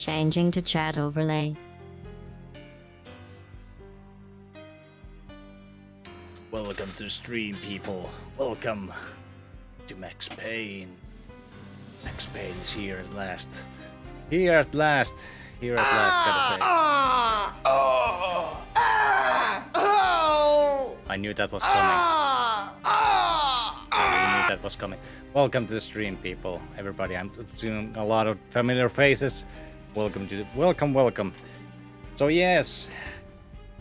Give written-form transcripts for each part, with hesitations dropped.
Changing to chat overlay. Welcome to stream, people. Welcome to Max Payne. Max Payne is here at last. Here at last, gotta say. I knew that was coming. I really knew that was coming. Welcome to the stream, people. Everybody, I'm seeing a lot of familiar faces. Welcome. So yes,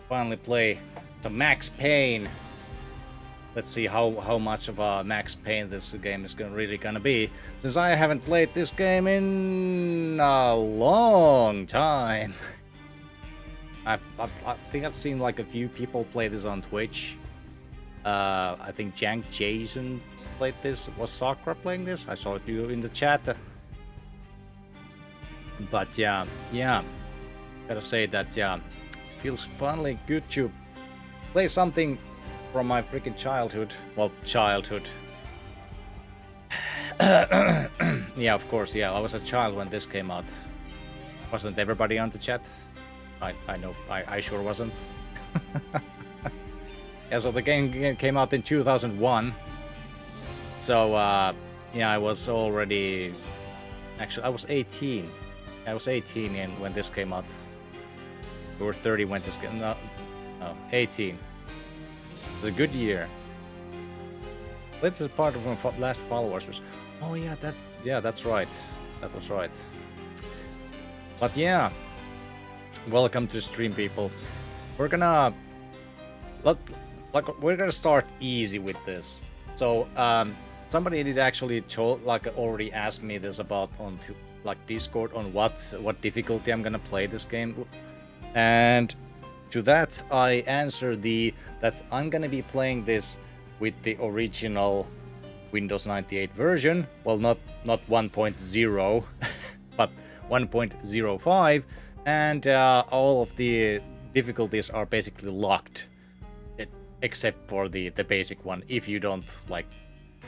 finally play some Max Payne. Let's see how much of a Max Payne this game is really gonna be, since I haven't played this game in a long time. I think I've seen like a few people play this on Twitch. I think Jank Jason played this. Was Sakura playing this? I saw you in the chat. But yeah, gotta say that feels finally good to play something from my freaking childhood. Well, childhood. Yeah, of course, yeah. I was a child when this came out. Wasn't everybody on the chat? I know, I sure wasn't. Yeah, so the game came out in 2001. So, yeah, I was already... Actually, I was 18. I was 18 when this came out. You were 30 when this came out. No, 18. It was a good year. This is part of my last followers. Oh yeah, that's right. That was right. But yeah, welcome to stream, people. We're gonna start easy with this. So somebody did actually already ask me this about on Discord on what difficulty I'm gonna play this game, and to that I answer that I'm gonna be playing this with the original Windows 98 version. Well, not 1.0, but 1.05, and all of the difficulties are basically locked, except for the basic one. If you don't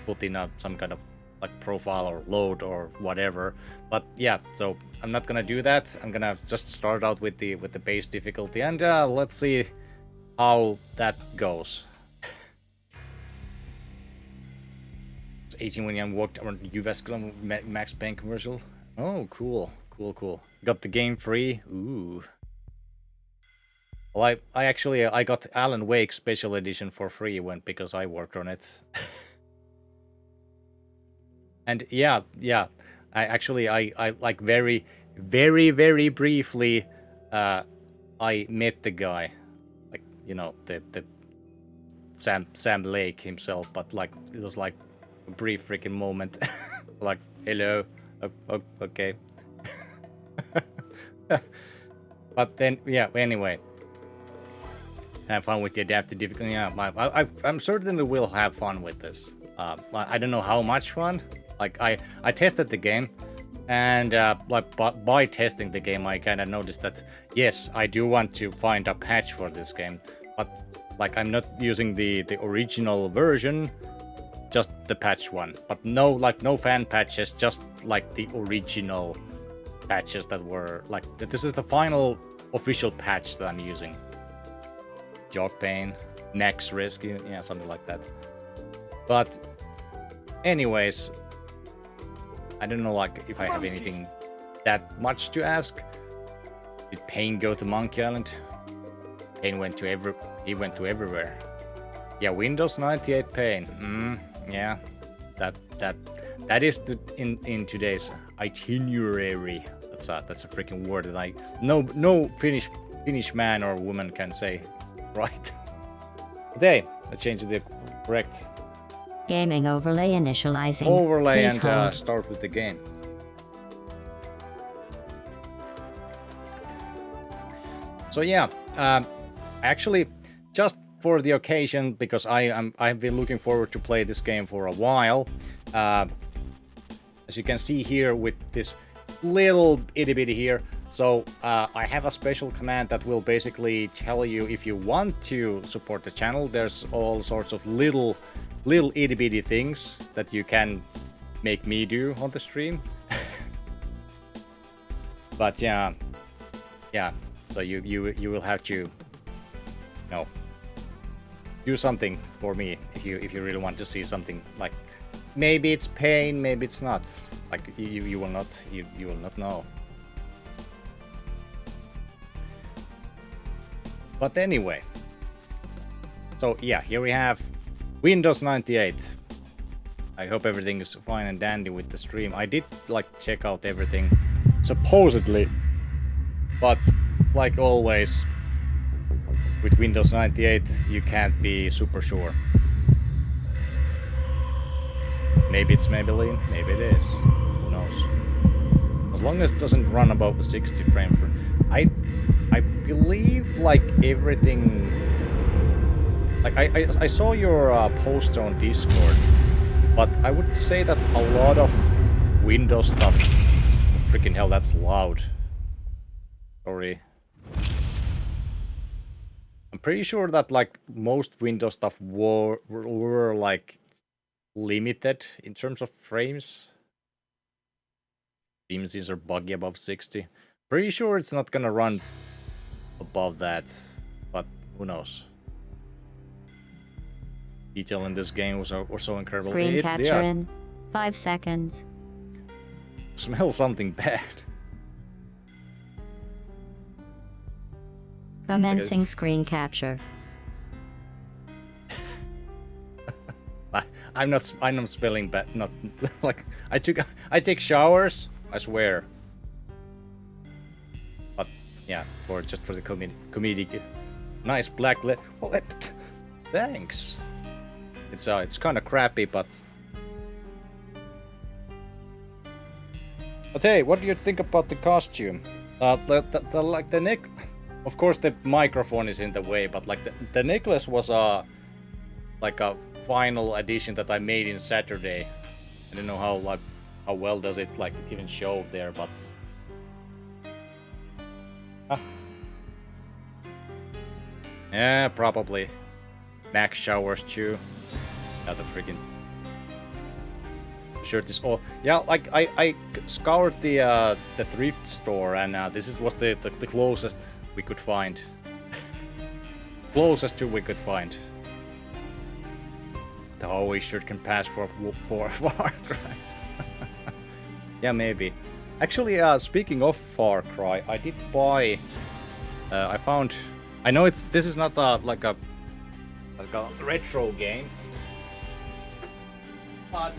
put in some kind of profile or load or whatever. But yeah, so I'm not gonna do that. I'm gonna just start out with the base difficulty, and let's see how that goes. 18 when I walked around US Max Payne commercial. Oh, cool. Got the game free. Ooh. Well, I got Alan Wake Special Edition for free because I worked on it. And yeah, I like very briefly, I met the guy, the Sam Lake himself, but it was a brief freaking moment, hello, okay. But then yeah, anyway, have fun with the adaptive difficulty. Yeah, I'm certainly will have fun with this. I don't know how much fun. I tested the game, and by testing the game, I kind of noticed that yes, I do want to find a patch for this game, but I'm not using the original version, just the patch one. But no fan patches, just the original patches that were this is the final official patch that I'm using. Jog Payne, Next Rescue, yeah, something like that. But anyways, I don't know if I have anything that much to ask. Did Payne go to Monkey Island? Payne went to everywhere. Yeah, Windows 98 Payne. Yeah, that is in today's itinerary. That's a freaking word that no Finnish man or woman can say, right? Today, let's change to the correct gaming overlay initializing. Overlay. Please and start with the game. So yeah, actually, just for the occasion, because I've been looking forward to play this game for a while. As you can see here with this little itty bitty here. So I have a special command that will basically tell you if you want to support the channel. There's all sorts of little itty bitty things that you can make me do on the stream. But yeah, so you will have to do something for me if you really want to see something. Like maybe it's Payne, maybe it's not. Like you will not know. But anyway, so yeah, here we have Windows 98. I hope everything is fine and dandy with the stream. I did like check out everything, supposedly, but like always with Windows 98, you can't be super sure. Maybe it's Maybelline, maybe it is. Who knows? As long as it doesn't run above 60 frames per... I believe like everything... Like I saw your post on Discord, but I would say that a lot of Windows stuff... Oh, freaking hell, that's loud. Sorry. I'm pretty sure that like most Windows stuff were like limited in terms of frames. DMZs are buggy above 60. Pretty sure it's not gonna run above that, but who knows? Detail in this game was so incredible. Screen capture in 5 seconds. Smell something bad. Commencing screen capture. I'm not spelling bad. Not like I take showers. I swear. But yeah, just for the comedic. Nice black lead. Well, thanks. It's kind of crappy, but hey, what do you think about the costume? The neck. Of course, the microphone is in the way, but like the necklace was like a final edition that I made in Saturday. I don't know how well does it like even show there, but yeah, probably Max showers too. Yeah, the freaking shirt is all. Yeah, like I scoured the thrift store, and this was the closest we could find. Closest to we could find. The Huawei shirt can pass for Far Cry. Yeah, maybe. Actually, speaking of Far Cry, I did buy. I found. I know this is not like a retro game, but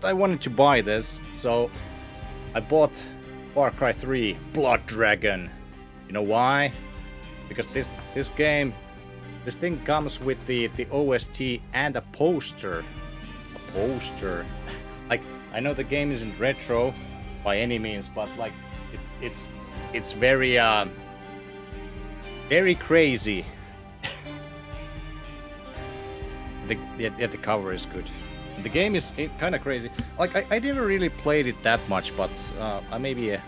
I wanted to buy this, so I bought Far Cry 3 Blood Dragon. You know why? Because this thing comes with the OST and a poster. A poster. Like, I know the game isn't retro by any means, but like it's very very crazy. The cover is good. The game is kind of crazy. Like I never really played it that much, but I maybe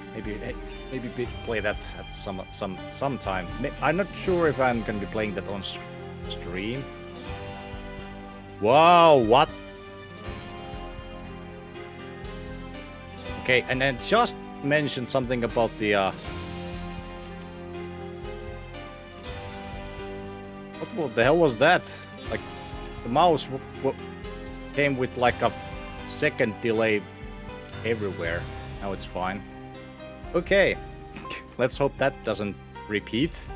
play that at some time. I'm not sure if I'm gonna be playing that on stream. Wow, what? Okay, and then just mention something about the what the hell was that? Like the mouse came with like a second delay everywhere. Now it's fine. Okay, let's hope that doesn't repeat.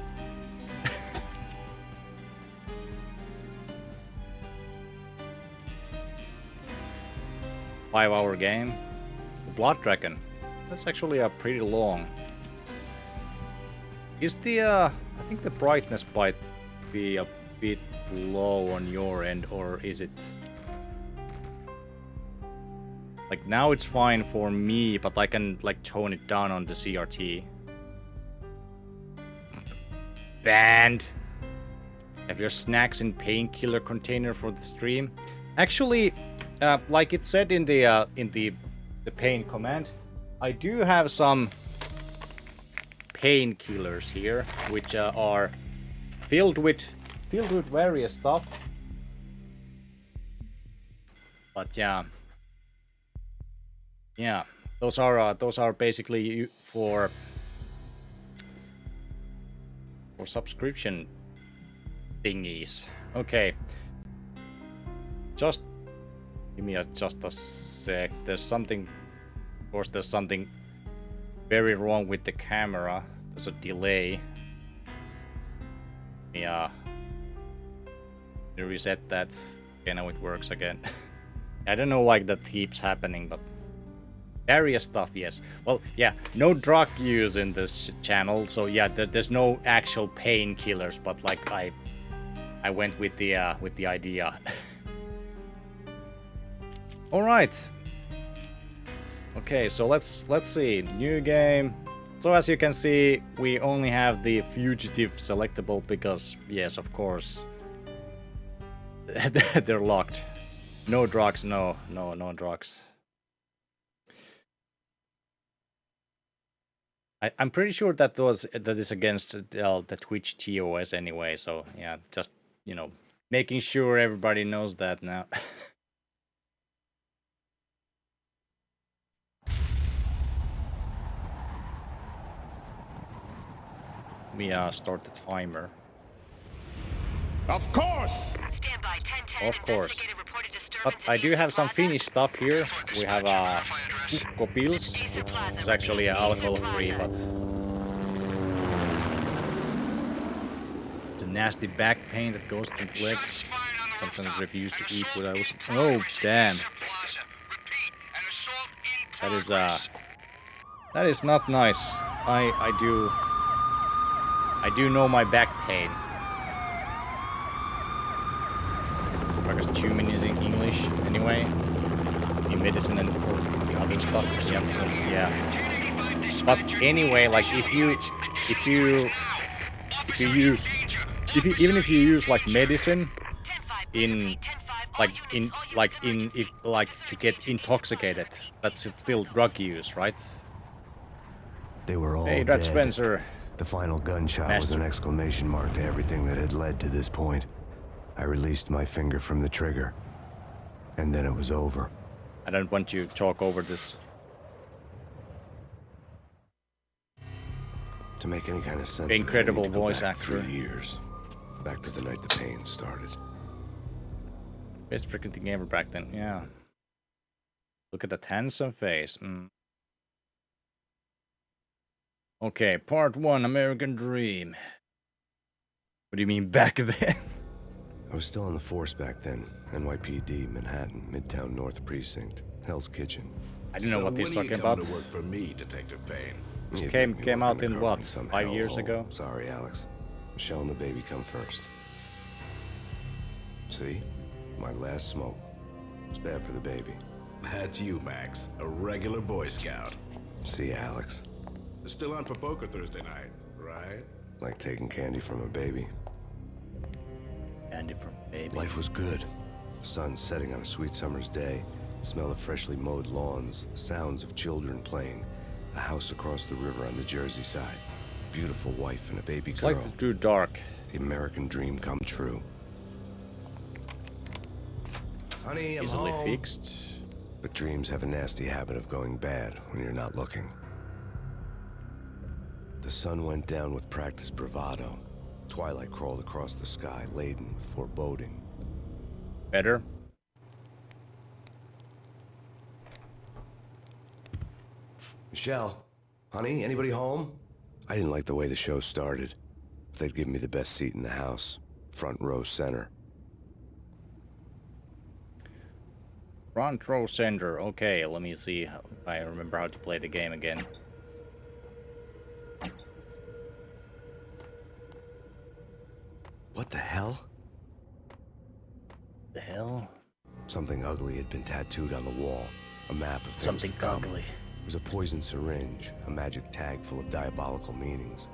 5-hour game. Blood Dragon. That's actually pretty long. Is the I think the brightness might be a bit low on your end, or is it? Like now it's fine for me, but I can like tone it down on the CRT. Banned. Have your snacks in painkiller container for the stream. Actually, like it said in the Payne command, I do have some painkillers here, which are filled with various stuff. But yeah, those are basically for subscription thingies. Okay. Just give me just a sec. There's something. Of course, there's something very wrong with the camera. There's a delay. Yeah. Reset that. Okay, now it works again. I don't know why that keeps happening, but various stuff, yes. Well, yeah, no drug use in this channel, so yeah, there's no actual painkillers, but like I went with the idea. All right. Okay, so let's see. New game. So as you can see, we only have the fugitive selectable because, yes, of course, they're locked. No drugs, no drugs. I'm pretty sure that is against the Twitch TOS anyway. So yeah, just making sure everybody knows that now. Let me start the timer. Of course! Stand by 1010. Of course. Investigated reported But disturbance I in do East have some Plaza. Finnish stuff here. We have Kukko Pils. It's actually alcohol free, but the nasty back pain that goes to legs. Sometimes refuse to eat what I was. Oh damn! That is not nice. I do know my back pain. Because Tumen is in English anyway. In medicine and the other stuff. Yep, yeah. But anyway, like even if you use like medicine to get intoxicated, that's still drug use, right? They were all Hey, Dutch dead. Spencer. The final gunshot was Master. an exclamation mark to everything that had led to this point. I released my finger from the trigger, and then it was over. I don't want you to talk over this. To make any kind of sense, Incredible I need to go voice back actor. 3 years, back to the night the pain started. Best freaking thing ever back then, yeah. Look at that handsome face. Okay, part 1, American Dream. What do you mean back then? I was still on the force back then. NYPD, Manhattan, Midtown North Precinct, Hell's Kitchen. I don't know what he's talking about. To work for me, Detective Payne. This You'd came make me work out on the in car what, in some 5 years hellhole. ago? Sorry, Alex. Michelle and the baby come first. See? My last smoke. It's bad for the baby. That's you, Max. A regular Boy Scout. See, Alex? Still on for poker Thursday night, right? Like taking candy from a baby. Candy from baby. Life was good. The sun setting on a sweet summer's day. The smell of freshly mowed lawns. The sounds of children playing. A house across the river on the Jersey side. Beautiful wife and a baby It's girl. like too dark. The American dream come true. Honey, I'm Easily home. fixed. But dreams have a nasty habit of going bad when you're not looking. The sun went down with practiced bravado. Twilight crawled across the sky, laden with foreboding. Better. Michelle, honey, anybody home? I didn't like the way the show started. They'd given me the best seat in the house, front row center. Front row center. Okay, let me see if I remember how to play the game again. What the hell? The hell? Something ugly had been tattooed on the wall. A map of things Something to come. ugly. It was a poison syringe, a magic tag full of diabolical meanings.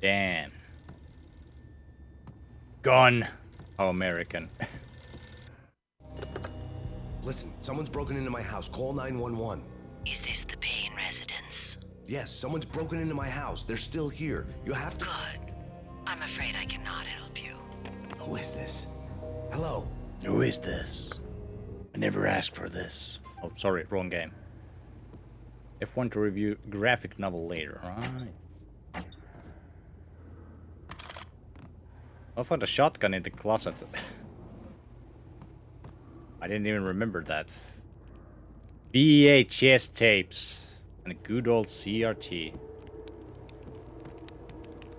Damn. Gun. How American. Listen, someone's broken into my house. Call 911. Is this the Payne residence? Yes, someone's broken into my house. They're still here. You have to... Good. I'm afraid I cannot help you. Who is this? Hello? Who is this? I never asked for this. Oh, sorry, wrong game. F1 to review graphic novel later. Right. I found a shotgun in the closet. I didn't even remember that. VHS tapes. And a good old CRT.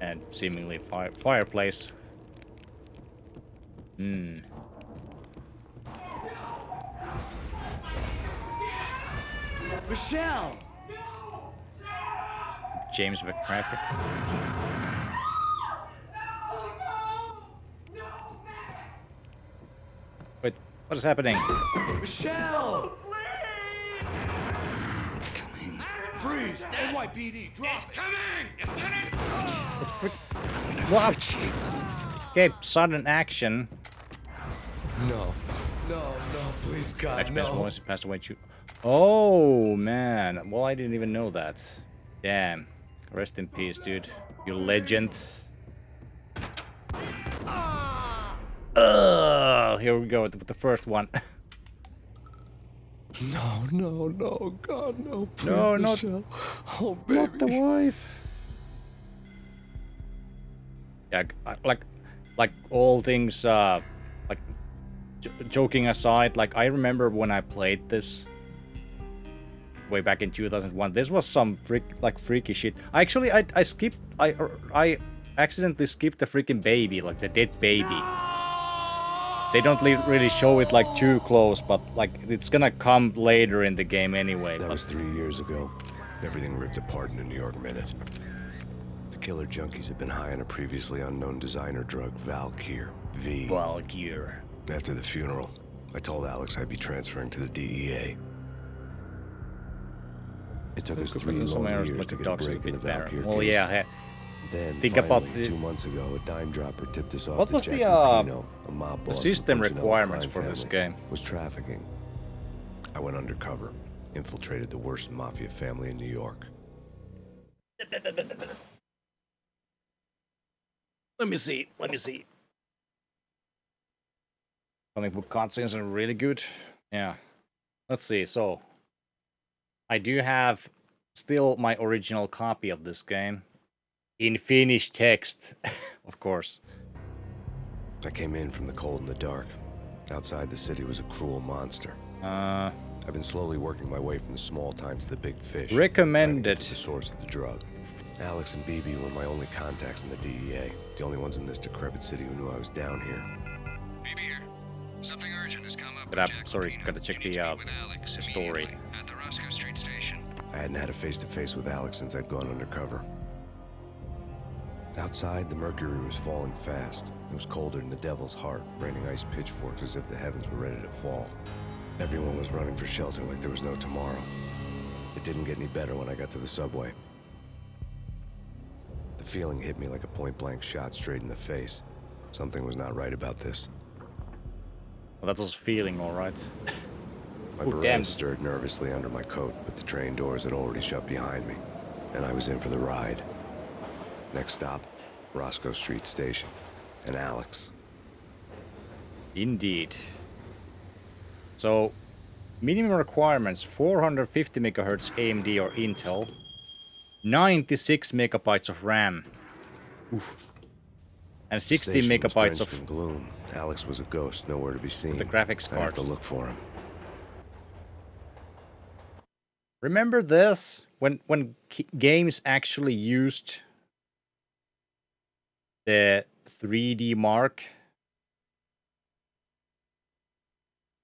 And seemingly fireplace. Hmm. Michelle! James McCracken. Wait, what is happening? Michelle! It's coming. Freeze! NYPD, drop it! What? Okay, sudden action. No. No, please, God, Next best voice passed away. Oh man. Well, I didn't even know that. Damn. Rest in peace, dude. You legend. Here we go with the first one. No, God, no, please, No, not- Michelle. Oh, baby. Not the wife. Yeah, like all things, like joking aside, like I remember when I played this way back in 2001. This was some freaky shit. Actually, I skipped. I accidentally skipped the freaking baby, like the dead baby. They don't really show it like too close, but like it's gonna come later in the game anyway. That But was 3 years ago. Everything ripped apart in a New York minute. The killer junkies had been high on a previously unknown designer drug, Valkyr. Valkyr. After the funeral, I told Alex I'd be transferring to the DEA. It took us 3 Some long errors years like to the get a dogs a break in bit the better. Valkyr Well, case. yeah. Then, Think finally, about the- 2 months ago, a dime dropper tipped us off What that was Jackie the Payne, a mob boss from system Punchinello requirements crime for this family, game? was trafficking. I went undercover, infiltrated the worst mafia family in New York. Let me see. Comic book cutscenes are really good. Yeah. Let's see. So, I do have still my original copy of this game in Finnish text, of course. I came in from the cold and the dark. Outside the city was a cruel monster. I've been slowly working my way from the small time to the big fish. Recommended. trying to get to the source of the drug. Alex and BB were my only contacts in the DEA. The only ones in this decrepit city who knew I was down here. BB here. Something urgent has come up. But I'm sorry, gotta check the story. At the Roscoe Street station. I hadn't had a face-to-face with Alex since I'd gone undercover. Outside, the mercury was falling fast. It was colder than the devil's heart, raining ice pitchforks as if the heavens were ready to fall. Everyone was running for shelter like there was no tomorrow. It didn't get any better when I got to the subway. The feeling hit me like a point-blank shot straight in the face. Something was not right about this. Well, that was feeling alright. My Oh, beret damn. stirred nervously under my coat, but the train doors had already shut behind me, and I was in for the ride. Next stop, Roscoe Street Station, and Alex. Indeed. So, minimum requirements 450 megahertz AMD or Intel, 96 megabytes of RAM, oof, and 60 Station was megabytes drenched in of gloom. Alex was a ghost, nowhere to be seen. the graphics I have card. to look for him. Remember this when games actually used the 3D mark?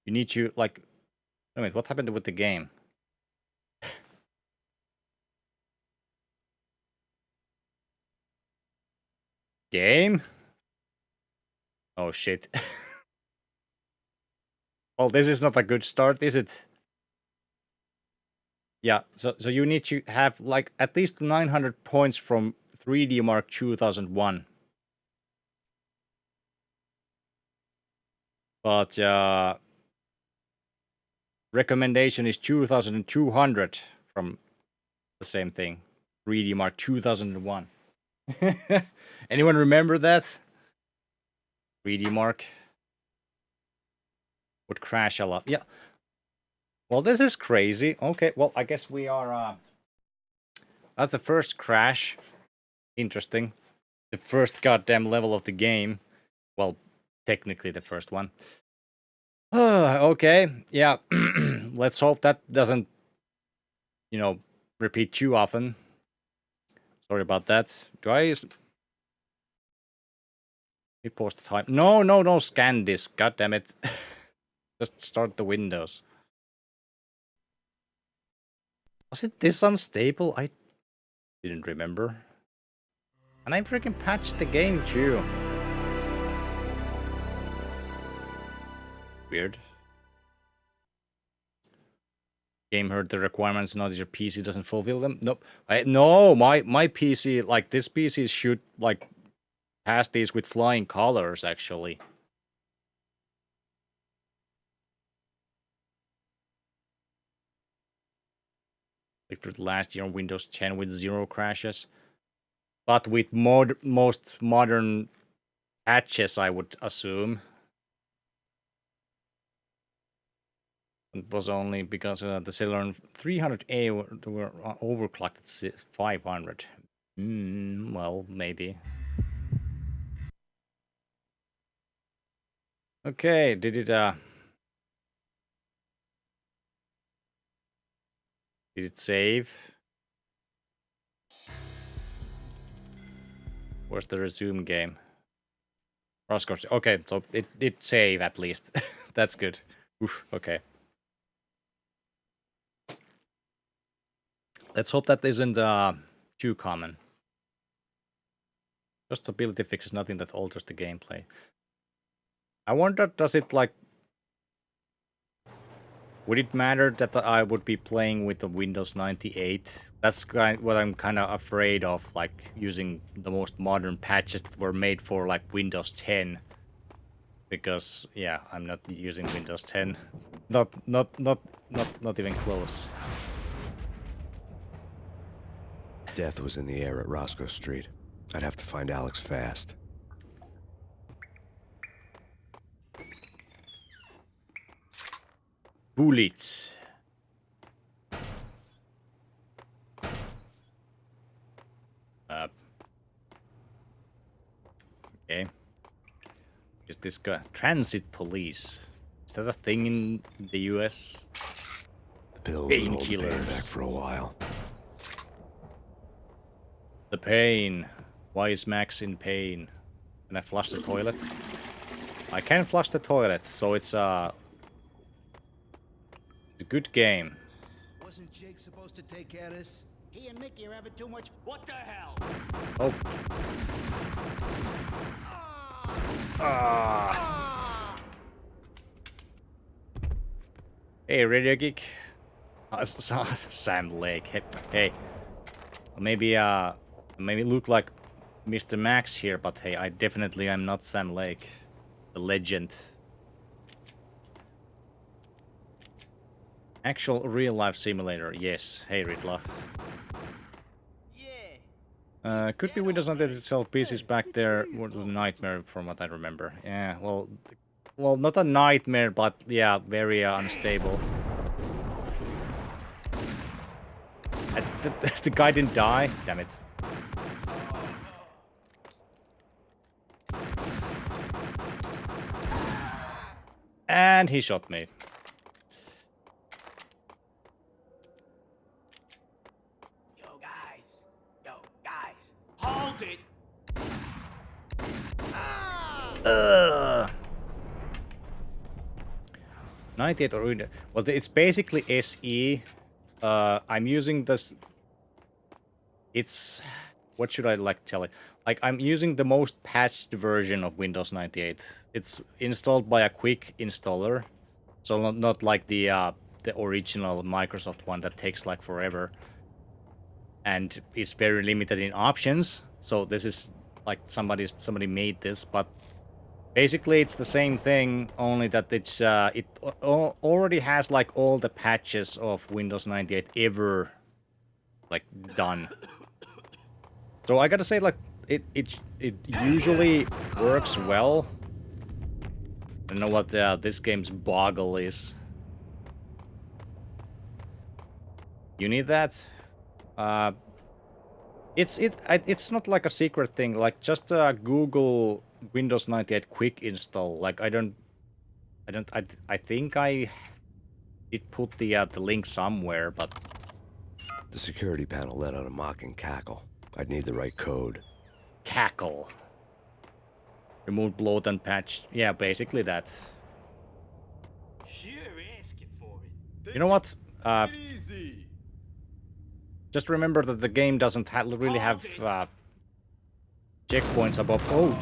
You need to like. Wait, what happened with the game? Game? Oh shit. Well, this is not a good start, is it? Yeah, so you need to have like at least 900 points from 3D Mark 2001. But recommendation is 2200 from the same thing. 3D Mark 2001. Anyone remember that? 3D Mark would crash a lot. Yeah. Well, this is crazy. Okay, well, I guess we are, that's the first crash. Interesting. The first goddamn level of the game. Well, technically the first one. Okay, yeah. Let's hope that doesn't, you know, repeat too often. Sorry about that. Do I... Pause the time. No, scan this. God damn it. Just start the Windows. Was it this unstable? I didn't remember. And I freaking patched the game too. Weird. Game heard the requirements, not your PC doesn't fulfill them. Nope. No, my PC, like this PC should like pass these with flying colors actually. Like last year on Windows 10 with 0 crashes. But with most modern patches, I would assume. It was only because the Celeron 300A were overclocked at 500. Well, maybe. Okay, did it save? Where's the resume game? Roscoe. Okay, so it did save at least. That's good. Oof, okay. Let's hope that isn't too common. Just ability fix is nothing that alters the gameplay. I wonder, does it like... Would it matter that I would be playing with the Windows 98? That's what I'm kind of afraid of, like using the most modern patches that were made for like Windows 10. Because yeah, I'm not using Windows 10. Not even close. Death was in the air at Roscoe Street. I'd have to find Alex fast. Bullets. Okay. Is this guy transit police? Is that a thing in the US? The pills would hold the pain Painkillers. back for a while. The pain. Why is Max in pain? Can I flush the toilet? I can flush the toilet, so it's a good game. Wasn't Jake supposed to take care of this? He and Mickey are having too much. What the hell? Oh. Hey, Radio Geek. Sam Lake. Hey. Maybe look like Mr. Max here, but hey, I definitely am not Sam Lake, the legend. Actual real-life simulator, yes. Hey, Riddler. Could be Windows 98 itself. PCs back there were a nightmare from what I remember. Yeah, well, not a nightmare, but yeah, very unstable. The guy didn't die. Damn it. And he shot me. Hold it! 98 or well, it's basically SE. I'm using this. It's what should I like tell it? Like I'm using the most patched version of Windows 98. It's installed by a quick installer, so not like the original Microsoft one that takes like forever, and is very limited in options. So this is like somebody made this, but basically it's the same thing, only that it's it already has like all the patches of Windows 98 ever like done. So I gotta say, like it usually works well. I don't know what this game's boggle is. You need that. It's not like a secret thing. Like just Google Windows 98 quick install. Like I think I did put the link somewhere, but The security panel let out a mocking cackle. I'd need the right code. cackle. Remove bloat and patch. Yeah, basically that. You know what? Just remember that the game doesn't really have checkpoints above. Oh,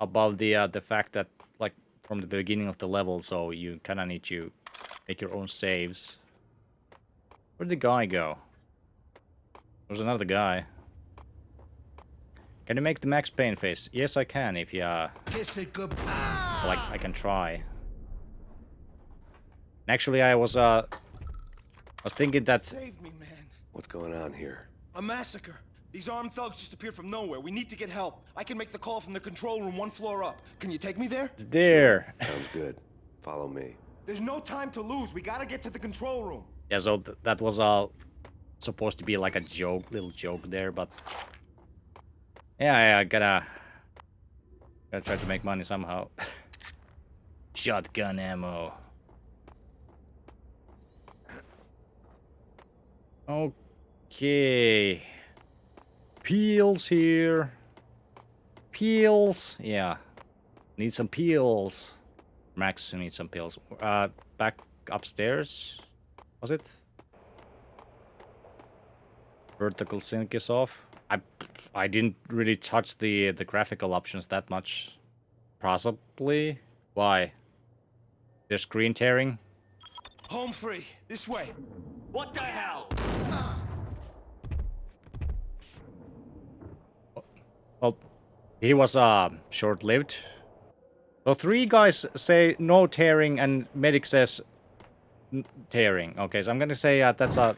above the fact that like from the beginning of the level, so you kind of need to make your own saves. Where'd the guy go? There's another guy. Can you make the Max Payne face? Yes, I can. If you Kiss it good. like, I can try. Actually, I was thinking that. Save me, man. What's going on here? A massacre. These armed thugs just appeared from nowhere. We need to get help. I can make the call from the control room 1 floor up. Can you take me there? It's there. Sounds good. Follow me. There's no time to lose. We gotta get to the control room. Yeah, so that was supposed to be like a joke, little joke there, but yeah, I gotta try to make money somehow. Shotgun ammo. Okay. Peels here. Peels. Yeah. Need some peels. Max needs some peels. Back upstairs. Was it? Vertical sync is off. I didn't really touch the graphical options that much. Possibly. Why? There's screen tearing. Home free. This way. What the hell? Well, he was short-lived. So 3 guys say no tearing and medic says tearing. Okay, so I'm gonna say that's a...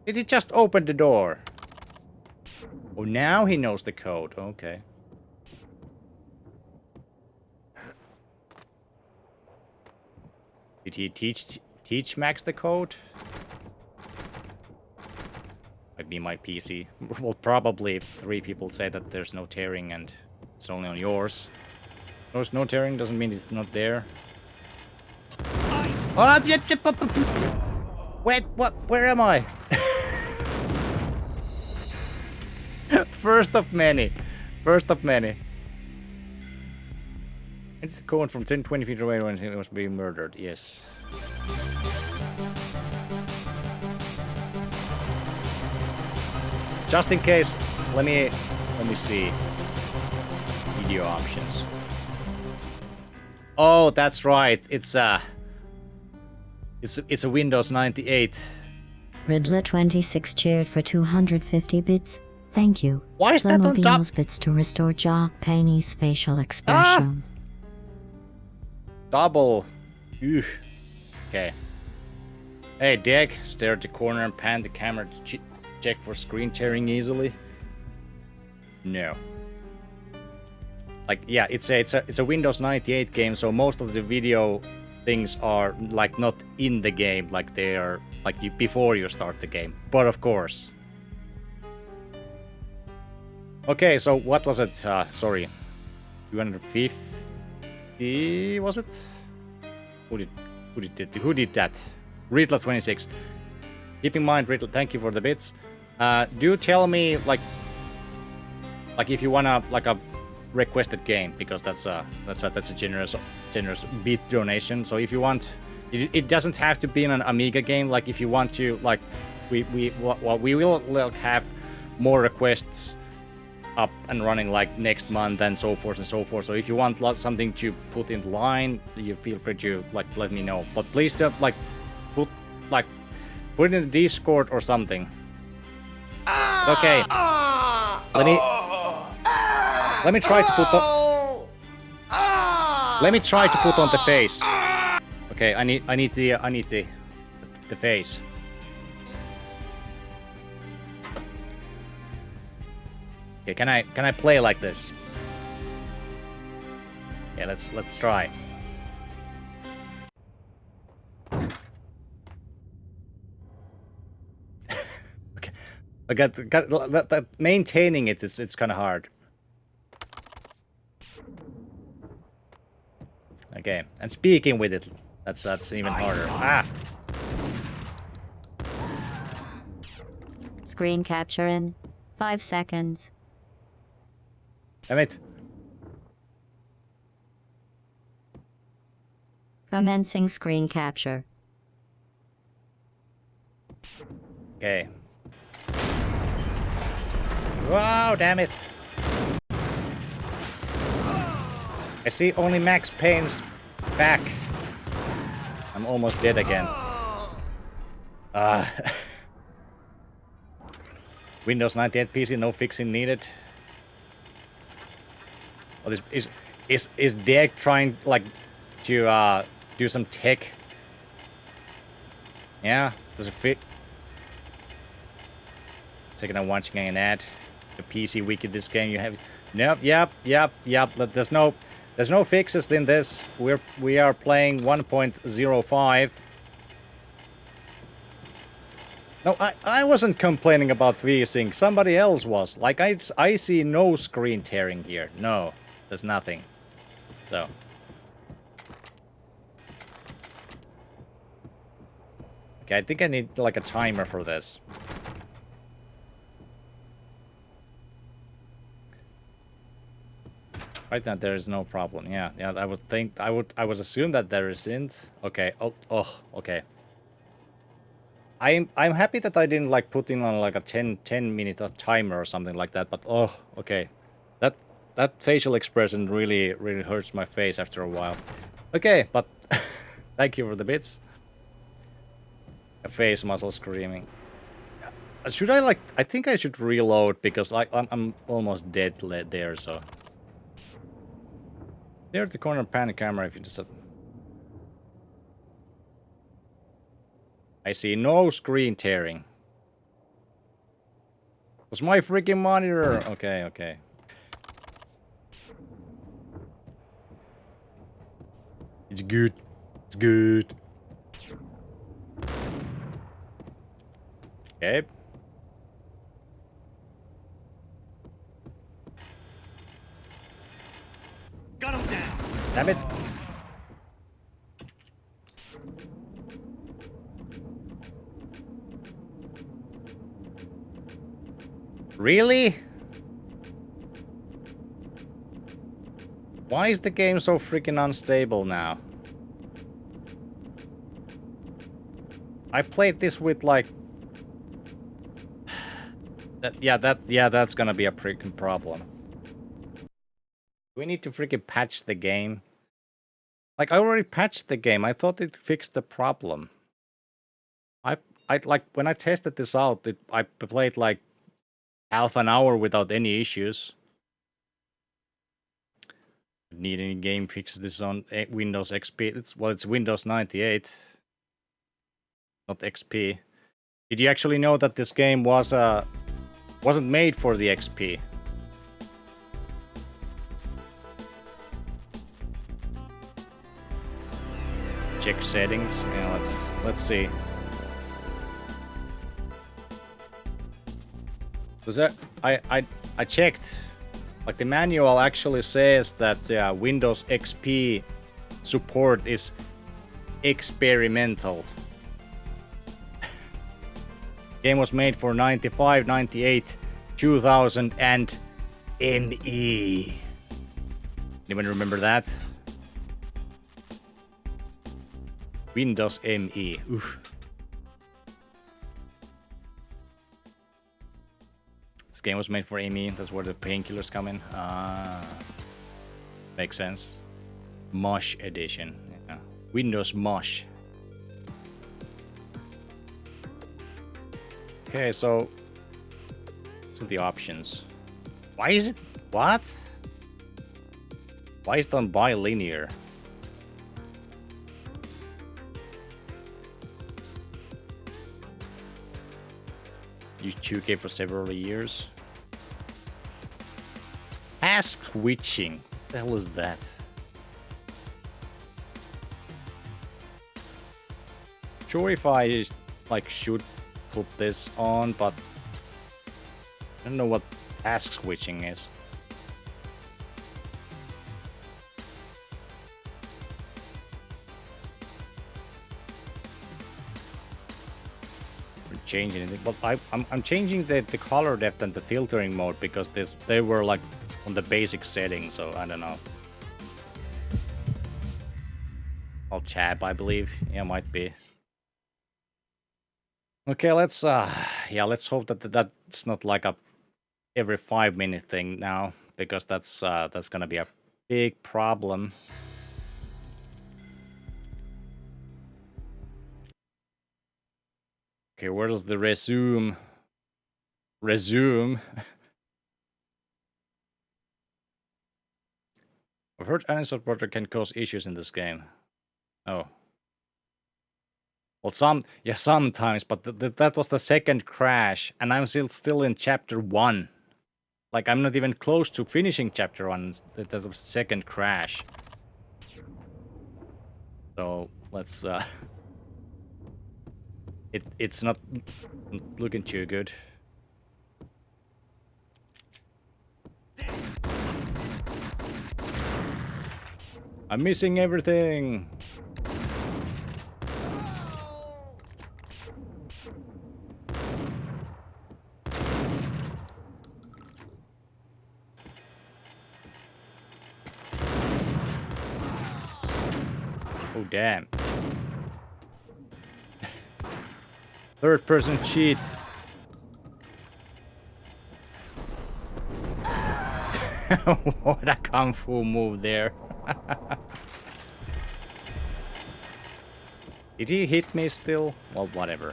Did he just open the door? Oh, now he knows the code. Okay. Did he teach Max the code? Might be my PC. Well, probably if 3 people say that there's no tearing and it's only on yours. There's no tearing doesn't mean it's not there. Oh, wait, what? Where am I? First of many. First of many. It's going from 10-20 feet away when he was being murdered. Yes. Just in case, let me see. Video options. Oh, that's right. It's a Windows 98. Riddler26 cheered for 250 bits. Thank you. Why is that on top? Playmobil's bits to restore Payne's facial expression. Double. Ugh. Okay. Hey, Dick, stare at the corner and pan the camera to check for screen tearing easily. No. Like, yeah, it's a Windows 98 game, so most of the video things are like not in the game, like they are like before you start the game. But of course. Okay, so what was it? Sorry, 250 was it? Who did that? Riddler26. Keep in mind, Riddler, thank you for the bits. Do tell me like if you wanna like a requested game, because that's a generous bit donation. So if you want, it doesn't have to be an Amiga game. Like if you want to, like we will like, have more requests up and running like next month and so forth and so forth. So if you want something to put in line, you feel free to like let me know. But please don't like put it in the Discord or something. Okay. Let me try to put on. Let me try to put on the face. Okay, I need the face. Okay, can I play like this? Yeah, let's try. I got that maintaining it's kind of hard. Okay, and speaking with it, that's even harder. Ah, Screen capture in 5 seconds. damn it. Commencing screen capture. Okay. Wow, damn it. I see only Max Payne's back. I'm almost dead again. Windows 98 PC, no fixing needed. Oh, this is Derek trying like to do some tech? Yeah, does it fit? Second, I'm watching an ad. The PC wiki this game you have. Nope, yep. There's no fixes in this. We are playing 1.05. No, I wasn't complaining about VSync. Somebody else was. Like I see no screen tearing here. No, there's nothing. So. Okay, I think I need like a timer for this. Right now there is no problem. Yeah, I would think I would assume that there isn't. Okay. Oh, okay. I'm happy that I didn't like put in on like a 10 minute timer or something like that, but oh, okay. That facial expression really hurts my face after a while. Okay, but thank you for the bits. A face muscle screaming. Should I like I think I should reload because I'm almost dead there, so. There at the corner pan camera if you just... I see no screen tearing. It's my freaking monitor! Okay. It's good. It's good. Okay. Got him down. Damn it. Really? Why is the game so freaking unstable now? I played this with like... that's gonna be a freaking problem. We need to freaking patch the game. Like, I already patched the game. I thought it fixed the problem. I like, when I tested this out, I played like half an hour without any issues. Need any game fixes this on Windows XP? It's Windows 98, not XP. Did you actually know that this game wasn't made for the XP? Check settings. Yeah, let's see. Was that I checked. Like the manual actually says that Windows XP support is experimental. Game was made for 95, 98, 2000 and ME. Anyone remember that? Windows ME. Oof. This game was made for ME. That's where the painkillers come in. Ah, makes sense. Mosh edition. Yeah. Windows Mosh. Okay, so the options. Why is it? What? Why is it on bilinear? Used 2K for several years. Task switching. What the hell is that? Sure, if I like should put this on, but I don't know what task switching is. We're changing it, but I'm changing the color depth and the filtering mode because they were like on the basic setting, so I don't know. I'll tab, I believe. Yeah, might be. Okay, let's hope that that's not like a every 5-minute thing now, because that's gonna be a big problem. Okay, where does the resume? I've heard uninstalled project can cause issues in this game. Oh. Well, sometimes, but that was the second crash, and I'm still in chapter 1. Like, I'm not even close to finishing chapter 1. That was the second crash. So, let's, It's not looking too good. I'm missing everything! Oh, damn. Third person cheat. What a kung fu move there. Did he hit me still? Well, whatever.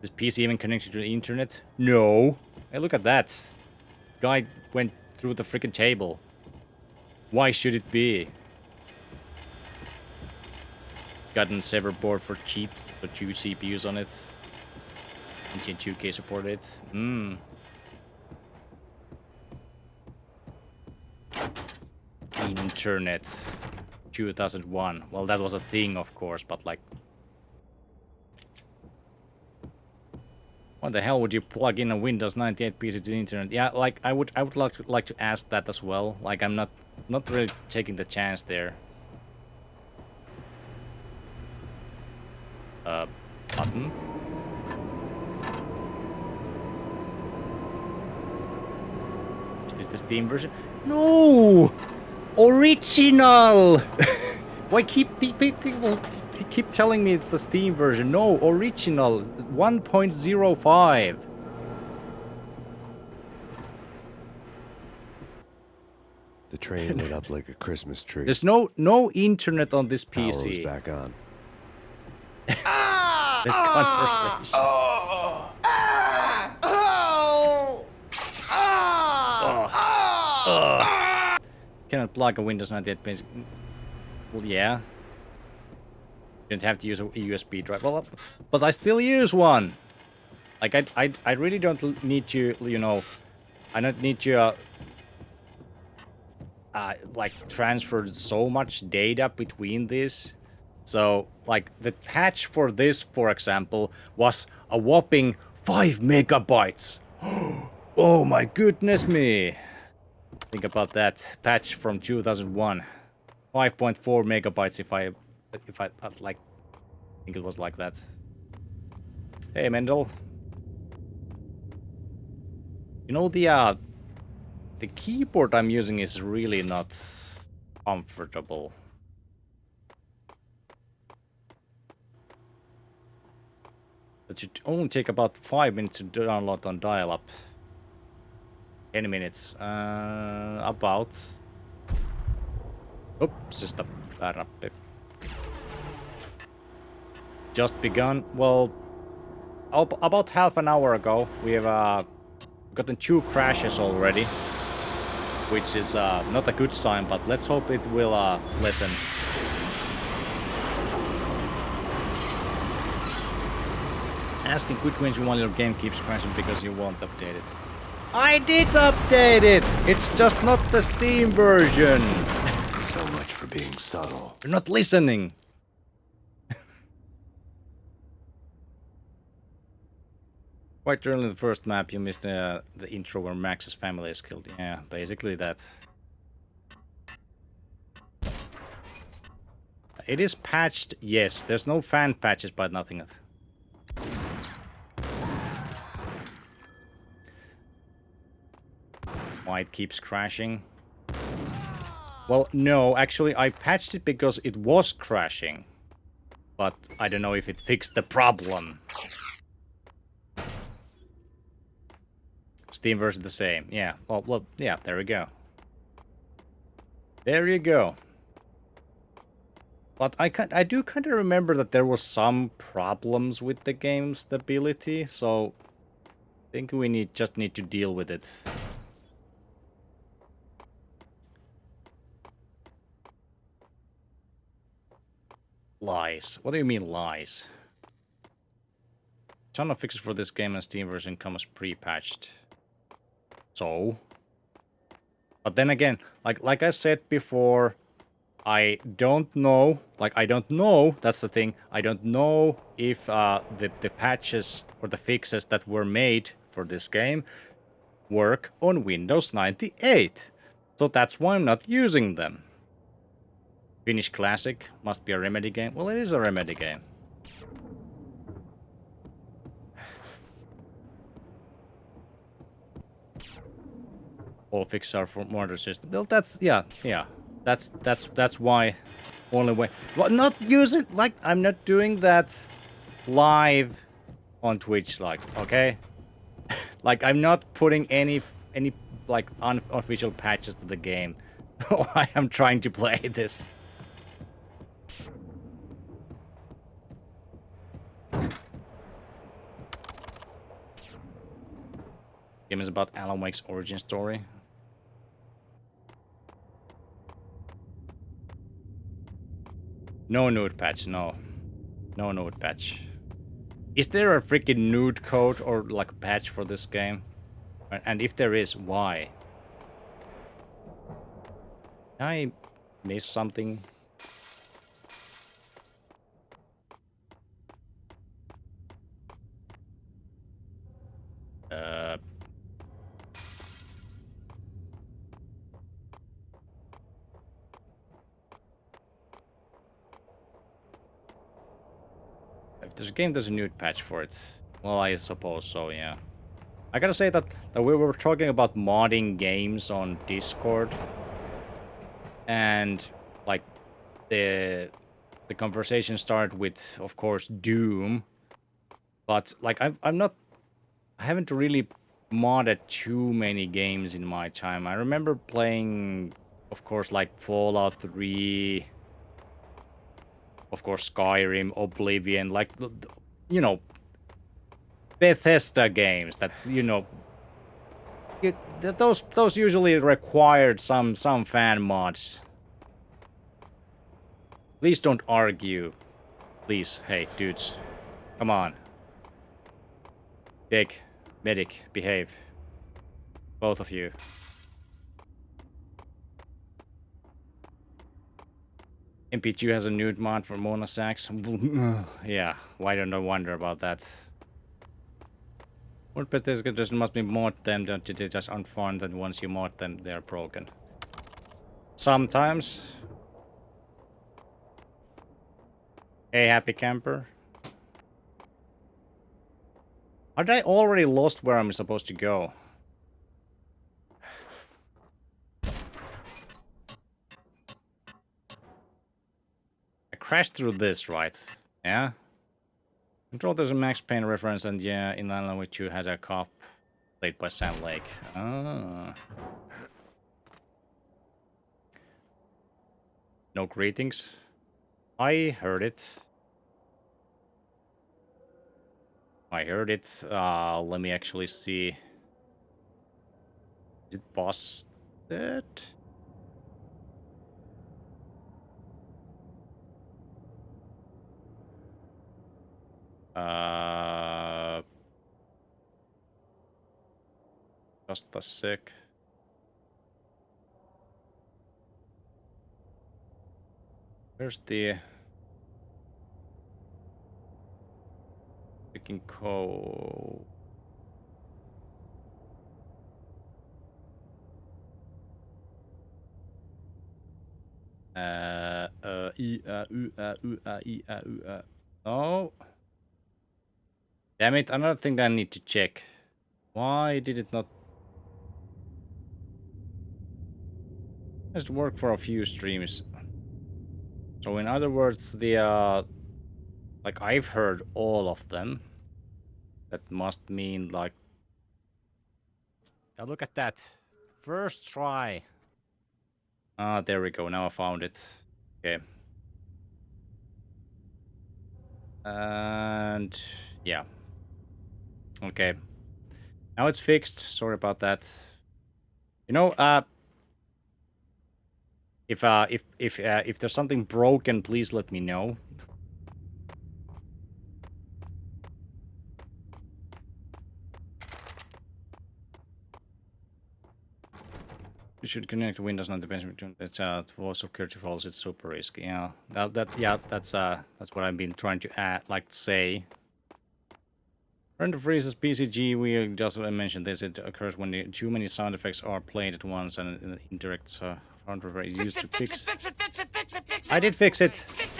Is PC even connected to the internet? No. Hey, look at that. Guy went through the freaking table. Why should it be? Gotten server board for cheap, so 2 CPUs on it. Engine 2K supported. Internet 2001. Well, that was a thing, of course, but like, what the hell would you plug in a Windows 98 PC to the internet? Yeah, like I would like to ask that as well. Like, I'm not really taking the chance there. Button. Is this the Steam version? No! Original! Why people keep telling me it's the Steam version? No, original 1.05. The train lit up like a Christmas tree. There's no internet on this Power was PC. back on. This conversation. Cannot plug a Windows 98 PC. Well, yeah. You don't have to use a USB drive. Well, but I still use one. Like, I really don't need to, you know, I don't need to, like, transfer so much data between these. So, like, the patch for this, for example, was a whopping 5 megabytes. Oh my goodness me. Think about that. Patch from 2001. 5.4 megabytes if I like, think it was like that. Hey, Mendel. You know, the keyboard I'm using is really not comfortable. It should only take about 5 minutes to download on dial-up. 10 minutes. About. Oops, just a nappi. Just begun. Well, about half an hour ago, we have gotten 2 crashes already, which is not a good sign, but let's hope it will lessen. Asking which ones you want your game keeps crashing because you won't update it. I did update it! It's just not the Steam version! So much for being subtle. You're not listening! Quite early in the first map, you missed the intro where Max's family is killed. Yeah, basically that. It is patched, yes. There's no fan patches, but nothing else. Why it keeps crashing? Well, no, actually I patched it because it was crashing. But I don't know if it fixed the problem. Steam version the same. Yeah. Well, yeah, there we go. There you go. But I do kind of remember that there was some problems with the game stability, so I think we just need to deal with it. Lies. What do you mean lies? Ton of fixes for this game and Steam version comes pre-patched. So? But then again, like I said before, I don't know, that's the thing, I don't know if the patches or the fixes that were made for this game work on Windows 98. So that's why I'm not using them. Finnish Classic must be a Remedy game. Well, it is a Remedy game. All fixes are for modern system. Well, that's yeah. That's why. Only way. Well, not using like I'm not doing that live on Twitch. Like okay, like I'm not putting any like unofficial patches to the game. I am trying to play this. Game is about Alan Wake's origin story. No nude patch, no. No nude patch. Is there a freaking nude code or like patch for this game? And if there is, why? Did I miss something? If this game there's a nude patch for it. Well, I suppose so, yeah. I gotta say that we were talking about modding games on Discord. And, like, the conversation started with, of course, Doom. But, like, I haven't really modded too many games in my time. I remember playing, of course, like, Fallout 3... Of course, Skyrim, Oblivion, like, you know, Bethesda games that, you know, those usually required some fan mods. Please don't argue. Please, hey, dudes. Come on. Dick, medic, behave. Both of you. MP2 has a nude mod for Mona Sax. Yeah, why don't I wonder about that? What Bethesda just must be mod them, don't they just unfun that once you mod them, they're broken. Sometimes. Hey, happy camper. Had I already lost where I'm supposed to go? I crashed through this, right? Yeah? Control, there's a Max Payne reference, and yeah, in Alan Wake 2 had a cop played by Sam Lake. Ah. No greetings. I heard it. I heard it. Let me actually see. Is it busted? Just a sec. Where's the freaking code? Oh. Damn it, another thing I need to check. Why did it not... It's work for a few streams. So in other words, the like I've heard all of them. That must mean like... Now look at that. First try. Ah, there we go. Now I found it. Okay. And yeah. Okay. Now it's fixed. Sorry about that. You know, if there's something broken, please let me know. You should connect to Windows, not the benchmark. It's for security falls. It's super risky. Yeah, that's what I've been trying to add, like say. Render freezes PCG. We just mentioned this. It occurs when too many sound effects are played at once, and indirect sound effect is used to fix. I did fix it. Fix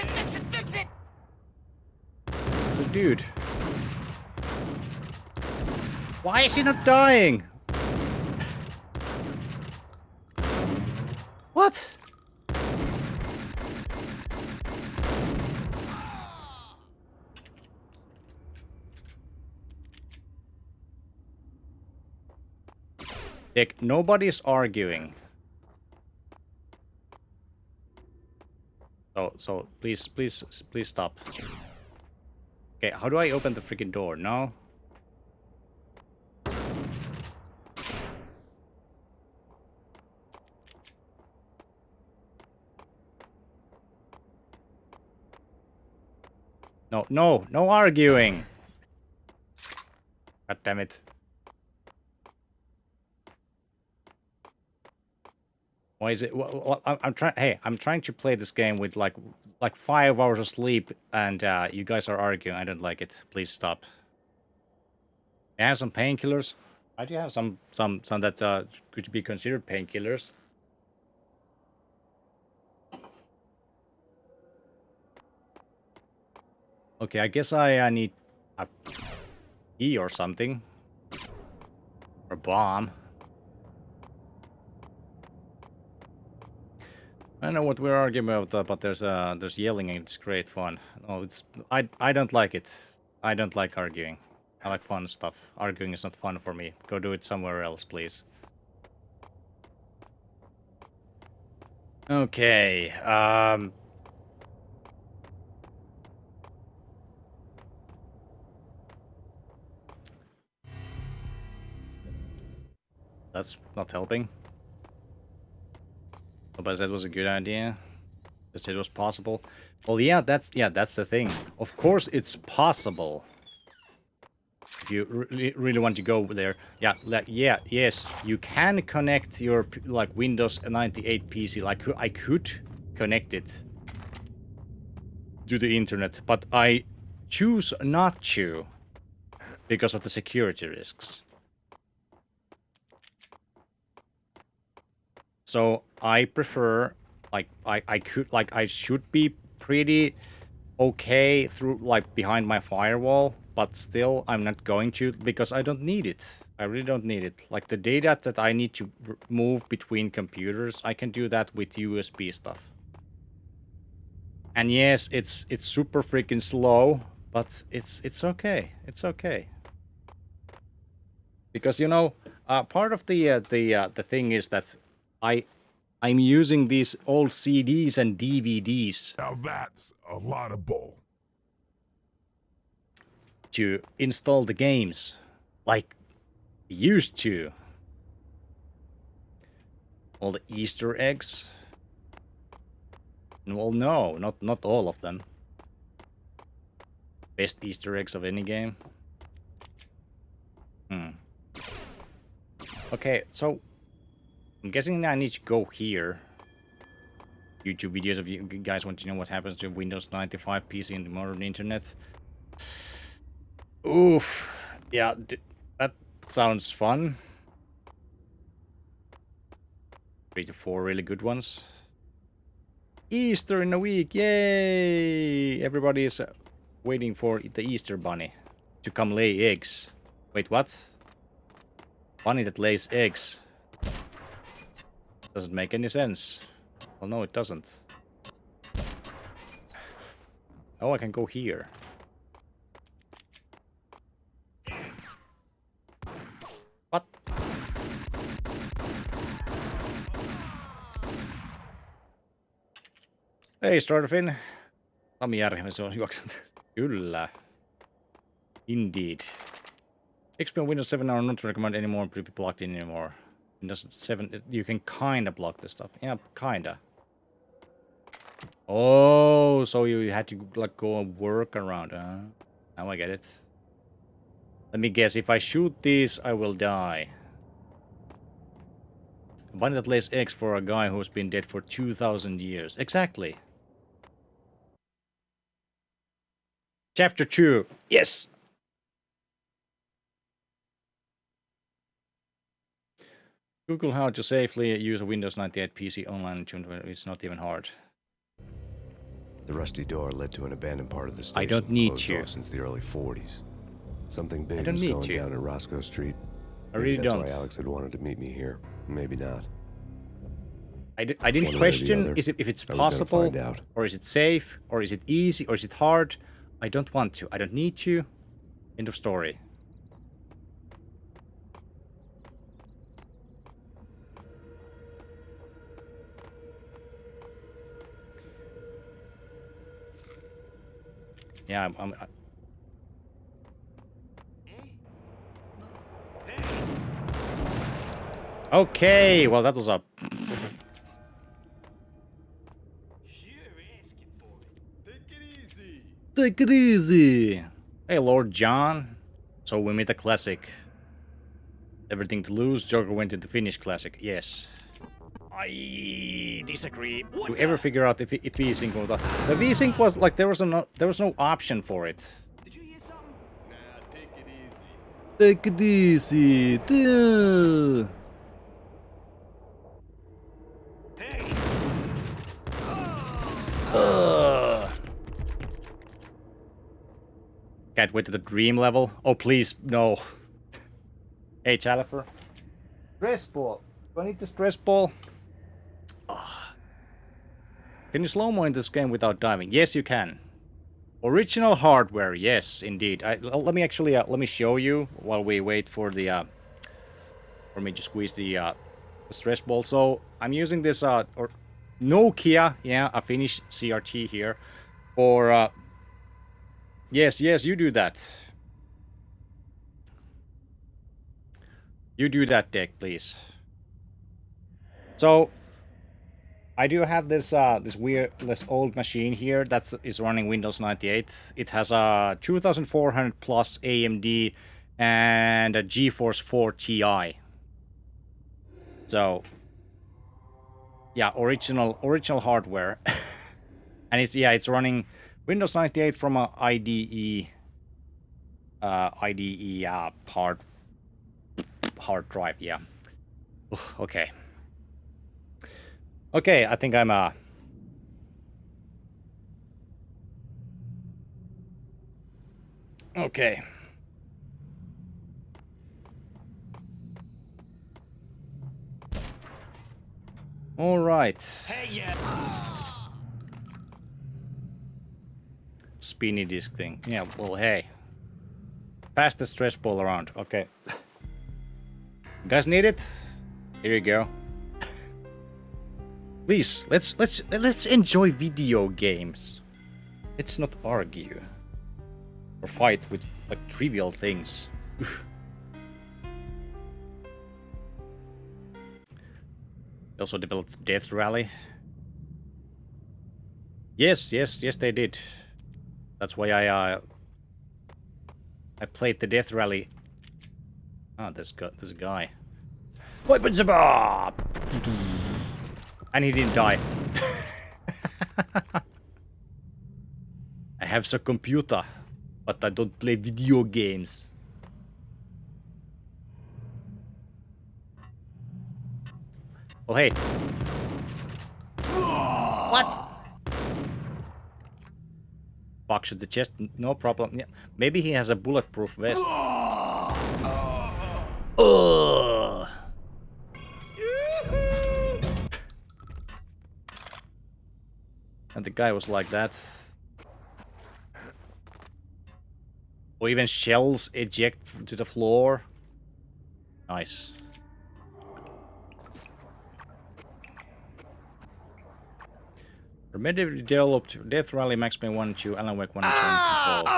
it! So, dude, why is he not dying? What? Dick, nobody's arguing. So please stop. Okay, how do I open the freaking door? No? No arguing. God damn it. Why is it? I'm trying. Hey, I'm trying to play this game with like 5 hours of sleep, and you guys are arguing. I don't like it. Please stop. I have some painkillers. I do have some that could be considered painkillers. Okay, I guess I need a key or something, or a bomb. I don't know what we're arguing about, but there's yelling and it's great fun. No, it's I don't like it. I don't like arguing. I like fun stuff. Arguing is not fun for me. Go do it somewhere else, please. Okay. That's not helping. Nobody said it was a good idea. They said it was possible. Well, yeah, that's the thing. Of course, it's possible. If you really want to go there, yes, you can connect your like Windows 98 PC. Like I could connect it to the internet, but I choose not to because of the security risks. So I prefer, like, I should be pretty okay through, like, behind my firewall, but still I'm not going to because I don't need it. I really don't need it. Like, the data that I need to move between computers, I can do that with USB stuff. And yes, it's super freaking slow, but it's okay. It's okay. Because, you know, part of the thing is that I'm using these old CDs and DVDs. Now that's a lot of bull. To install the games, like used to. All the Easter eggs. Well, no, not all of them. Best Easter eggs of any game. Okay, so I'm guessing I need to go here. YouTube videos if you guys want to know what happens to Windows 95 PC in the modern internet. Oof. Yeah, that sounds fun. 3 to 4 really good ones. Easter in a week, yay! Everybody is waiting for the Easter bunny to come lay eggs. Wait, what? Bunny that lays eggs. Doesn't make any sense. Well, no, it doesn't. Oh, I can go here. What? Hei, Starfin. Sami Järvi, se on juoksanut. Kyllä. Indeed. XP on Windows 7 are not recommended anymore, to be plugged in anymore. Windows 7, you can kinda block this stuff. Yeah, kinda. Oh, so you had to like go and work around, huh? Now I get it. Let me guess, if I shoot these, I will die. A bunny that lays eggs for a guy who's been dead for 2,000 years. Exactly. Chapter 2. Yes! Google how to safely use a Windows 98 PC online in June. It's not even hard. The rusty door led to an abandoned part of the station. I don't need closed you. off since the early 40s. Something big don't was need going you. down in Roscoe Street. I really Maybe that's don't. why Alex had wanted to meet me here. Maybe not. I didn't One way or the question other, if it's I was gonna possible, find out. or is it safe, or is it easy, or is it hard. I don't want to. I don't need you. End of story. Yeah, Okay, well that was a... Take it easy. Hey, Lord John. So we made a classic. Everything to lose. Joker went into Finnish classic. Yes. I disagree. Do you ever figure out if V-Sync was... The V-Sync was like there was no option for it. Did you hear something? Nah, take it easy. Take it easy. Duh. Ugh. Can't wait to the dream level. Oh, please, no. Hey, Chalifer. Stress ball. Do I need the stress ball? Ah. Can you slow-mo in this game without diving? Yes, you can. Original hardware. Yes, indeed. Let me actually let me show you while we wait for the for me to squeeze the stress ball. So I'm using this or Nokia, yeah, a Finnish CRT here, for yes, you do that. You do that, deck, please. So I do have this this old machine here that is running Windows 98. It has a 2400 plus AMD and a GeForce 4 Ti. So yeah, original hardware. And it's running Windows 98 from a IDE hard drive, yeah. Okay. Okay, I think I'm okay. All right. Hey, yeah. Spinny disc thing. Yeah, well, hey. Pass the stress ball around. Okay. You guys need it? Here you go. Please, let's enjoy video games. Let's not argue or fight with like trivial things. They also developed Death Rally. Yes, they did. That's why I played the Death Rally. Ah, there's a guy. Weapons up! And he didn't die. I have a computer, but I don't play video games. Well, hey. What? Puncture the chest, no problem. Yeah, maybe he has a bulletproof vest. Ugh. And the guy was like that. Or even shells eject to the floor. Nice. Remedially developed Death Rally, Max Payne 1 and 2, Alan Wake 1 and 2 on control.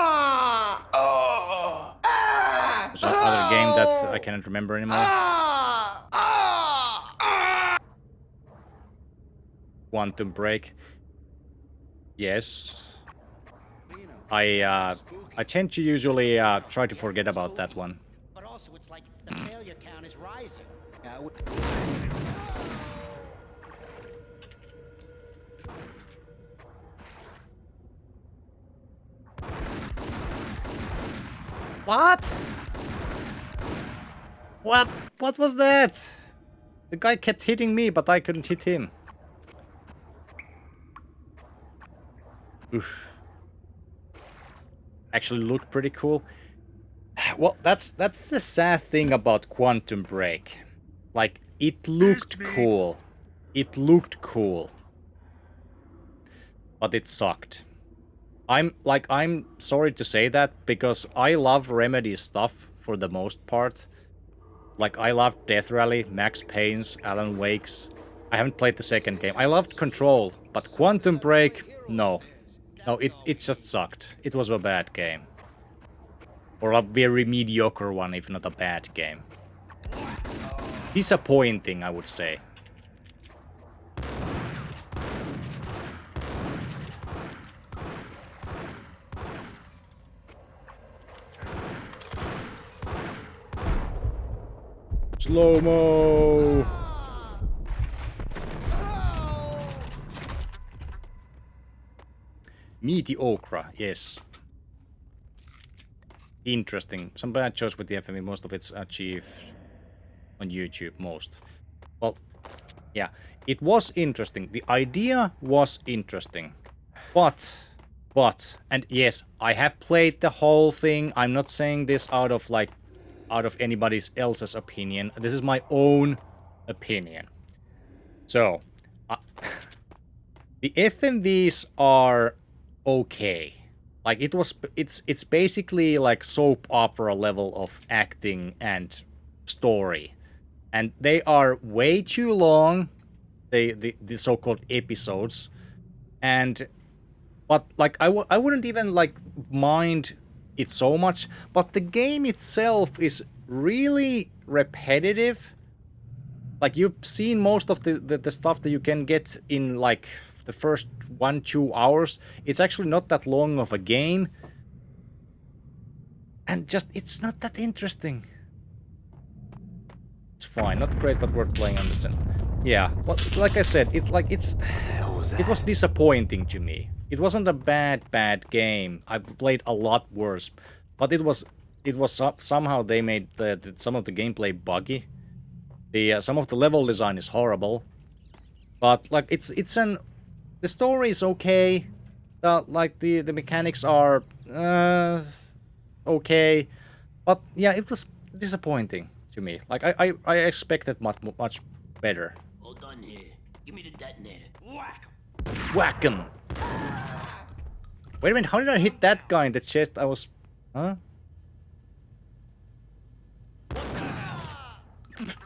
There's another game that I cannot remember anymore. Quantum Break. Yes. I tend to usually try to forget about that one. But also, it's like the failure count is rising. What? What was that? The guy kept hitting me, but I couldn't hit him. Oof. Actually looked pretty cool. Well, that's the sad thing about Quantum Break. Like, it looked cool. It looked cool. But it sucked. I'm sorry to say that, because I love Remedy stuff for the most part. Like, I loved Death Rally, Max Payne's, Alan Wake's. I haven't played the second game. I loved Control, but Quantum Break, no. No, it just sucked. It was a bad game. Or a very mediocre one, if not a bad game. Disappointing, I would say. Slow-mo! Mediocre, yes. Interesting. Some bad choice with the FMV, most of it's achieved on YouTube, most. Well, yeah, it was interesting. The idea was interesting. But, and yes, I have played the whole thing. I'm not saying this out of anybody else's opinion. This is my own opinion. So, the FMVs are okay. Like, it's basically like soap opera level of acting and story. And they are way too long, the so-called episodes. But like, I wouldn't even like mind it so much, but the game itself is really repetitive. Like, you've seen most of the stuff that you can get in like the first 1-2 hours. It's actually not that long of a game, and just it's not that interesting. It's fine, not great, but worth playing. Understand? Yeah, well, like I said, it was disappointing to me. It wasn't a bad game. I've played a lot worse, but it was somehow they made some of the gameplay buggy. Some of the level design is horrible, but like the story is okay. The mechanics are okay, but yeah, it was disappointing to me. Like, I expected much better. All done here. Give me the detonator. Whack him! Wait a minute, how did I hit that guy in the chest? Huh?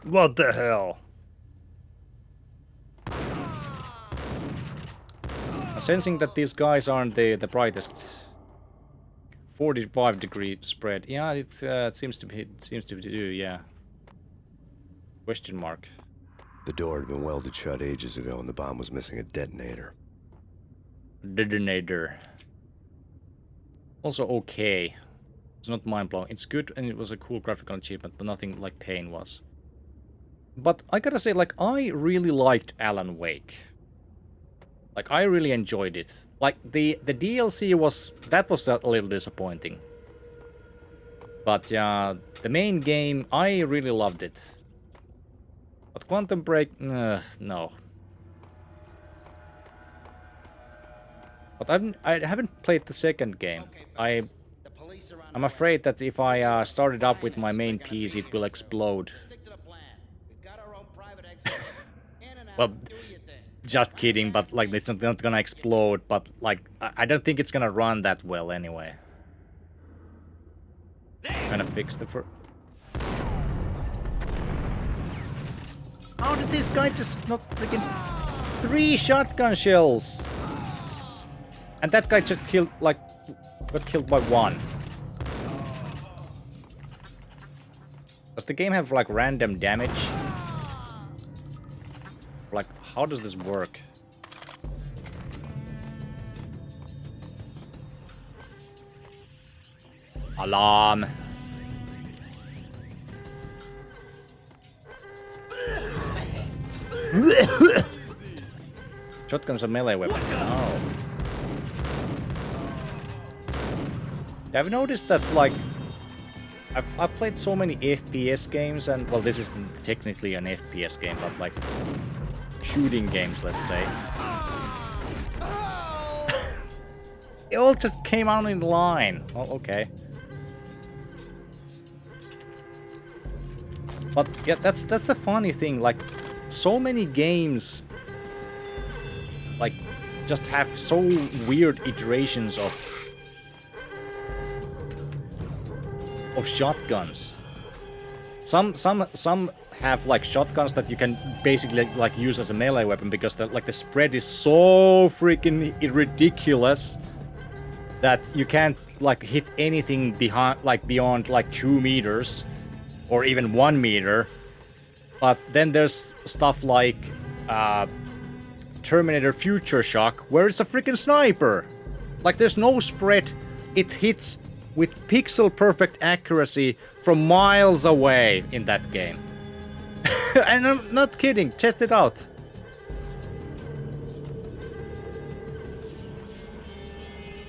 What the hell? I'm sensing that these guys aren't the brightest. 45-degree spread. Yeah, it seems to do, yeah. Question mark. The door had been welded shut ages ago and the bomb was missing a detonator. Detonator. Also okay. It's not mind-blowing. It's good and it was a cool graphical achievement, but nothing like Payne was. But I gotta say, like, I really liked Alan Wake. Like, I really enjoyed it. Like, the DLC was a little disappointing. But the main game, I really loved it. But Quantum Break, no. But I haven't played the second game. The police are on I'm afraid that if I start it up with my main piece, it will explode. Stick to the plan. We've got our own private exit. In and out. Well, Do your thing. just kidding, but like it's not gonna explode, but like I don't think it's gonna run that well anyway. Gonna fix the How did this guy just not freaking 3 shotgun shells? And that guy just killed like got killed by 1. Does the game have like random damage? Like, how does this work? Alarm. Shotgun's a melee weapon. Oh. I've noticed that, like, I've played so many FPS games, and, well, this isn't technically an FPS game, but, like, shooting games, let's say. It all just came out in line. Oh, okay. But, yeah, that's the funny thing, like, so many games, like, just have so weird iterations of shotguns. Some have like shotguns that you can basically like use as a melee weapon because the spread is so freaking ridiculous that you can't like hit anything beyond like 2 meters or even 1 meter. But then there's stuff like Terminator Future Shock, where it's a freaking sniper. Like there's no spread. It hits with pixel perfect accuracy from miles away in that game. And I'm not kidding, test it out.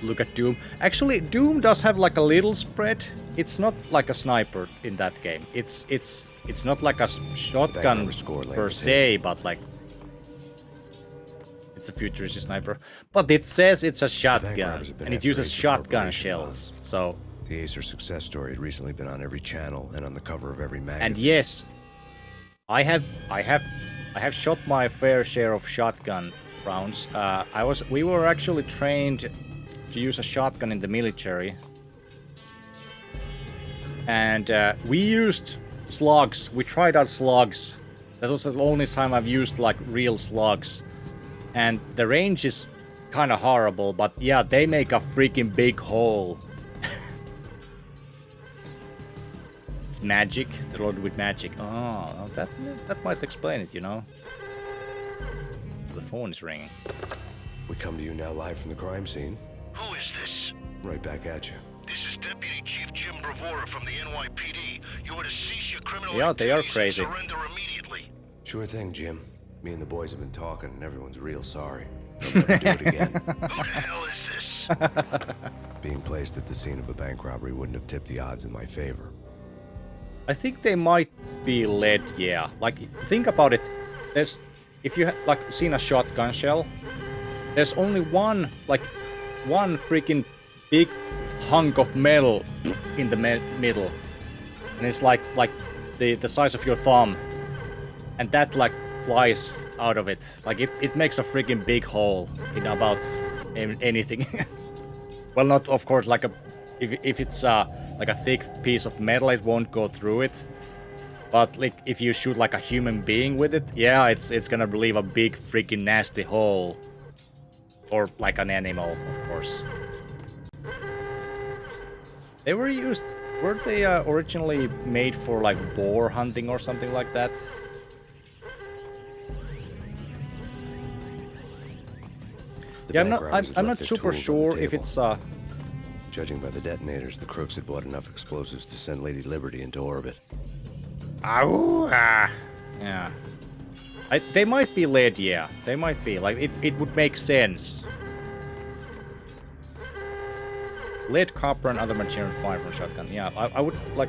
Look at Doom. Actually, Doom does have like a little spread. It's not like a sniper in that game. It's not like a shotgun per se, but like it's a futuristic sniper. But it says it's a shotgun, and it uses shotgun shells. So the Acer success story had recently been on every channel and on the cover of every magazine. and yes, I have shot my fair share of shotgun rounds. We were actually trained to use a shotgun in the military, and we used slugs. We tried out slugs. That was the only time I've used like real slugs, and the range is kind of horrible. But yeah, they make a freaking big hole. It's magic. They're loaded with magic. Oh, that might explain it, you know. The phone is ringing. We come to you now live from the crime scene. Who is this? Right back at you. This is Deputy Chief Jim Bravura from the NYPD. You are to cease your criminal Yeah, they are activities crazy. and surrender immediately. Sure thing, Jim. Me and the boys have been talking, and everyone's real sorry. Don't let me do it again. Who the hell is this? Being placed at the scene of a bank robbery wouldn't have tipped the odds in my favor. I think they might be led, yeah. Like, think about it. If you like seen a shotgun shell, there's only one freaking big hunk of metal in the middle, and it's like the size of your thumb, and that like flies out of it. Like it makes a freaking big hole in about anything. Well, not of course like if it's like a thick piece of metal, it won't go through it. But like if you shoot like a human being with it, yeah, it's gonna leave a big freaking nasty hole. Or like an animal, of course. They weren't they originally made for like boar hunting or something like that? Yeah, I'm not super sure if it's Judging by the detonators, the crooks had bought enough explosives to send Lady Liberty into orbit. Yeah. They might be lead, yeah. They might be. Like, it would make sense. Lead, copper, and other materials fired from shotgun. Yeah, I would, like...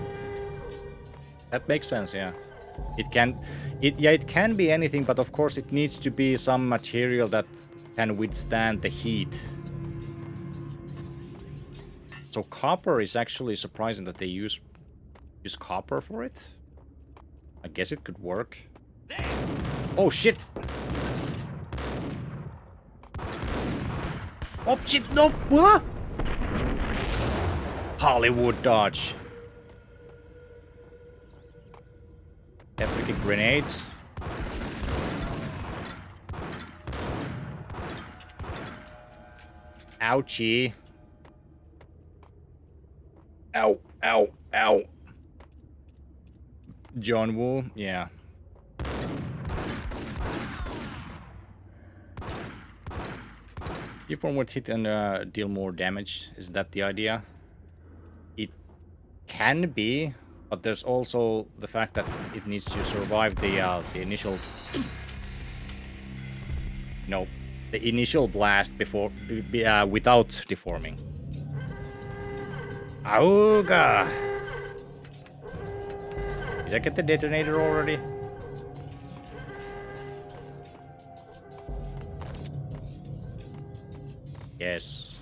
That makes sense, yeah. It can be anything, but of course it needs to be some material that can withstand the heat. So copper is actually surprising that they use copper for it. I guess it could work. Oh shit! Oh shit! No! What? Hollywood dodge. Have freaking grenades. Ouchie. Ow, ow, ow. John Woo, yeah. Your form would hit and deal more damage. Is that the idea? It can be, but there's also the fact that it needs to survive the initial... No, the initial blast before, without deforming. Auga! Did I get the detonator already? Yes.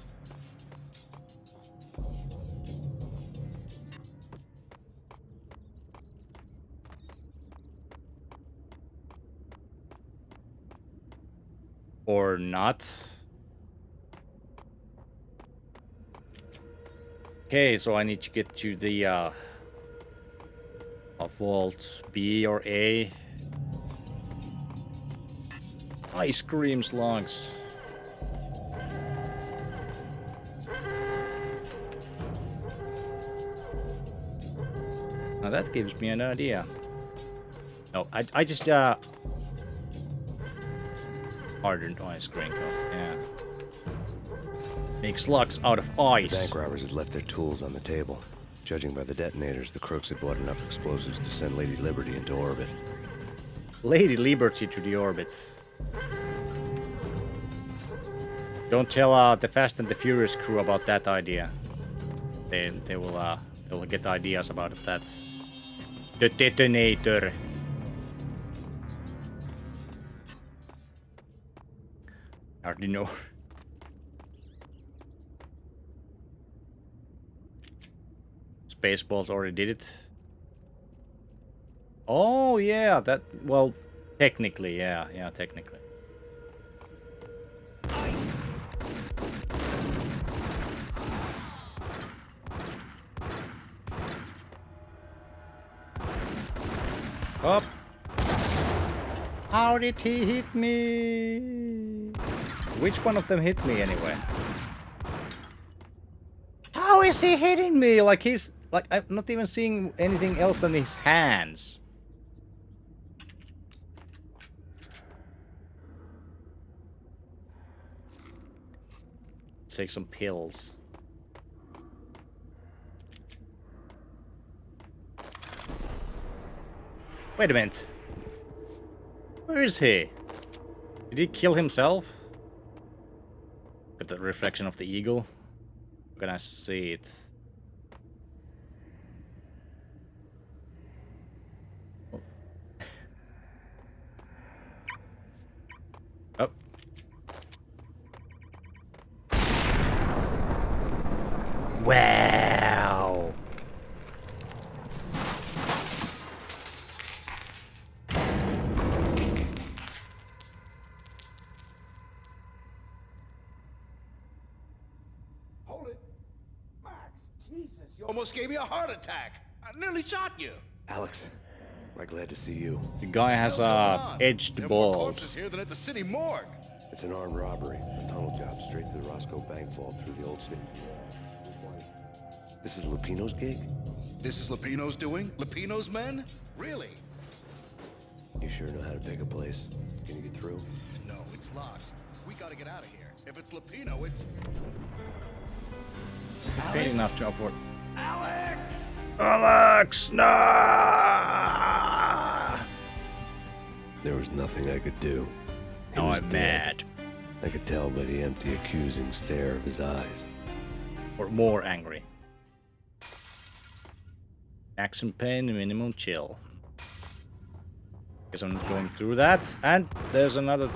Or not. Okay, so I need to get to the vault B or A. Ice cream slugs. Now that gives me an idea. No, I just hardened ice cream coat, yeah. Make slugs out of ice. The bank robbers had left their tools on the table. Judging by the detonators, the crooks had bought enough explosives to send Lady Liberty into orbit. Lady Liberty to the orbit. Don't tell the Fast and the Furious crew about that idea. They will get ideas about that. The detonator. I already know. Spaceballs already did it. Oh yeah, that, well, technically, yeah, technically. Up. How did he hit me? Which one of them hit me anyway? How is he hitting me? Like he's like, I'm not even seeing anything else than his hands. Take some pills. Wait a minute. Where is he? Did he kill himself? With the reflection of the eagle? I'm gonna see it. Oh. Wow. Hold it. Max, Jesus, you almost gave me a heart attack. I nearly shot you. Alex, I'm glad to see you. The guy has edged There are more balls. corpses here than at the city morgue. It's an armed robbery. A tunnel job straight to the Roscoe Bank vault through the old state. This is Lupino's gig? This is Lupino's doing? Lupino's men? Really? You sure know how to pick a place. Can you get through? No, it's locked. We gotta get out of here. If it's Lupino, it's... Paid enough to afford. Alex! Alex, no! There was nothing I could do. He Now was I'm dead. mad. I could tell by the empty, accusing stare of his eyes. Or more angry. Action pain, minimum chill. Guess I'm not going through that. And there's another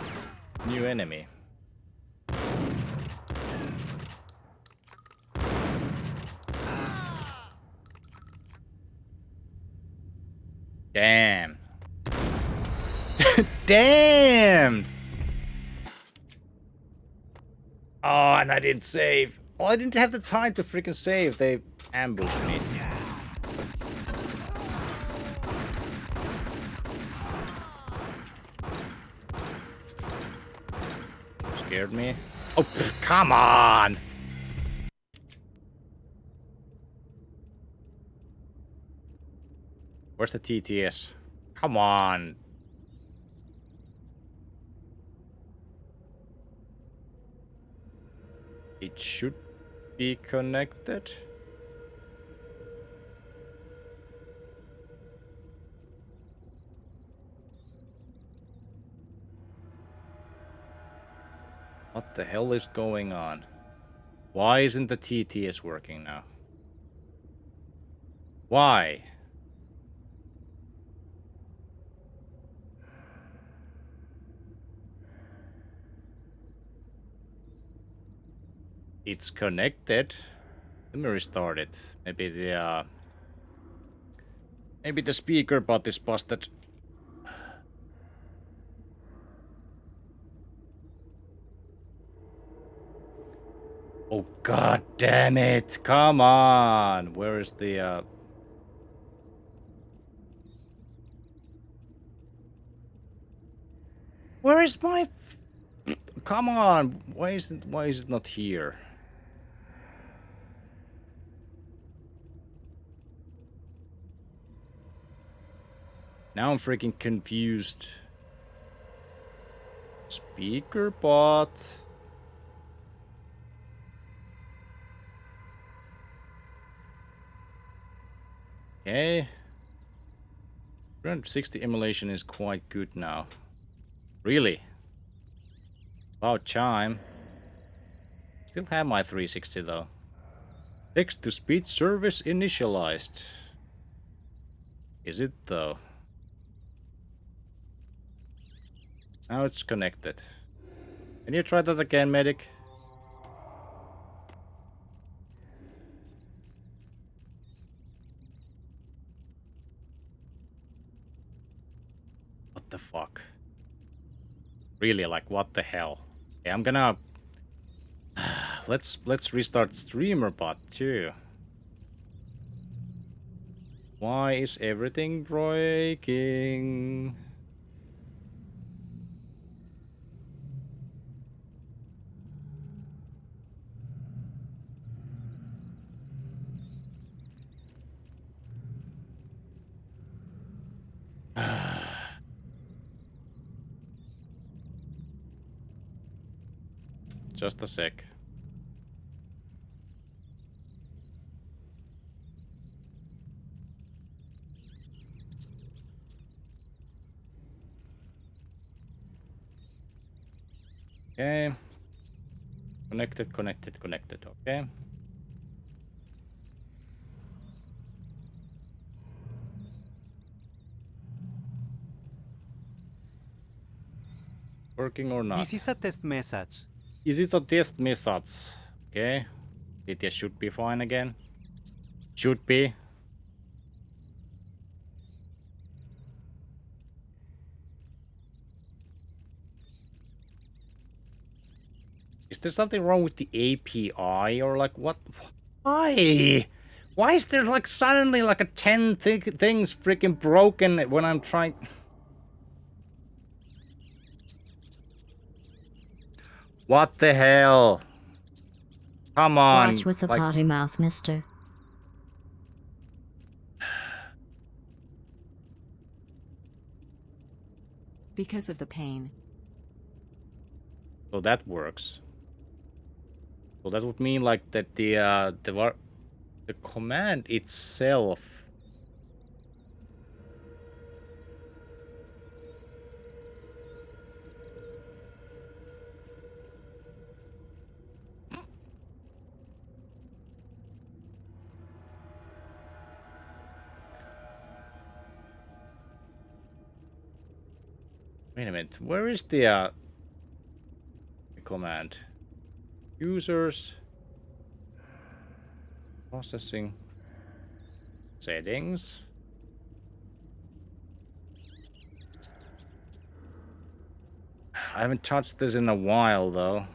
new enemy. Damn. Damn! Oh, and I didn't save. Oh, I didn't have the time to freaking save. They ambushed me. Scared me. Oh, pff, come on! Where's the TTS? Come on. It should be connected. What the hell is going on? Why isn't the TTS working now? Why? It's connected. Let me restart it. Maybe the speaker bot is busted. Oh god damn it. Come on. Where is the Where is my Come on. Why is it not here? Now I'm freaking confused. Speaker bot. Okay. 360 emulation is quite good now. Really? About chime. Still have my 360 though. Text to speech service initialized. Is it though? Now it's connected. Can you try that again, medic? What the fuck? Really, like what the hell? Okay, I'm gonna let's restart streamer bot too. Why is everything breaking? Just a sec. Okay. Connected, okay. Working or not? This is a test message. Is it a test message? Okay. It should be fine again. Should be. Is there something wrong with the API or like what? Why? Why is there like suddenly like a 10 things freaking broken when I'm trying? What the hell? Come on. Watch with the like, potty mouth, mister. Because of the pain. So that works. So that would mean like that the command itself. Wait a minute. Where is the command? Users, processing, settings. I haven't touched this in a while, though.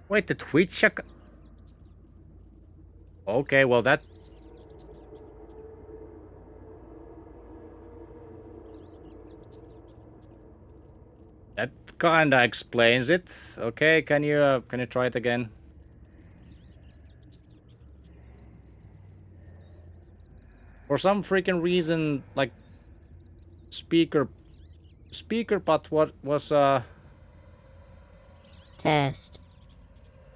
Wait, the Twitch account? Okay, well that... That kinda explains it. Okay, can you try it again? For some freaking reason, like... Speaker but what was Test.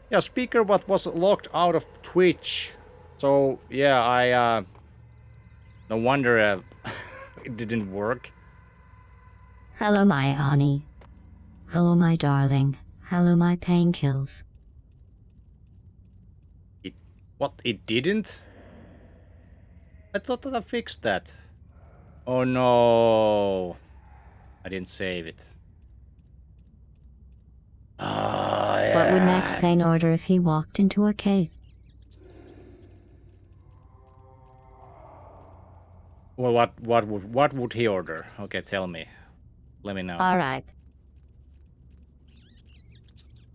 yeah, speaker but was locked out of Twitch. So yeah, I no wonder it didn't work. Hello, my honey. Hello, my darling. Hello, my painkills. It didn't? I thought that I fixed that. Oh no. I didn't save it. What would Max Payne order if he walked into a cave? Well, what would he order? Okay, tell me. Let me know. All right.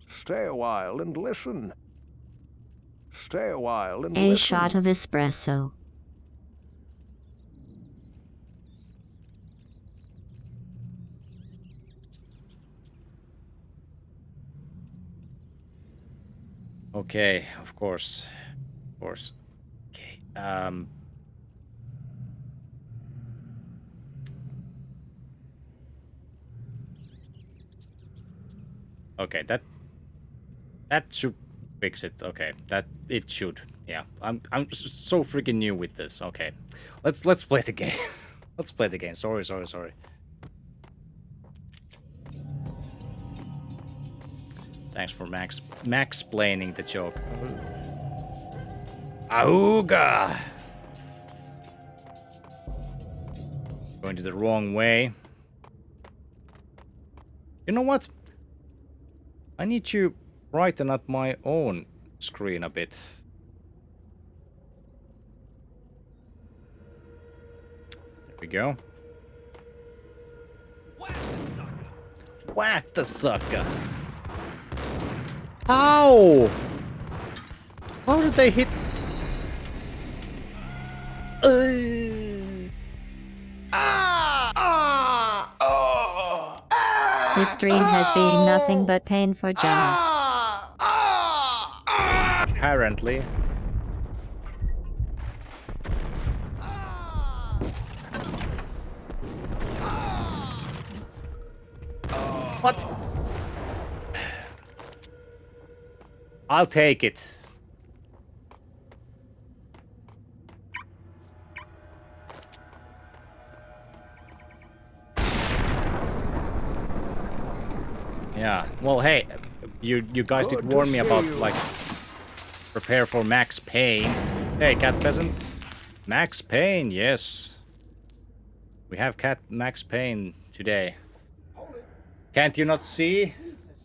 Stay a while and listen. Stay a while and A listen. shot of espresso. Okay, of course. Okay. Okay, that should fix it. Okay, that it should. Yeah, I'm so freaking new with this. Okay, let's play the game. Let's play the game. Sorry. Thanks for Max explaining the joke. Auga! Going to the wrong way. You know what? I need to brighten up my own screen a bit. There we go. Whack the sucker! How? How did they hit? This stream has been nothing but pain for John. Apparently. What? I'll take it. Yeah. Well, hey, you guys did warn me about like prepare for Max Payne. Hey, cat peasant. Max Payne, yes. We have Max Payne today. Can't you not see?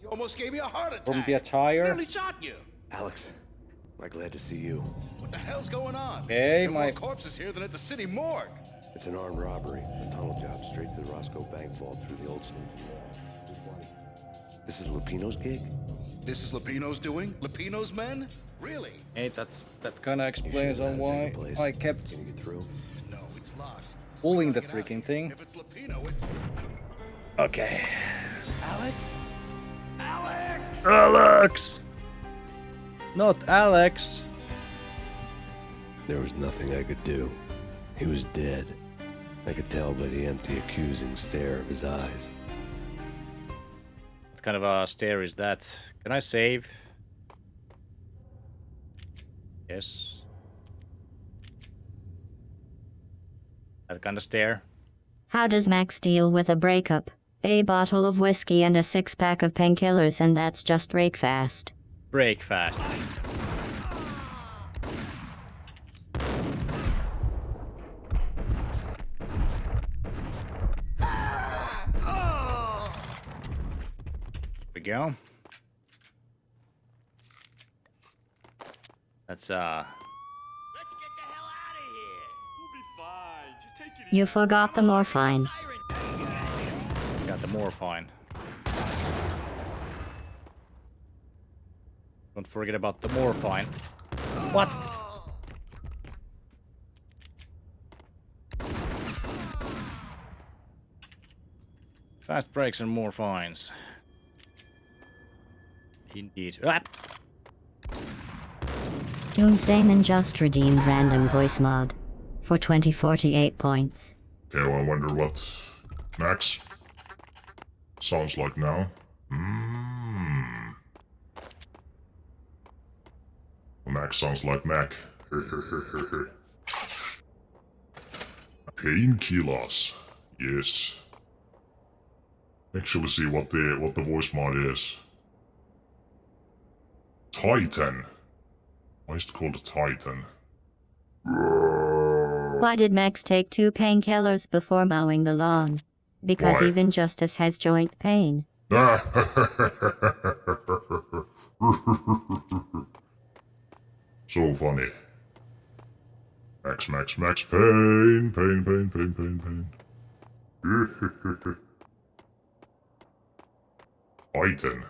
You almost gave me a heart attack. From the attire? Nearly shot you. Alex, we're glad to see you. What the hell's going on? Hey, There are my more corpses here than at the city morgue. It's an armed robbery. A tunnel job straight to the Roscoe Bank vault through the old station. This is Lupino's gig? This is Lupino's doing? Lupino's men? Really? Hey, that kind of explains on why I kept Can you get through? No, it's locked. pulling the Get out. freaking thing. If it's Lupino, it's... Okay. Alex? Alex! Alex! Not Alex. There was nothing I could do. He was dead. I could tell by the empty, accusing stare of his eyes. What kind of a stare is that? Can I save? Yes. That kind of stare. How does Max deal with a breakup? A bottle of whiskey and a six-pack of painkillers, and that's just break fast. Break fast. There we go. Let's Let's get the hell out of here. You forgot the morphine. morphine. Don't forget about the morphine. What? Fast breaks and morphines. Indeed. Ah! Doomsdayman just redeemed random voice mod for 2048 points. Okay, well, I wonder what Max sounds like now. Max sounds like Mac. Painkillers. Yes. Actually see what the voice mod is. Titan. Why is it called a Titan? Why did Max take 2 painkillers before mowing the lawn? Because Why? even Justice has joint pain. So funny. Max, pain. Titan.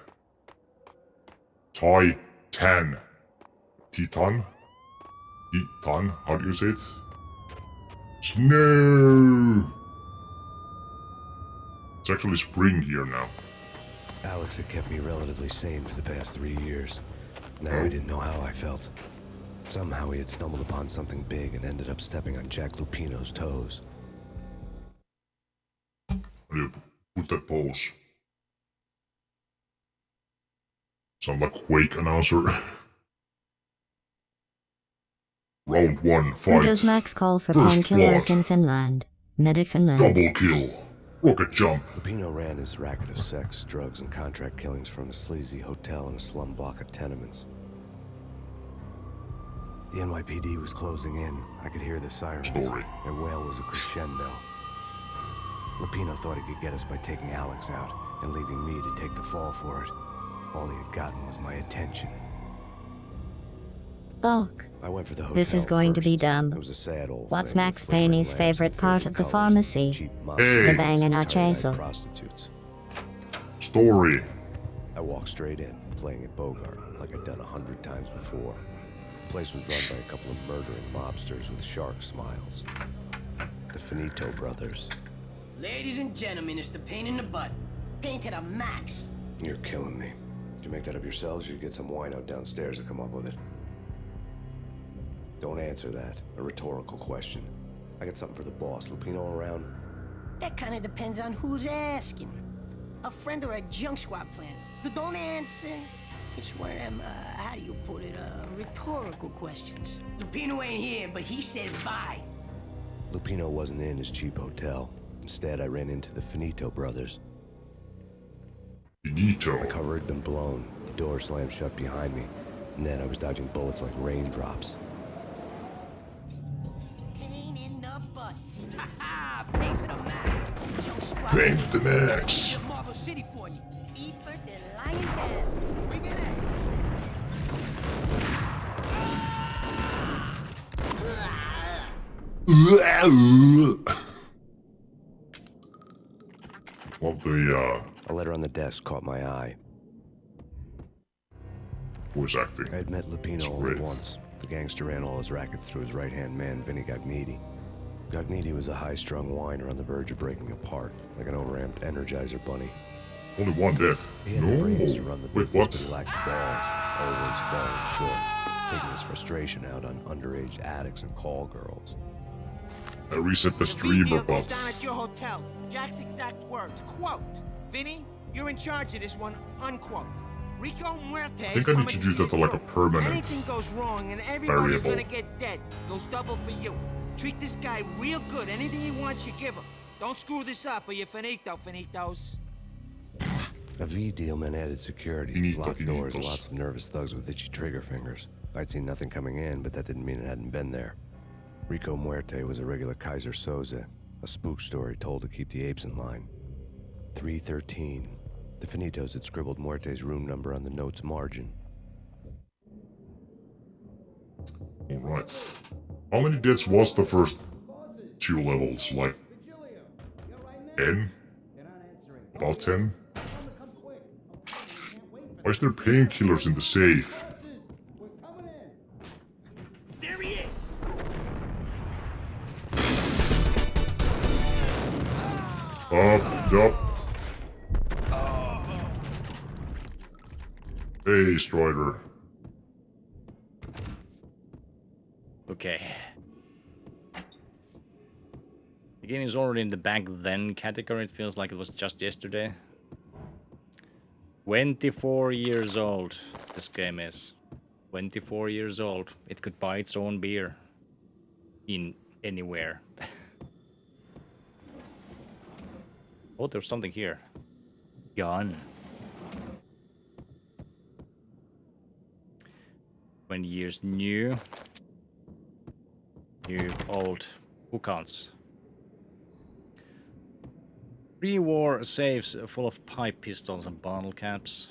Titan. Titan? Titan? How do you say it? Snow! It's actually spring here now. Alex had kept me relatively sane for the past 3 years. Now he didn't know how I felt. Somehow he had stumbled upon something big and ended up stepping on Jack Lupino's toes. How do you put that pose? Sound like Quake announcer. Round 1, fight. Who does Max call for First painkillers blood. in Finland? Finland. Double kill. Rocket jump. Lupino ran his racket of sex, drugs, and contract killings from a sleazy hotel in a slum block of tenements. The NYPD was closing in. I could hear the sirens. Story. Their wail was a crescendo. Lupino thought he could get us by taking Alex out and leaving me to take the fall for it. All he had gotten was my attention. Ugh. I went for the hotel This is going to be first. dumb. It was a sad old What's thing with Max flickering Payne's lamps favorite and part fading of the colors, pharmacy? cheap Hey. The Moscow bang in our tired-eyed chaser. prostitutes. Story. I walked straight in, playing at Bogart, like I'd done 100 times before. The place was run by a couple of murdering mobsters with shark smiles. The Finito brothers. Ladies and gentlemen, it's the pain in the butt. Pain to the max. You're killing me. Did you make that up yourselves, or you get some wine out downstairs to come up with it? Don't answer that. A rhetorical question. I got something for the boss. Lupino around? That kind of depends on who's asking. A friend or a junk squad plan. Don't answer. It's one of them, how do you put it, rhetorical questions. Lupino ain't here, but he said bye. Lupino wasn't in his cheap hotel. Instead, I ran into the Finito brothers. Finito. My cover had been blown. The door slammed shut behind me. And then I was dodging bullets like raindrops. Pain in the butt. Ha ha! Pain to the max. Junk squad. Pain to the max. Marble City for you. Eat first and lying down. Bring it in. Love the A letter on the desk caught my eye. voice acting. I had met Lupino It's only great. once. The gangster ran all his rackets through his right-hand man, Vinny Gognitti. Gognitti was a high-strung whiner on the verge of breaking apart, like an overamped Energizer bunny. Only one death. He had No. the brains to run the Wait, business, what? but he lacked the balls, always falling short, taking his frustration out on underage addicts and call girls. I reset the streamer Down bot. at your hotel. Jack's exact words, quote, Vinny, you're in charge of this one, unquote. Rico Muerte. I think I need to do that to like a permanent Anything goes wrong and everybody's variable. gonna get dead. Goes double for you. Treat this guy real good. Anything he wants, you give him. Don't screw this up or you're finito, finitos. A V deal meant added security, Finito, locked doors, finitos. lots of nervous thugs with itchy trigger fingers. I'd seen nothing coming in, but that didn't mean it hadn't been there. Rico Muerte was a regular Kaiser Soze, a spook story told to keep the apes in line. 313. The Finitos had scribbled Muerte's room number on the note's margin. Alright. How many deaths was the first 2 levels? Like 10? About 10? Why is there painkillers in the safe? There he is! Up. Hey, Strider. Okay. The game is already in the back then category. It feels like it was just yesterday. 24 years old, this game is. 24 years old. It could buy its own beer. In anywhere. Oh, there's something here. Gun. 20 years new. New, old. Who counts? Pre-war safes full of pipe pistols and bottle caps.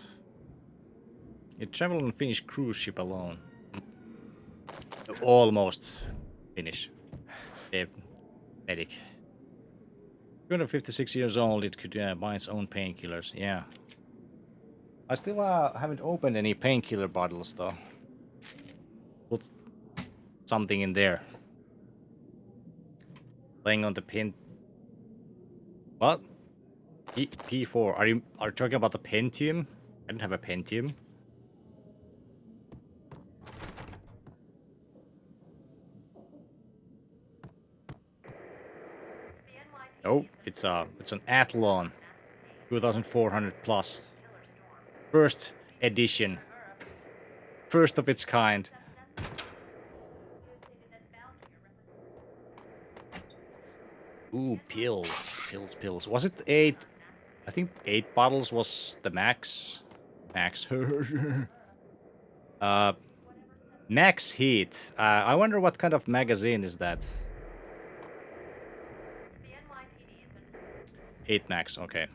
It traveled on a Finnish cruise ship alone. Almost Finnish. Medic. 256 years old, it could buy its own painkillers. Yeah. I still haven't opened any painkiller bottles though. Put something in there. Playing on the pin. What? P4. Are you talking about the Pentium? I don't have a Pentium. Oh, it's an Athlon 2400 plus. First edition. First of its kind. Ooh, pills. Was it 8? I think 8 bottles was the max. Max. Max heat. I wonder what kind of magazine is that. 8 max, okay.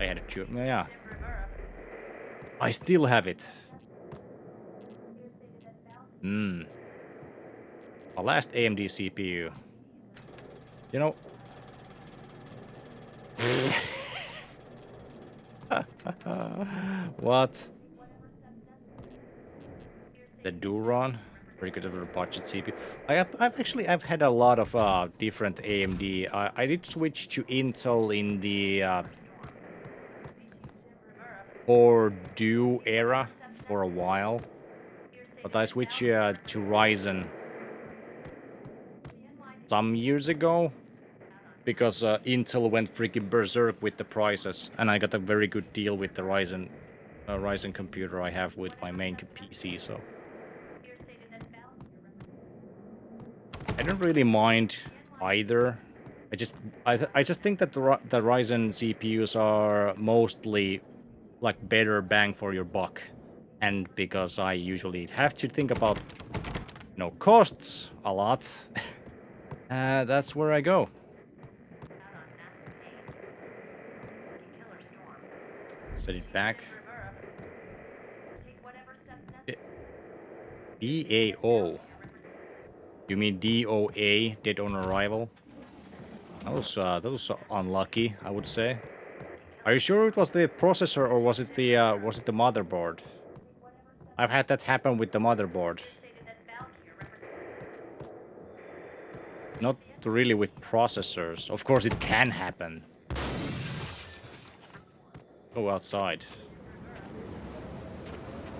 I had a tune. Yeah. I still have it. My last AMD CPU. You know. What? The Duron? Pretty good of a budget CPU. I've had a lot of different AMD. I did switch to Intel in the Core Duo era for a while, but I switched to Ryzen some years ago because Intel went freaking berserk with the prices, and I got a very good deal with the Ryzen computer I have with my main PC. So I don't really mind either. I just think that the Ryzen CPUs are mostly like better bang for your buck, and because I usually have to think about costs a lot, that's where I go. Set it back. DAO. You mean DOA, dead on arrival? That was unlucky, I would say. Are you sure it was the processor or was it the motherboard? I've had that happen with the motherboard. Not really with processors. Of course it can happen. Go outside.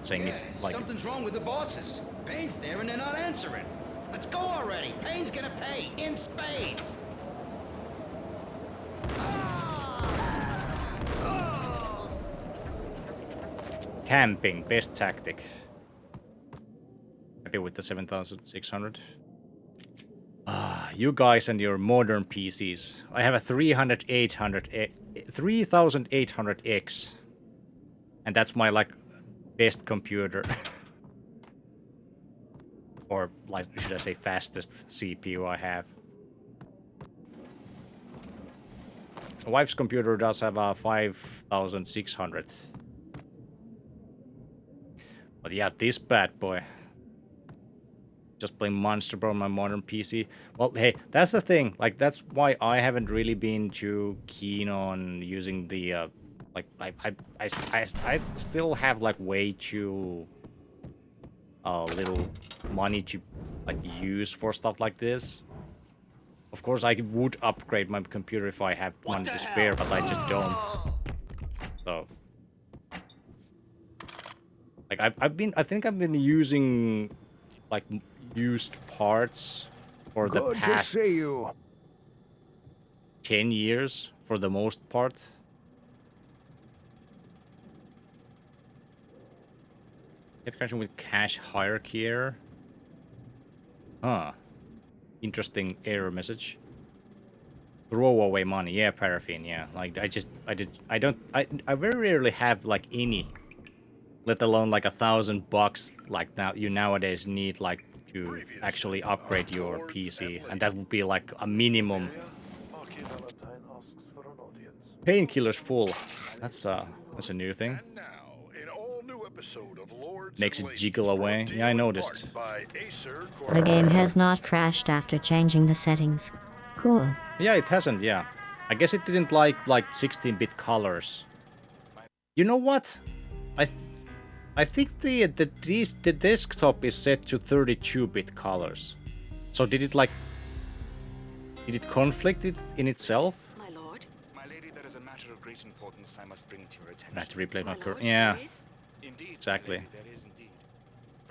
Saying it like something's wrong with the bosses. Payne's there and they're not answering. Let's go already. Payne's gonna pay in spades. camping, best tactic. Happy with the 7600. You guys and your modern PCs. I have a 3800X. And that's my, like, best computer. Or, like, should I say fastest CPU I have. My wife's computer does have a 5600. But yeah, this bad boy. just play Monster Bro on my modern PC. Well, hey, that's the thing. Like, that's why I haven't really been too keen on using the, like, I still have, like, way too little money to, like, use for stuff like this. Of course, I would upgrade my computer if I have money to spare, but I just don't. So, like, I think I've been using, like, used parts for the past Good to see you. 10 years for the most part. Get connection with cache hierarchy error. Huh. Interesting error message. Throw away money. Yeah, paraffin. Yeah. Like, I very rarely have, like, any. Let alone, like, $1,000, like, now you nowadays need, like, to actually upgrade your PC. And that would be, like, a minimum. Painkillers full. That's a new thing. Makes it jiggle away. Yeah, I noticed. The game has not crashed after changing the settings. Cool. Yeah, it hasn't, yeah. I guess it didn't like 16-bit colors. You know what? I think the desktop is set to 32-bit colors. So did it conflict in itself? My lord. My lady, there is a matter of great importance I must bring to your attention. I have to replay my current. Yeah. Indeed, exactly. there is indeed.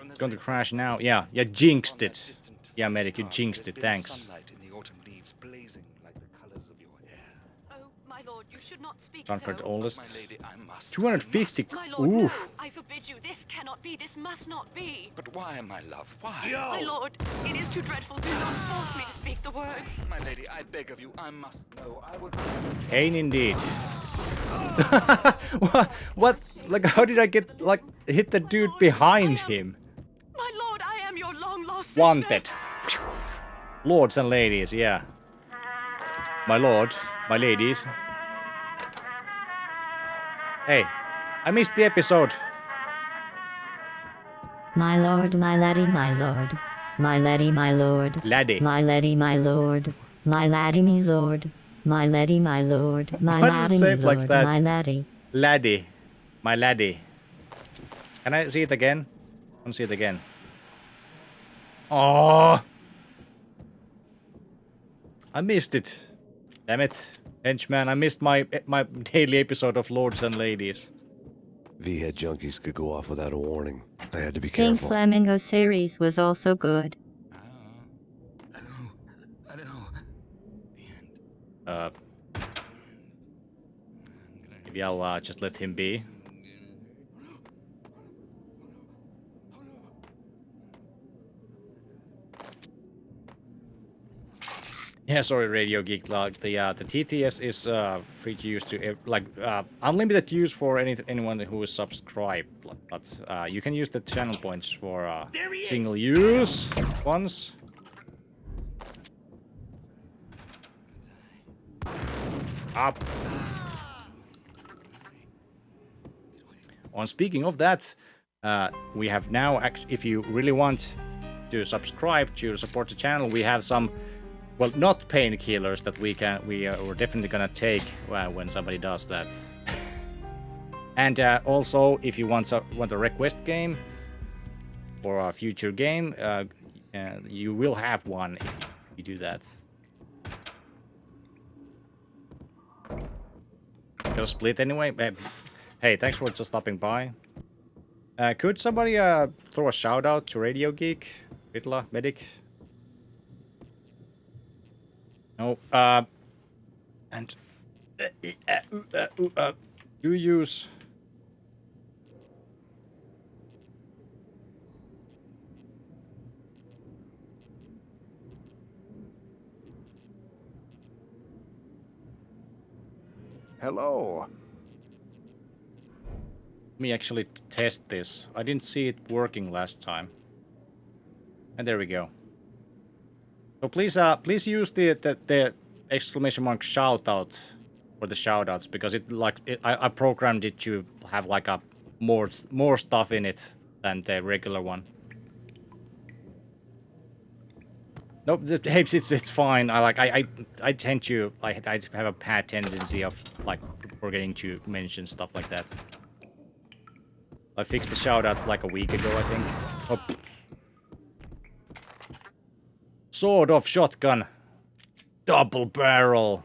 It's going to crash now. Yeah, jinxed it. Yeah, medic, you jinxed it. Thanks. Sunlight in the autumn leaves blazing like the colors of your hair. Oh, my lord, you should not speak Dunkard's so. oldest. My lady, I must. 250. My lord, no. Oof. I forbid you. This cannot be. This must not be. But why, my love? Why? My lord, it is too dreadful. Do not force me to speak the words. My lady, I beg of you, I must know. I would. Pain indeed. What? Like, how did I get, like, hit the dude behind him? My lord, I am your long-lost sister. Wanted. Lords and ladies, yeah. My lord, my ladies. Hey, I missed the episode. My lord, my laddie, my lord. My laddie, my lord. Laddie. My laddie, my lord. My laddie, me lord. My laddie, my lord. My Why does it laddie, say me it like lord. that? My laddie. Laddie. My laddie. Can I see it again? I want to see it again. Oh, I missed it. Damn it. Henchman, I missed my daily episode of Lords and Ladies. V-head junkies could go off without a warning. I had to be Pink careful. Flamingo series was also good. I don't know. Maybe I'll just let him be. Yeah, sorry, Radio Geek. Like the TTS is free to use to unlimited use for anyone who is subscribed. But you can use the channel points for single use ones. Up. On speaking of that, we have now, if you really want to subscribe to support the channel, we have some, well, not painkillers that we're definitely gonna take when somebody does that. And also, if you want a request game for a future game, you will have one if you do that. Gonna split anyway. Hey, thanks for just stopping by. Could somebody throw a shout out to Radio Geek, Ritla, Medic? No. And you use. Hello. Let me actually test this. I didn't see it working last time. And there we go. So please use the exclamation mark shout out for the shout outs, because I programmed it to have like a more stuff in it than the regular one. Nope, it's fine. I tend to I have a bad tendency of like forgetting to mention stuff like that. I fixed the shoutouts like a week ago, I think. Oh. Sword off shotgun. Double barrel.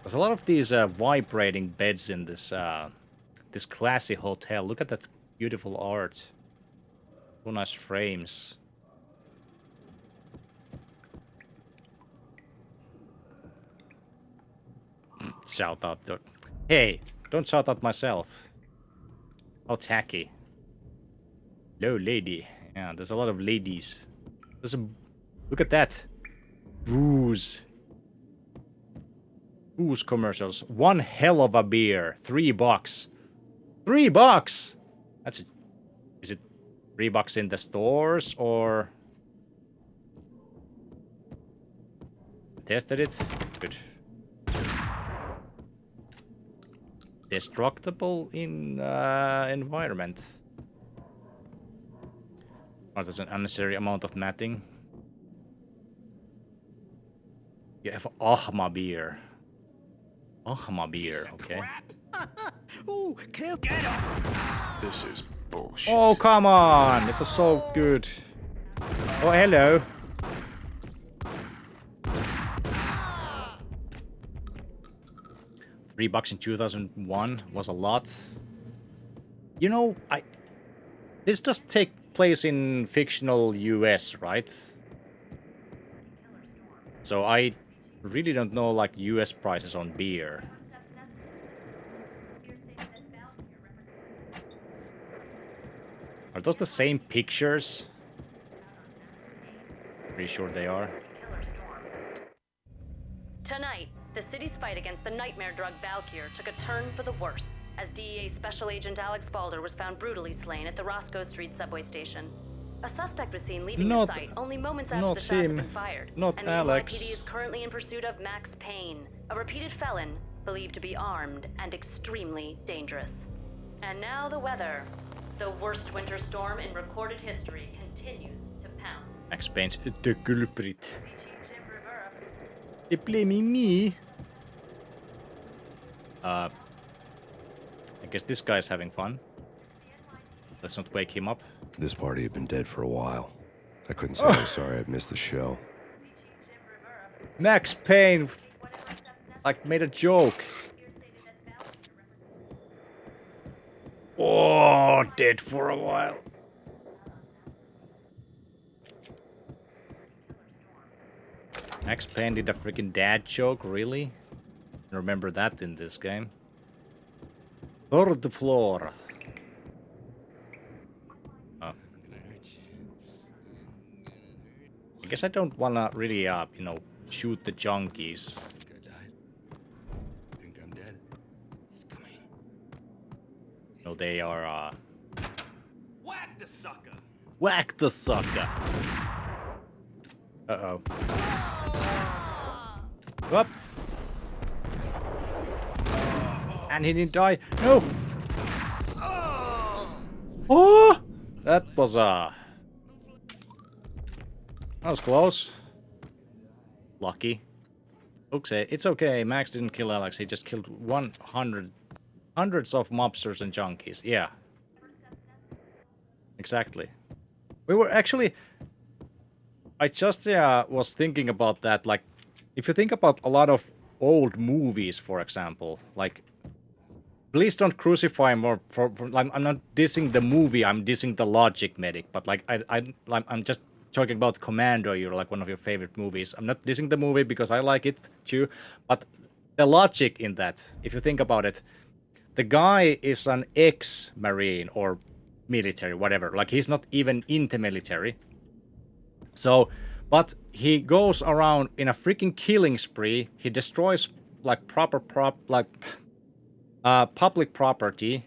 There's a lot of these vibrating beds in this this classy hotel. Look at that beautiful art. So nice frames. Shout out. Hey, don't shout out myself. How tacky. Hello, lady. Yeah, there's a lot of ladies. There's a... Look at that. Booze. Booze commercials. One hell of a beer. $3. $3! That's it. Is it $3 in the stores or... Tested it? Good. Destructible in environment. Oh, there's an unnecessary amount of matting. You have Ahma beer. Ahma beer, okay. Ooh, kill, get him! This is bullshit. Oh, come on! It was so good. Oh, hello. $3 in 2001 was a lot. You know, this does take place in fictional US, right? So I really don't know like US prices on beer. Are those the same pictures? Pretty sure they are. Tonight, the city's fight against the nightmare drug Valkyr took a turn for the worse, as DEA Special Agent Alex Balder was found brutally slain at the Roscoe Street subway station. A suspect was seen leaving the site only moments after the shots had been fired. Not and Alex. the NYPD is currently in pursuit of Max Payne, a repeated felon, believed to be armed and extremely dangerous. And now the weather. The worst winter storm in recorded history continues to pound. Max Payne's The Culprit. They blaming me. I guess this guy's having fun. Let's not wake him up. This party had been dead for a while. I couldn't say I'm sorry I'd missed the show. Max Payne, like, made a joke. Oh, dead for a while. Max Payne did a freaking dad joke, really? Remember that in this game. Third floor. Oh. I guess I don't wanna really, you know, shoot the junkies. No, they are, Whack the sucker! Whack the sucker! Uh-oh. Up! And he didn't die. No! Oh! That was, that was close. Lucky. Okay, it's okay. Max didn't kill Alex. He just killed hundreds of mobsters and junkies. Yeah. Exactly. We were actually... I just was thinking about that. Like, if you think about a lot of old movies, for example, like... Please don't crucify him for I'm not dissing the movie, I'm dissing the logic, medic. But like I'm just talking about Commando. You're like one of your favorite movies. I'm not dissing the movie because I like it too, but the logic in that, if you think about it, the guy is an ex-marine or military, whatever. Like he's not even into military. So, but he goes around in a freaking killing spree. He destroys like public property,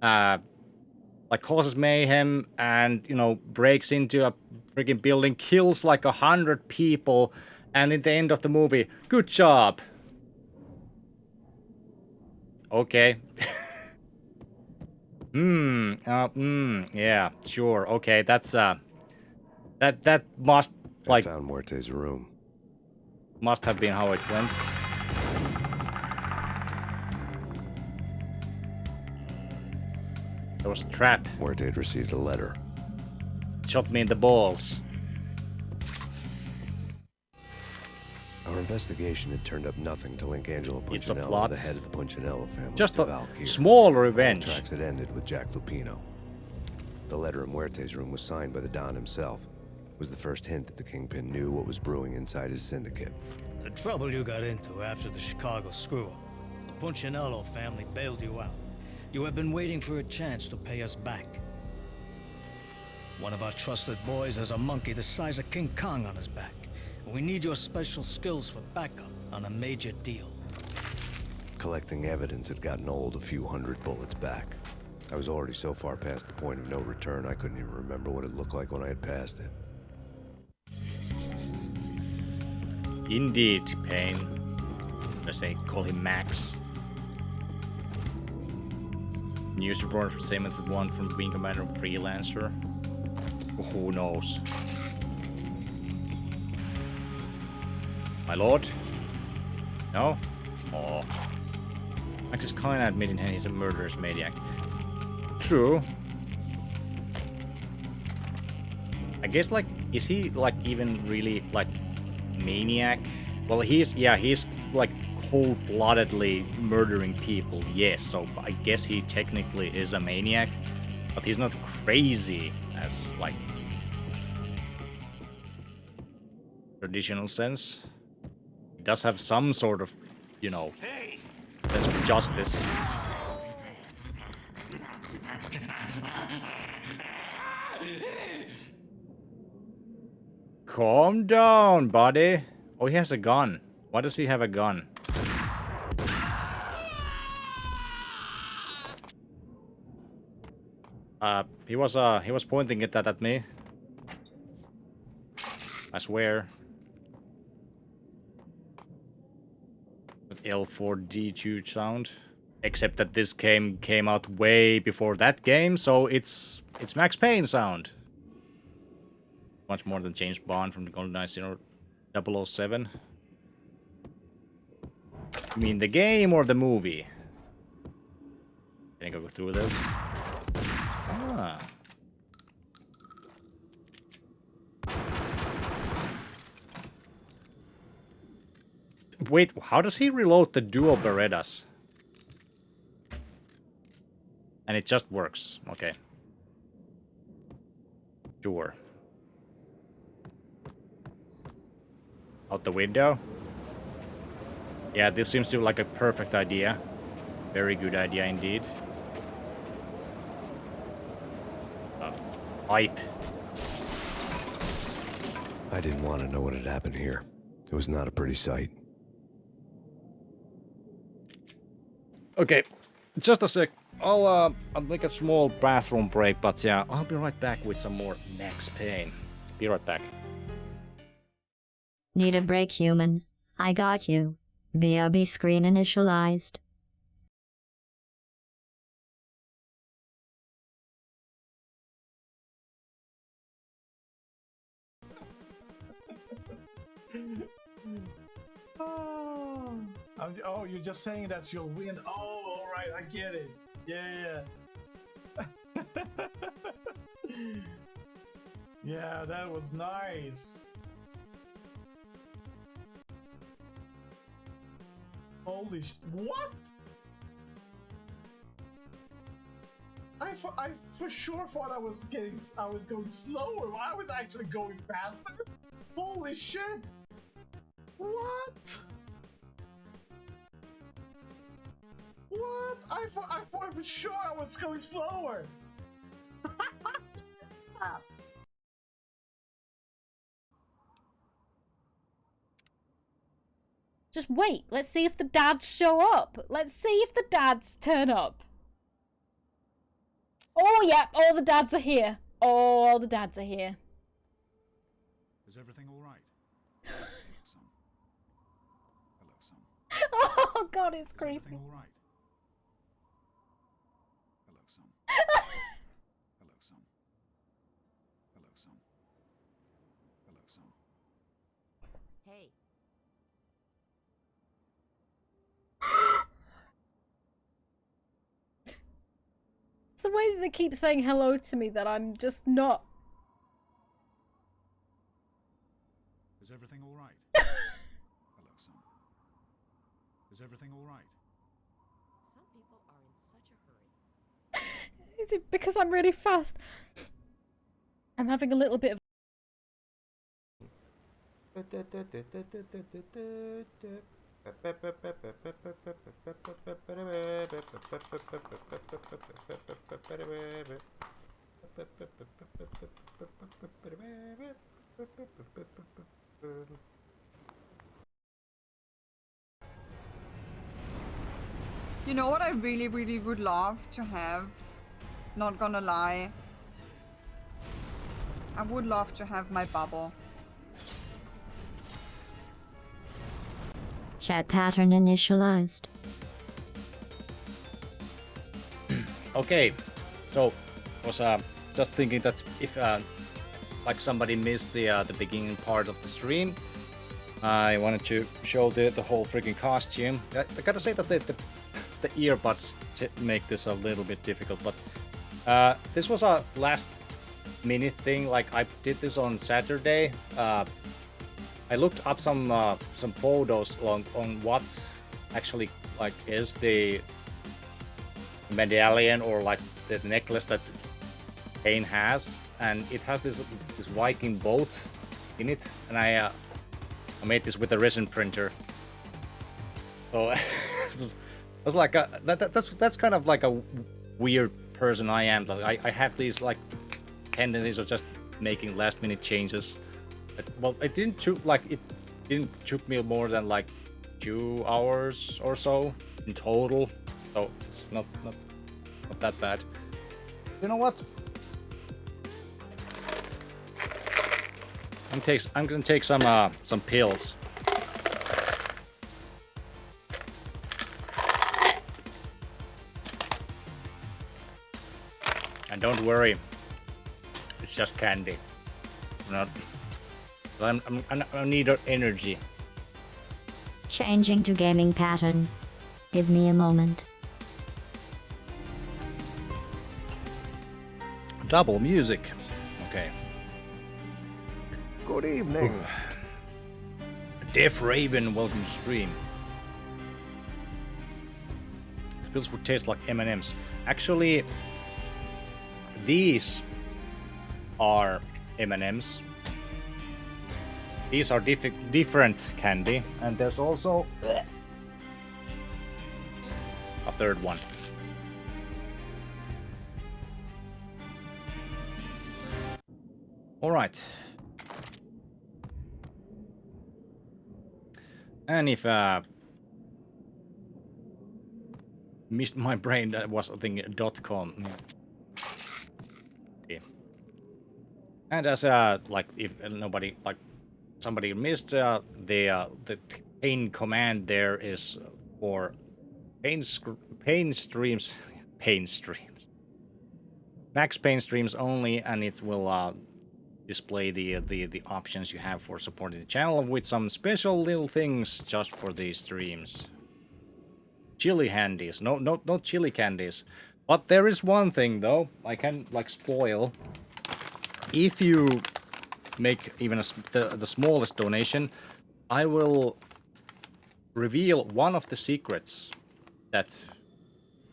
like causes mayhem and, you know, breaks into a freaking building, kills like 100 people, and in the end of the movie, good job. Okay. Yeah, sure. Okay, that's That must I found Muerte's room. Must have been how it went. There was a trap. Muerte had received a letter. Shot me in the balls. Our investigation had turned up nothing to link Angelo It's a Punchinello, plot. the head of the Punchinello family, Just to a Valkyr. small revenge. All tracks had ended with Jack Lupino. The letter in Muerte's room was signed by the Don himself. It was the first hint that the Kingpin knew what was brewing inside his syndicate. The trouble you got into after the Chicago screw-up. The Punchinello family bailed you out. You have been waiting for a chance to pay us back. One of our trusted boys has a monkey the size of King Kong on his back. We need your special skills for backup on a major deal. Collecting evidence had gotten old a few hundred bullets back. I was already so far past the point of no return, I couldn't even remember what it looked like when I had passed it. Indeed, Payne. Let's say call him Max. News report for same as the one from Wing Commander Freelancer. Who knows? My lord? No? Oh. Max is kinda admitting he's a murderous maniac. True. I guess, like, is he, like, even really, like, maniac? Well, he's like cold-bloodedly murdering people, yes, so I guess he technically is a maniac, but he's not crazy as, like, traditional sense. He does have some sort of, you know, sense of justice. Calm down, buddy. Oh, he has a gun. Why does he have a gun? He was pointing it at me. I swear. L4D2 sound. Except that this game came out way before that game, so it's Max Payne sound. Much more than James Bond from the GoldenEye 007. You mean the game or the movie? Can I go through this? Ah. Wait, how does he reload the dual Berettas? And it just works. Okay. Sure. Out the window? Yeah, this seems to be like a perfect idea. Very good idea indeed. Pipe. I didn't want to know what had happened here. It was not a pretty sight. Okay, just a sec. I'll make a small bathroom break, but yeah, I'll be right back with some more Max Payne. Be right back. Need a break, human? I got you. BRB screen initialized. Oh, you're just saying that you'll win. Oh, all right, I get it. Yeah. Yeah, that was nice. Holy what? I for sure thought I was going slower. I was actually going faster. Holy shit! What? What? I thought for sure I was going slower. Just wait. Let's see if the dads show up. Let's see if the dads turn up. Oh, yeah. All the dads are here. All the dads are here. Is everything all right? Hello, son. Hello, son. Oh, God, it's creepy. Is everything all right? Hello, son. Hello, son. Hello, son. son. Hey. It's the way that they keep saying hello to me that I'm just not. Is everything all right? Hello, son. Is everything all right? Some people are in such a hurry. Is it because I'm really fast? I'm having a little bit of. You know what I really, really would love to have? Not gonna lie. I would love to have my bubble. Chat pattern initialized. Okay, so was just thinking that if like somebody missed the beginning part of the stream, I wanted to show the whole freaking costume. I gotta say that the earbuds make this a little bit difficult, but this was a last minute thing. Like I did this on Saturday. I looked up some photos on what actually like is the medallion or like the necklace that Payne has, and it has this Viking boat in it, and I made this with a resin printer. So I was like that's kind of like a weird person I am. Like I have these like tendencies of just making last minute changes. Well, it didn't took me more than like 2 hours or so in total, so it's not that bad. You know what? I'm gonna take some pills. And don't worry, it's just candy. I need energy. Changing to gaming pattern. Give me a moment. Double music. Okay. Good evening. Deaf Raven, welcome to stream. These pills would taste like M&Ms. Actually, these are M&Ms. These are different candy, and there's also a third one. All right. And if missed my brain, that was I think .com. Yeah. And as like if nobody like somebody missed the Payne command there is for Payne streams Max Payne streams only, and it will display the options you have for supporting the channel with some special little things just for these streams. Chili handies, no chili candies, but there is one thing though I can like spoil. If you make even the smallest donation, I will reveal one of the secrets that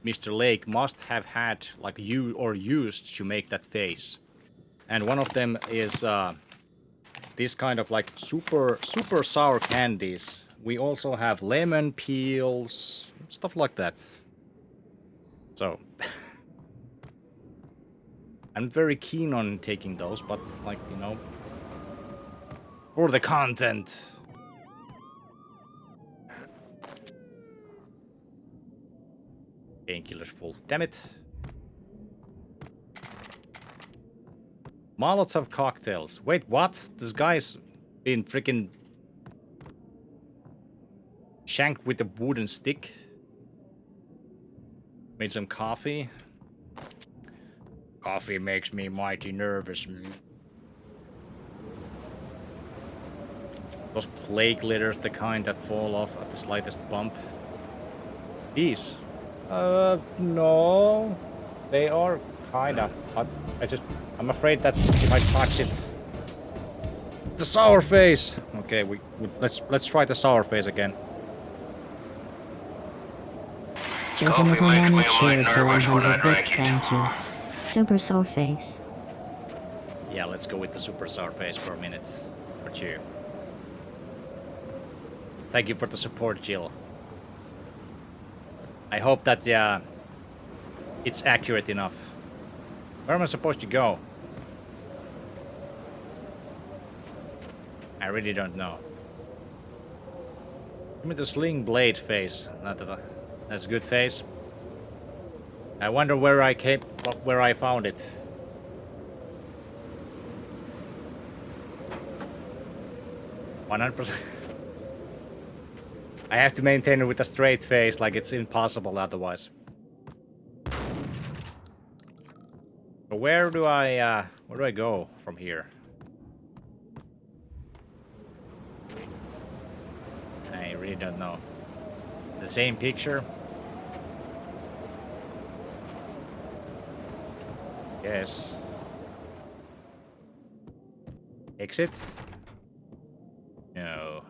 Mr. Lake must have had like used to make that face. And one of them is this kind of like super sour candies. We also have lemon peels, stuff like that. So I'm very keen on taking those, but like, you know, for the content. Painkillers full. Damn it. Molotov cocktails. Wait, what? This guy's been freaking shanked with a wooden stick. Made some coffee. Coffee makes me mighty nervous. Those plague litters, the kind that fall off at the slightest bump. These? No. They are kinda. I'm afraid that if I touch it, the sour face. Okay, let's try the sour face again. Gentlemen, Manny cheered for 100 bits, thank you. Super sour face. Yeah, let's go with the super sour face for a minute or two. Thank you for the support, Jill. I hope that it's accurate enough. Where am I supposed to go? I really don't know. Give me the sling blade face. That's a good face. I wonder where I found it. %. I have to maintain it with a straight face, like it's impossible otherwise. But where do I go from here? I really don't know. The same picture? Yes. Exit? No.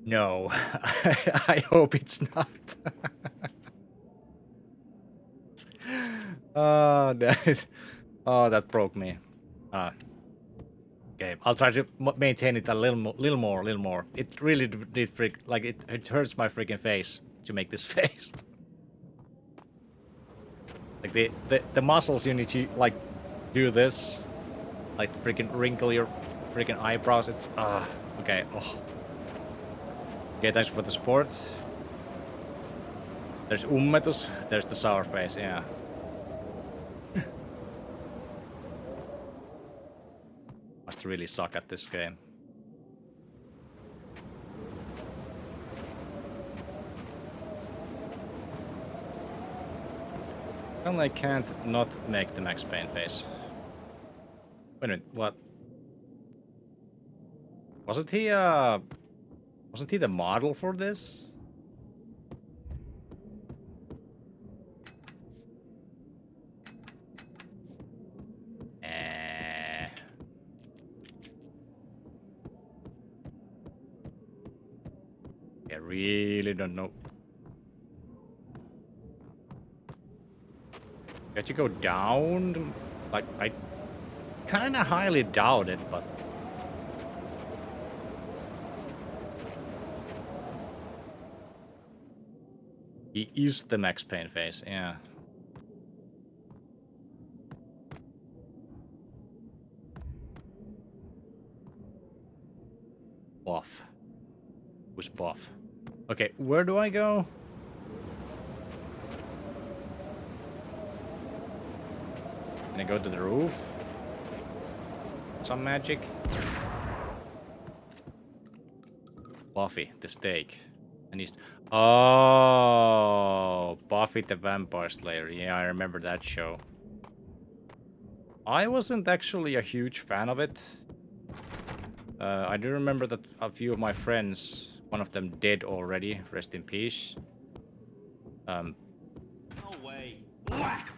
No. I hope it's not. Oh, that broke me. Okay, I'll try to maintain it a little more. It really did it hurts my freaking face to make this face. Like the muscles you need to like do this, like freaking wrinkle your freaking eyebrows. It's okay. Oh. Okay, thanks for the support. There's ummetus. There's the sour face. Yeah. Must really suck at this game. And I can't not make the Max Payne face. Wait a minute, what? Wasn't he the model for this? I really don't know. Got to go down? Like, I kinda highly doubt it, but... He is the Max Payne face, yeah. Buff. Who's buff? Okay, where do I go? Can I go to the roof? Some magic? Buffy, the steak. And he's... Oh, Buffy the Vampire Slayer. Yeah, I remember that show. I wasn't actually a huge fan of it. I do remember that a few of my friends, one of them dead already, rest in peace. No way. Whack!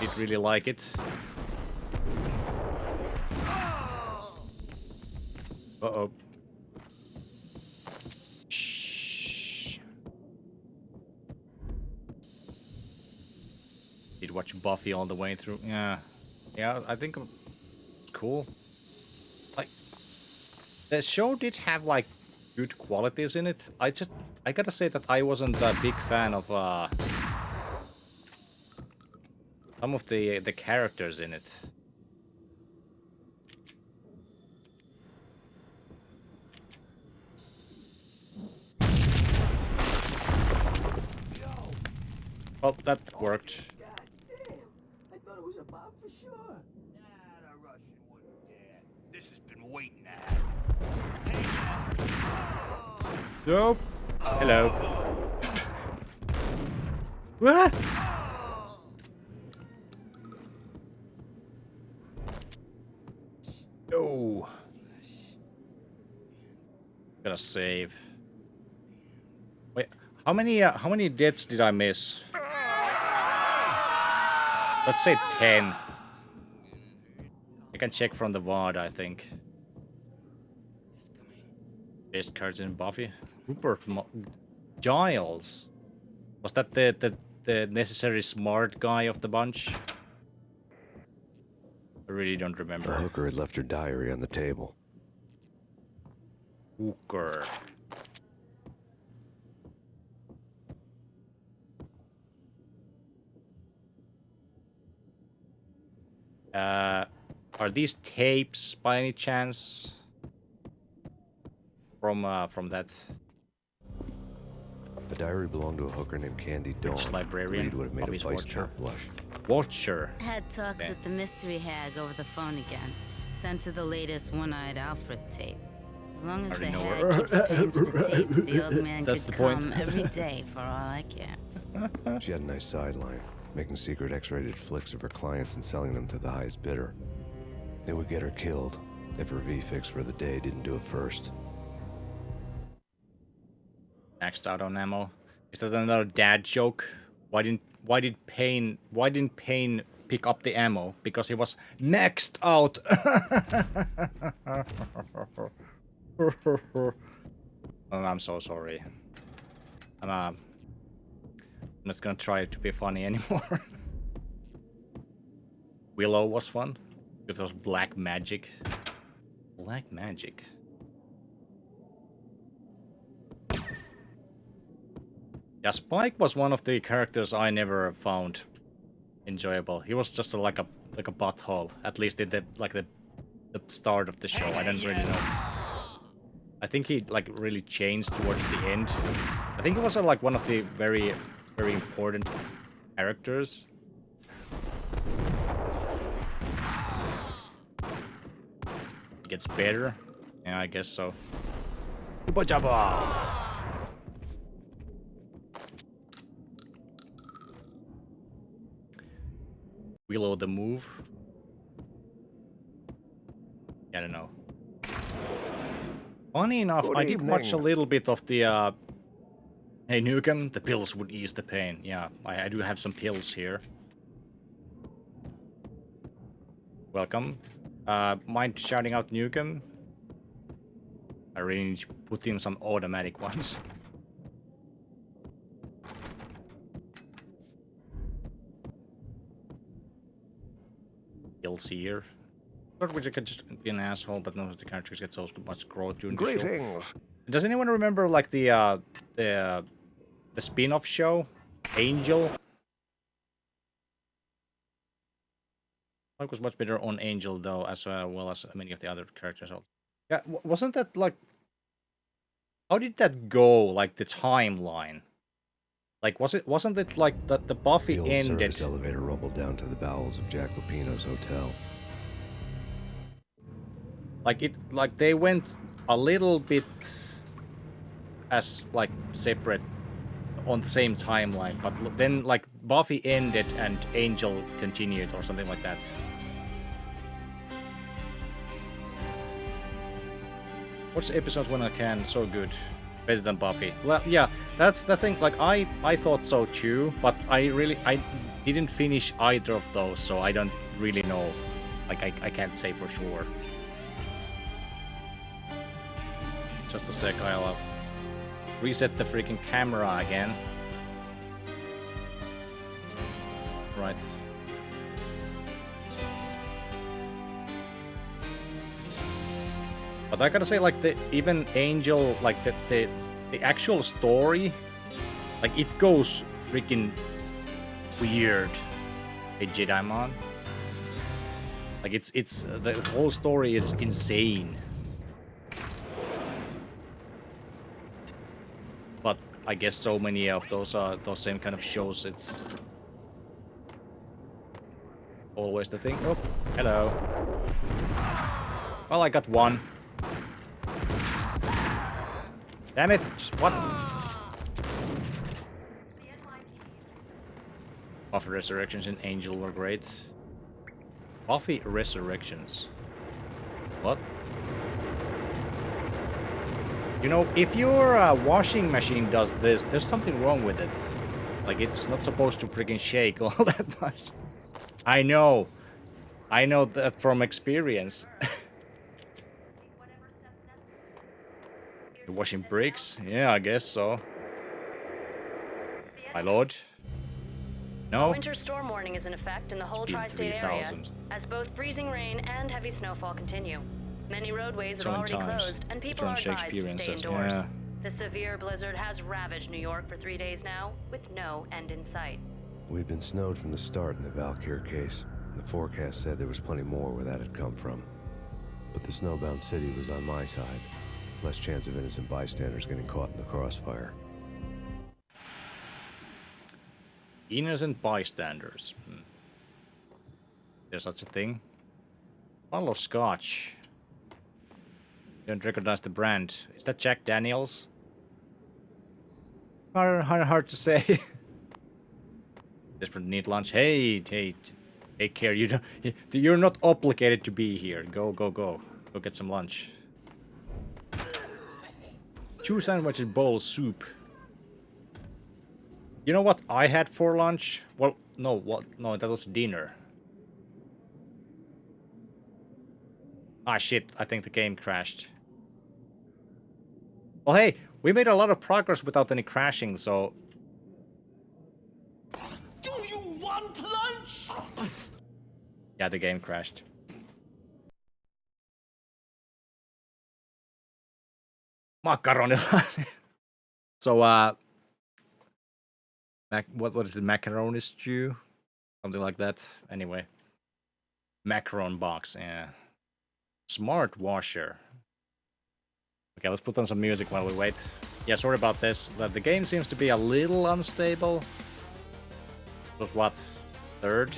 Did really like it. Uh-oh. Shh. Did watch Buffy all the way through. Yeah, I think cool. Like, the show did have like good qualities in it. I gotta say that I wasn't a big fan of some of the characters in it. Well, that worked. I thought it was a bomb for sure. The Russian wouldn't dare. This has been waiting to happen. Nope. Hello. What? No. Gotta save. Wait, how many deaths did I miss? Let's say 10. I can check from the VOD, I think. Best cards in Buffy. Rupert Giles. Was that the necessary smart guy of the bunch? I really don't remember. The hooker had left her diary on the table. Hooker. Are these tapes by any chance? From that The diary belonged to a hooker named Candy Dawn. librarian. Read would have made Buffy's a vice watcher. cop blush. Watcher. Had talks with the mystery hag over the phone again. Sent to the latest one-eyed Alfred tape. As long as the hag keeps paying for the tapes, the old man That's could the point. come every day for all I care. She had a nice sideline, making secret X-rated flicks of her clients and selling them to the highest bidder. It would get her killed if her V-fix for the day didn't do it first. Maxed out on ammo. Is that another dad joke? Why did Payne pick up the ammo? Because he was maxed out. Oh, I'm so sorry. I'm not gonna try to be funny anymore. Willow was fun. It was black magic. Black magic. Yeah, Spike was one of the characters I never found enjoyable. He was just like a butthole, at least in the start of the show. I don't really know. I think he like really changed towards the end. I think he was like one of the very important characters. It gets better. Yeah, I guess so. Willow the move. I don't know. Funny enough, I did watch a little bit of the Hey Nukem, the pills would ease the pain. Yeah, I do have some pills here. Welcome. Mind shouting out Nukem? I really need to put in some automatic ones. Pills here. Thought which I could just be an asshole, but none of the characters get so much growth during the show. Does anyone remember like the spin-off show, Angel? It was much better on Angel though, as well as many of the other characters. Yeah, wasn't that like? How did that go? Like the timeline? Like wasn't it like that the Buffy The old ended? service elevator rumbled down to the bowels of Jack Lupino's hotel. Like they went a little bit as like separate on the same timeline, but then like Buffy ended and Angel continued or something like that. Watch episodes when I can, so good. Better than Buffy. Well, yeah, that's the thing, like I thought so too, but I didn't finish either of those, so I don't really know. Like I can't say for sure. Just a sec, I'll reset the freaking camera again. Right. But I gotta say, like even Angel, like the actual story, like it goes freaking weird. Hey Jedimon. Like it's the whole story is insane. But I guess so many of those same kind of shows, it's always the thing. Oh, hello. Well, I got one. Damn it! What? Buffy Resurrections and Angel were great. Buffy Resurrections. What? You know, if your washing machine does this, there's something wrong with it. Like, it's not supposed to freaking shake all that much. I know. I know that from experience. You're washing bricks? Yeah, I guess so. My lord? No? A winter storm warning is in effect in the whole tri-state area, as both freezing rain and heavy snowfall continue. Many roadways have already closed, and people are advised to stay indoors. Yeah. The severe blizzard has ravaged New York for 3 days now, with no end in sight. We'd been snowed from the start in the Valkyr case. The forecast said there was plenty more where that had come from. But the snowbound city was on my side. Less chance of innocent bystanders getting caught in the crossfire. Innocent bystanders. There's such a thing. Bottle of scotch. Don't recognize the brand. Is that Jack Daniels? Hard to say. Desperate need lunch. Hey, take care. You're not obligated to be here. Go. Go get some lunch. 2 sandwiches and bowl of soup. You know what I had for lunch? Well, no, that was dinner. Ah, shit, I think the game crashed. Well, hey, we made a lot of progress without any crashing, so... Do you want lunch? Yeah, the game crashed. Macaroni. So, what is the macaroni stew? Something like that. Anyway. Macaron box, yeah. Smart washer. Okay, let's put on some music while we wait. Yeah, sorry about this. But the game seems to be a little unstable. It was what? Third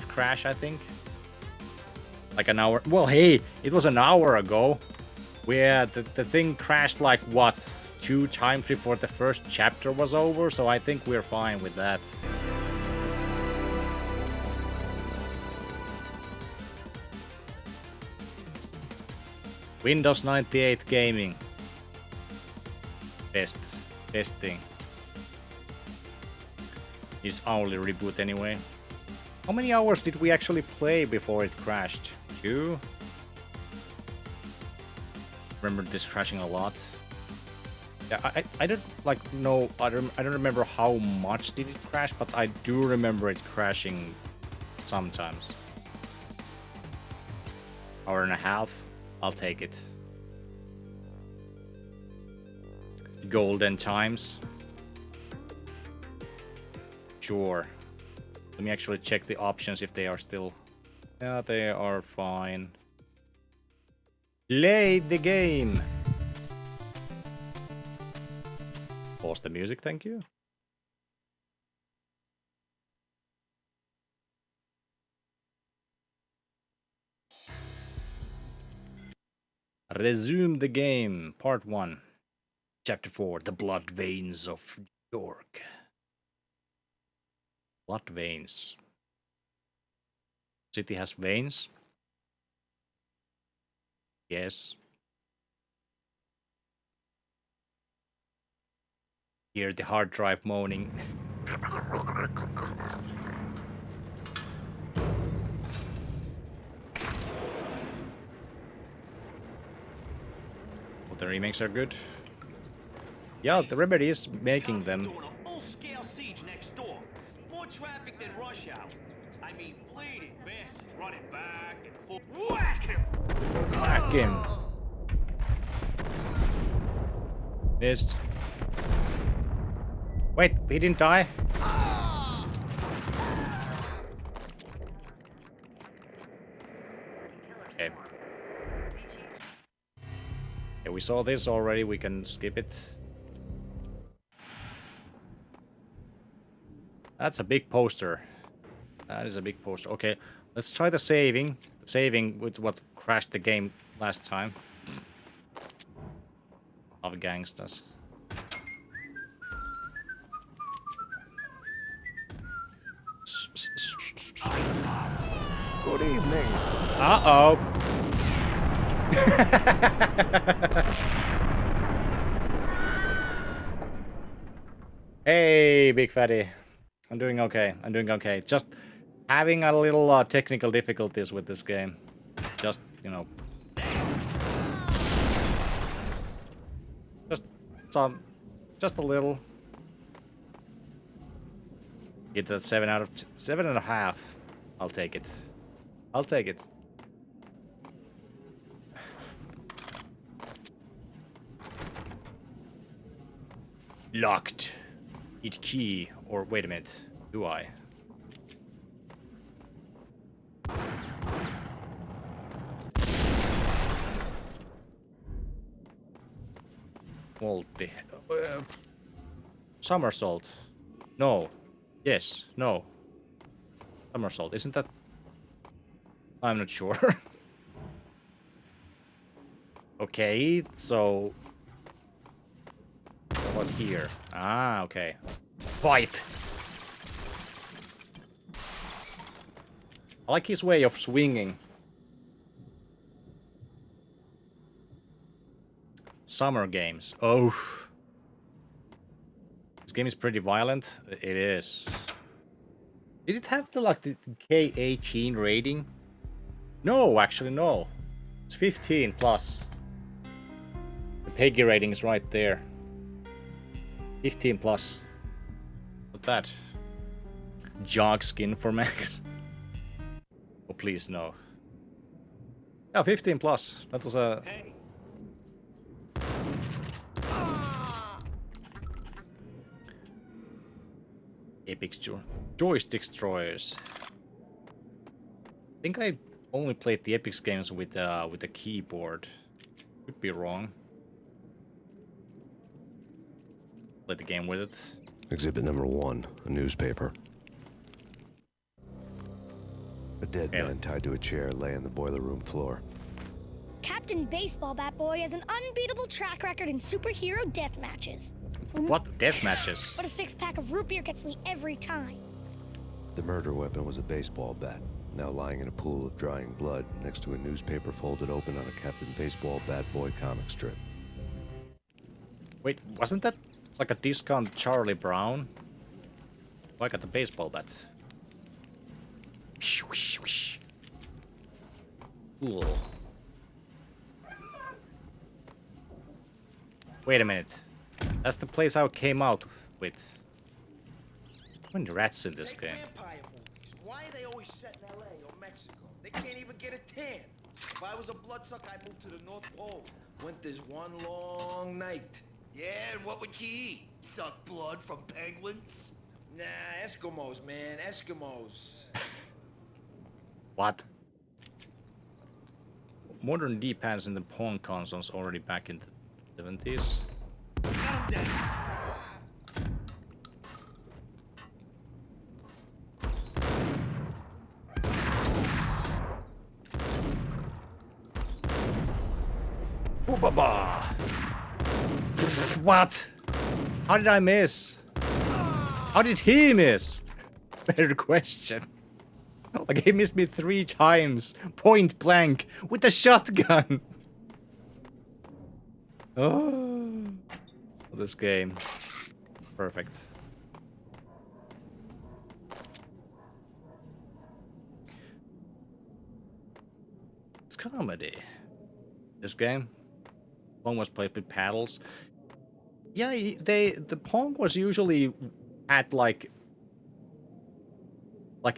crash, I think? Like an hour. Well, hey, it was an hour ago. The thing crashed like what? 2 times before the first chapter was over, so I think we're fine with that. Windows 98 gaming. Testing. Is only reboot anyway. How many hours did we actually play before it crashed? 2? Remember this crashing a lot. Yeah, I don't like know. I don't remember how much did it crash, but I do remember it crashing sometimes. Hour and a half. I'll take it. Golden times. Sure. Let me actually check the options if they are still... Yeah, they are fine. Play the game! Pause the music, thank you. Resume the game, part 1. Chapter 4, The Blood Veins of New York. Blood veins. City has veins? Yes. Hear the hard drive moaning. Well, the remakes are good. Yeah, the Remedy is making them. Doing a full-scale siege next door. More traffic than rush hour. I mean, bleeding bastards running back and forth. Whack him! Whack him. Missed. Wait, he didn't die? Okay. Yeah, we saw this already, we can skip it. That's a big poster. That is a big poster. Okay, let's try the saving. Saving with what crashed the game last time. Of gangsters. Good evening. Uh-oh. Hey, big fatty. I'm doing okay. I'm doing okay. Just having a little technical difficulties with this game. Just, you know. Just a little. Get that 7.5. I'll take it. I'll take it. Locked. Each key. Or wait a minute. Do I? Multi. Somersault. No. Yes. No. Somersault. Isn't that... I'm not sure. Okay, so... What here? Ah, okay. Pipe! I like his way of swinging. Summer games. Oh. This game is pretty violent. It is. Did it have the K18 rating? No, actually no. It's 15 plus. The PEGI rating is right there. 15 plus. What's that? Jog skin for Max? Oh, please no. Yeah, 15 plus. That was a... Epic joystick destroyers. I think I only played the Epic games with a keyboard. Could be wrong. Played the game with it. Exhibit number 1, a newspaper. A dead man tied to a chair lay on the boiler room floor. Captain Baseball Bat Boy has an unbeatable track record in superhero death matches. What death matches? But a 6-pack of root beer gets me every time. The murder weapon was a baseball bat, now lying in a pool of drying blood next to a newspaper folded open on a Captain Baseball Bat Boy comic strip. Wait, wasn't that like a discount Charlie Brown? Oh, I got the baseball bat. Cool. Wait a minute. That's the place I came out with. How many rats in this game? Vampire movies. Why are they always set in LA or Mexico? They can't even get a tan. If I was a bloodsucker, I'd move to the North Pole. Winter's one long night. Yeah, and what would you eat? Suck blood from penguins? Nah, Eskimos, man, Eskimos. What? Modern D-pads in the Pong consoles already back in the 70s. Ooh-ba-ba. What? How did I miss? How did he miss? Better question. Like, he missed me 3 times, point blank, with a shotgun. Oh, this game. Perfect. It's comedy. This game. Pong was played with paddles. Yeah, the Pong was usually at like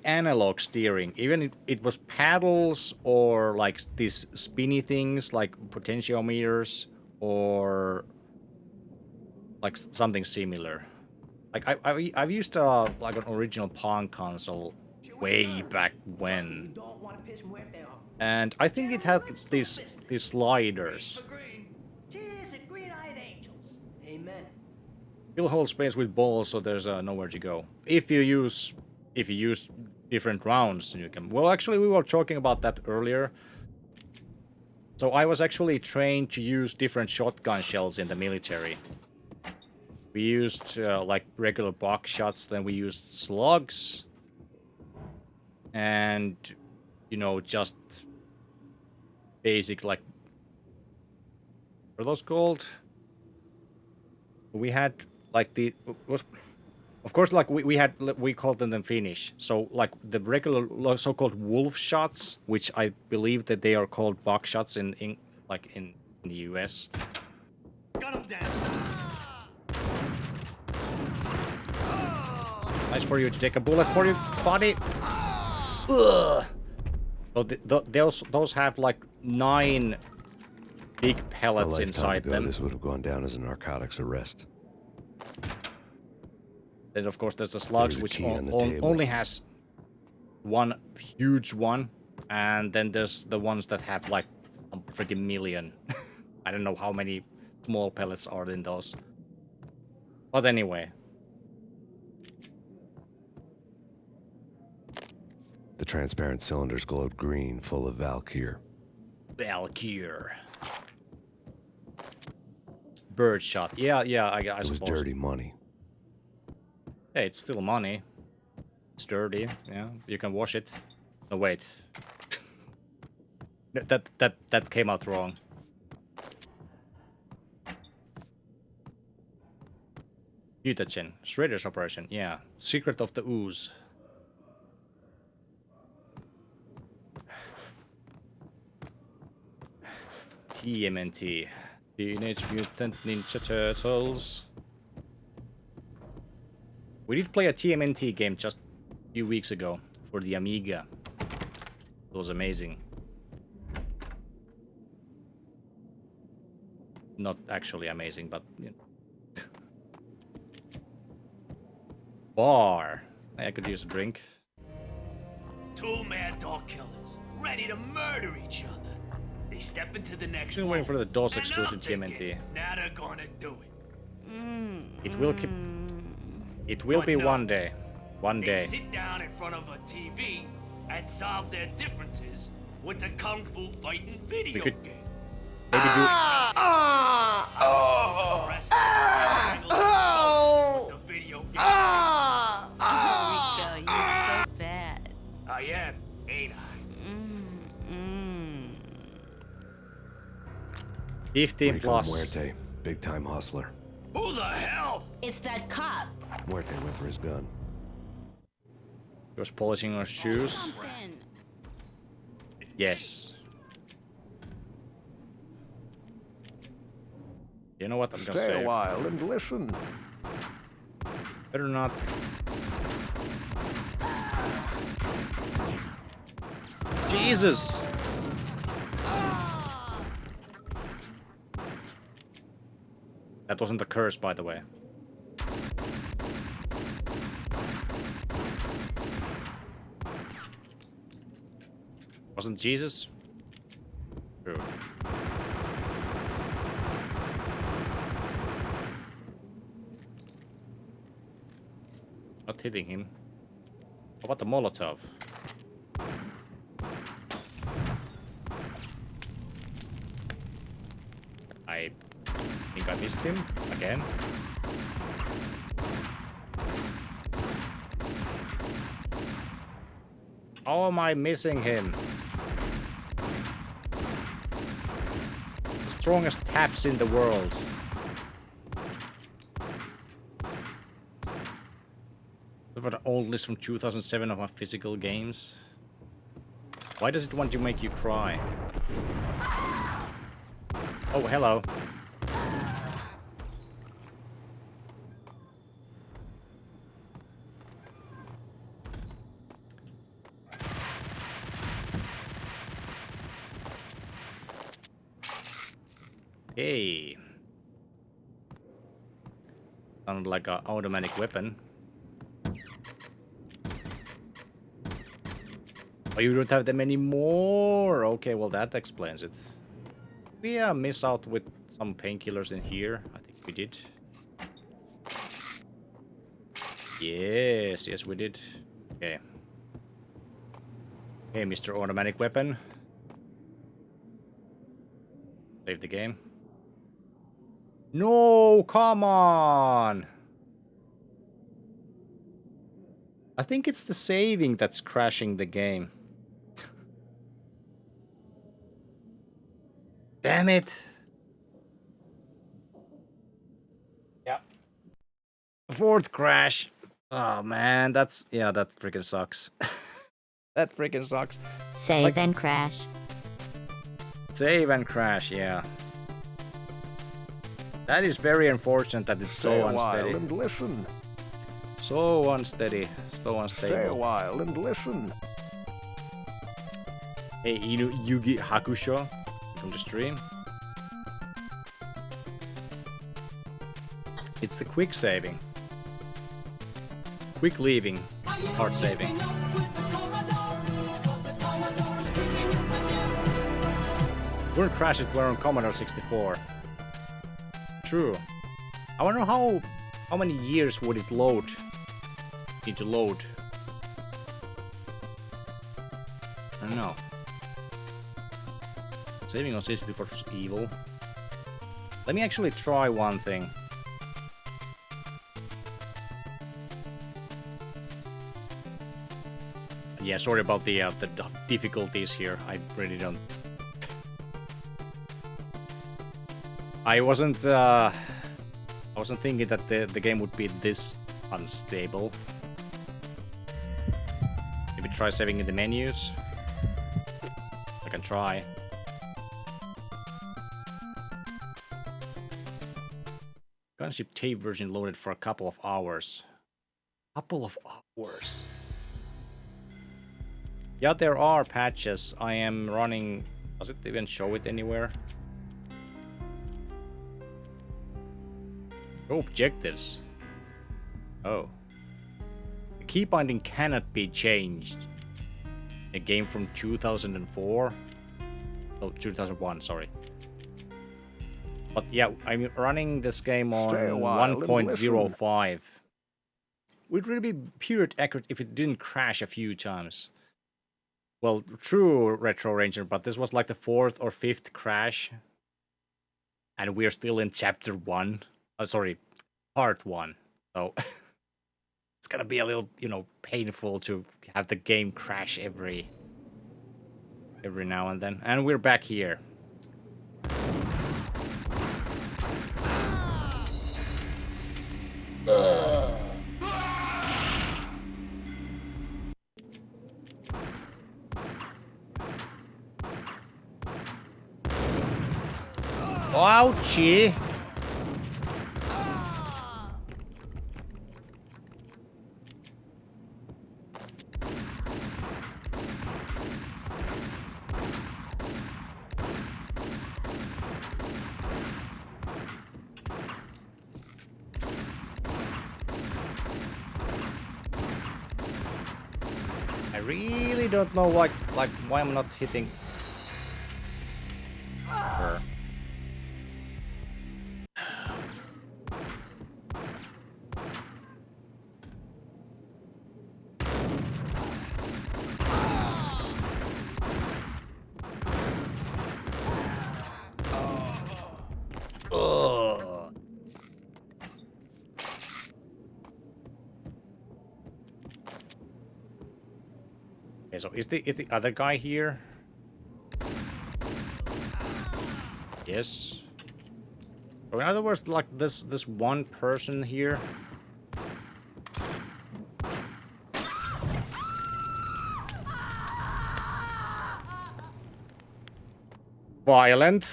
analog steering. Even it was paddles or like these spinny things like potentiometers or like something similar. Like I've used like an original Pong console way back when, and I think it had these sliders. You'll hold space with balls, so there's nowhere to go. If you use different rounds, you can. Well, actually, we were talking about that earlier. So I was actually trained to use different shotgun shells in the military. We used like regular box shots, then we used slugs, and you know, just basic, like, what are those called? We had like of course, like we called them Finnish. So like the regular so-called wolf shots, which I believe that they are called buckshots in the US. Gun him down. Nice for you to take a bullet for your body. Ugh. So those have like 9 big pellets inside them. This would have gone down as a narcotics arrest. Then of course there's the slugs, which only has 1 huge one, and then there's the ones that have like a freaking million. I don't know how many small pellets are in those. But anyway. The transparent cylinders glowed green, full of Valkyr. Valkyr. Birdshot. Yeah, I suppose. It was dirty money. Hey, it's still money. It's dirty. Yeah, you can wash it. No, wait. that came out wrong. Mutagen. Shredder's operation. Yeah. Secret of the ooze. TMNT. Teenage Mutant Ninja Turtles. We did play a TMNT game just a few weeks ago for the Amiga. It was amazing. Not actually amazing, but you know. Bar. I could use a drink. 2 mad dog killers, ready to murder each other. They step into the next Still room. waiting for the DOS and exclusive I'm thinking, TMNT. now they're gonna do it. It will keep. It will But be no. one day. One They day. sit down in front of a TV and solve their differences with the kung fu fighting video We could game. maybe do. The video game. Rico, you're so bad. I am, ain't I? 15 Rico plus. Muerte, big time hustler. Who the hell? It's that cop. Muerte went for his gun. He was polishing her shoes. Something. Yes. You know what I'm gonna Stay say? a while and listen. Better not. Jesus! That wasn't a curse, by the way. Wasn't Jesus? True. Not hitting him. How about the Molotov? I think I missed him again. How am I missing him? The strongest taps in the world. Look at the old list from 2007 of my physical games. Why does it want to make you cry? Oh, hello. Hey. Sounded like an automatic weapon. Oh, you don't have them anymore. Okay, well that explains it. We miss out with some painkillers in here. I think we did. Yes, we did. Okay. Hey, Mr. Automatic Weapon. Save the game. No, come on! I think it's the saving that's crashing the game. Damn it. Yeah. Fourth crash. Oh man, that freaking sucks. That freaking sucks. Save and crash. Save and crash, yeah. That is very unfortunate that it's so unsteady. Stay a while and listen. So unsteady. So unstable. Stay a while and listen. Hey, Yugi Hakusho from the stream. It's the quick saving. Quick leaving. Hard saving. We're in Crash It, we're on Commodore 64. True. I wonder how many years would it need to load. I don't know. Saving on 64 is evil. Let me actually try one thing. Yeah, sorry about the difficulties here. I really don't. I wasn't thinking that the game would be this unstable. Maybe try saving in the menus. I can try. Gunship tape version loaded for a couple of hours. Yeah, there are patches. I am running. Does it even show it anywhere? Oh, objectives. Oh. The key binding cannot be changed. A game from 2004? Oh, 2001, sorry. But yeah, I'm running this game on 1.05. Would really be period accurate if it didn't crash a few times. Well, true, Retro Ranger, but this was like the 4th or 5th crash. And we're still in chapter 1. Sorry, part 1. So it's gonna be a little, painful to have the game crash every now and then. And we're back here. Ouchie! I really don't know why I'm not hitting her. Okay, so is the other guy here? Yes. So in other words, like this one person here. Violent.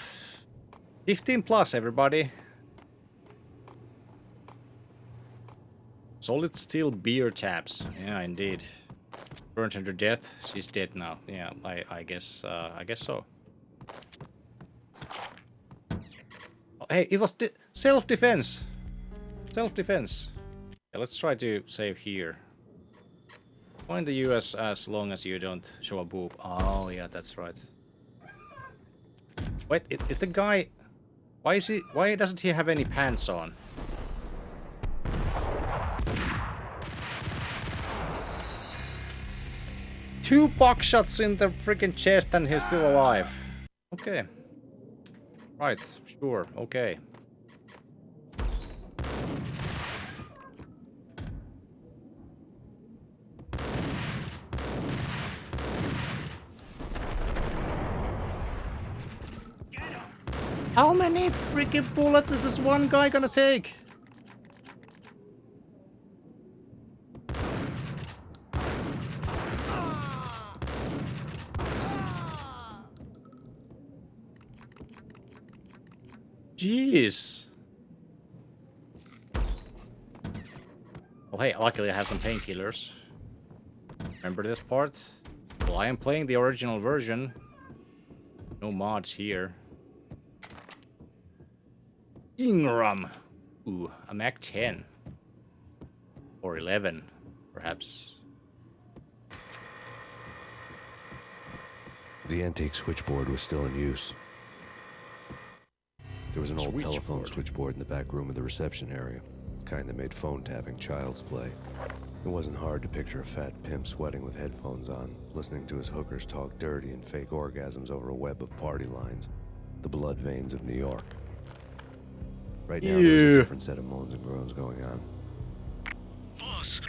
15 plus, everybody. Solid steel beer taps. Yeah, indeed. Burnt her to death. She's dead now. Yeah, I guess so. Oh, hey, it was self-defense. Self-defense. Yeah, let's try to save here. Find the US as long as you don't show a boob. Oh yeah, that's right. Wait, is the guy? Why doesn't he have any pants on? Two box shots in the freaking chest and he's still alive. Okay. Right, sure, okay. How many freaking bullets is this one guy gonna take? Jeez. Oh hey, luckily I have some painkillers. Remember this part? Well, I am playing the original version. No mods here. Ingram. Ooh, a Mac 10. Or 11, perhaps. The antique switchboard was still in use. There was an old telephone switchboard in the back room of the reception area, the kind that made phone tapping child's play. It wasn't hard to picture a fat pimp sweating with headphones on, listening to his hookers talk dirty and fake orgasms over a web of party lines, the blood veins of New York. Right now, there's a different set of moans and groans going on. Boss,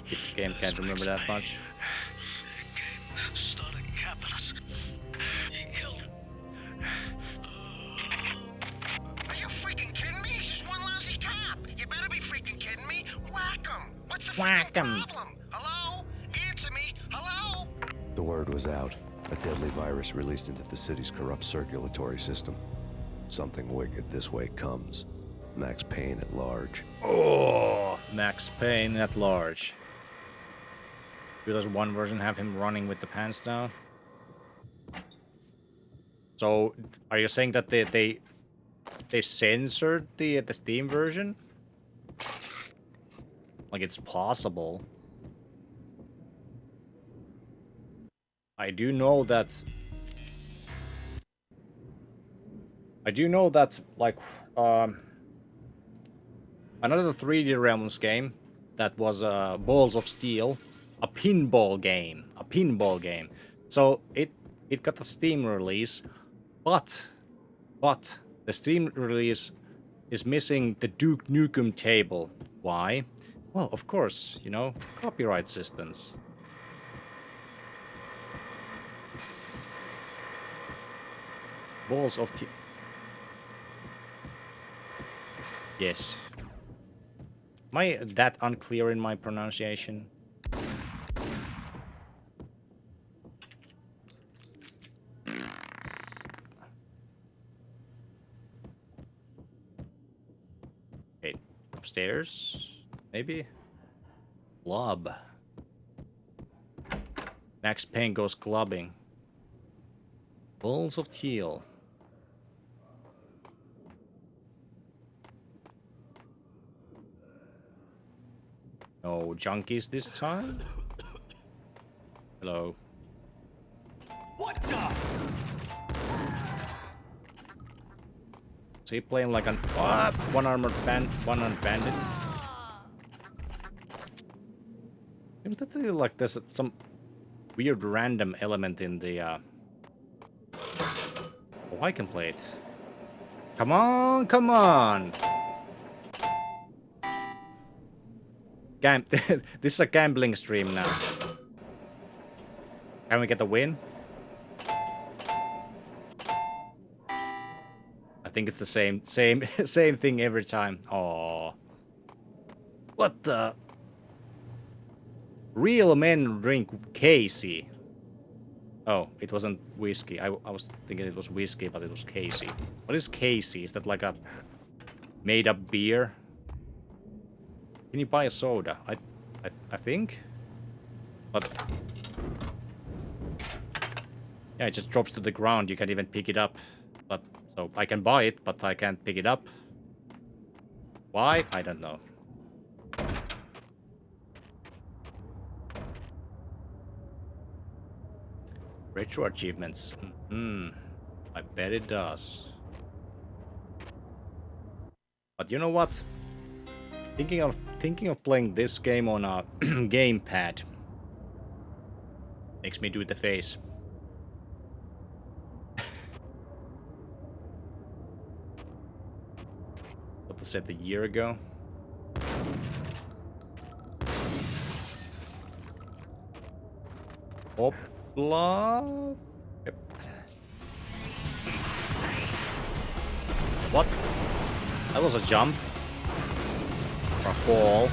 The game can't remember that much. started capping us. He killed him. Are you freaking kidding me? He's just one lousy cop. You better be freaking kidding me. Whack him. What's the freaking problem? Hello? Answer me. Hello? The word was out. A deadly virus released into the city's corrupt circulatory system. Something wicked this way comes. Max Payne at large. Oh, Max Payne at large. Does one version have him running with the pants down? So, are you saying that they censored the Steam version? Like it's possible. I do know that like another 3D Realms game that was Balls of Steel, a pinball game. So it got a Steam release, but the Steam release is missing the Duke Nukem table. Why? Well, of course, you know, copyright systems. Balls of Steel. Yes. Am I that unclear in my pronunciation? Okay, upstairs, maybe? Club. Max Payne goes clubbing. Balls of Steel. No junkies this time? Hello. What the? So he playing like an one-armed bandit? Seems that like there's some weird random element in the Oh, I can play it. Come on, come on! This is a gambling stream now. Can we get the win? I think it's the same thing every time. Oh, what the? Real men drink Casey. Oh, it wasn't whiskey. I was thinking it was whiskey, but it was Casey. What is Casey? Is that like a made-up beer? Can you buy a soda? I think? But... yeah, it just drops to the ground. You can't even pick it up. But so I can buy it, but I can't pick it up. Why? I don't know. Retro achievements. I bet it does. But you know what? Thinking of playing this game on a gamepad makes me do the face. What I said a year ago. Hopla. Yep. What? That was a jump. Or a fall.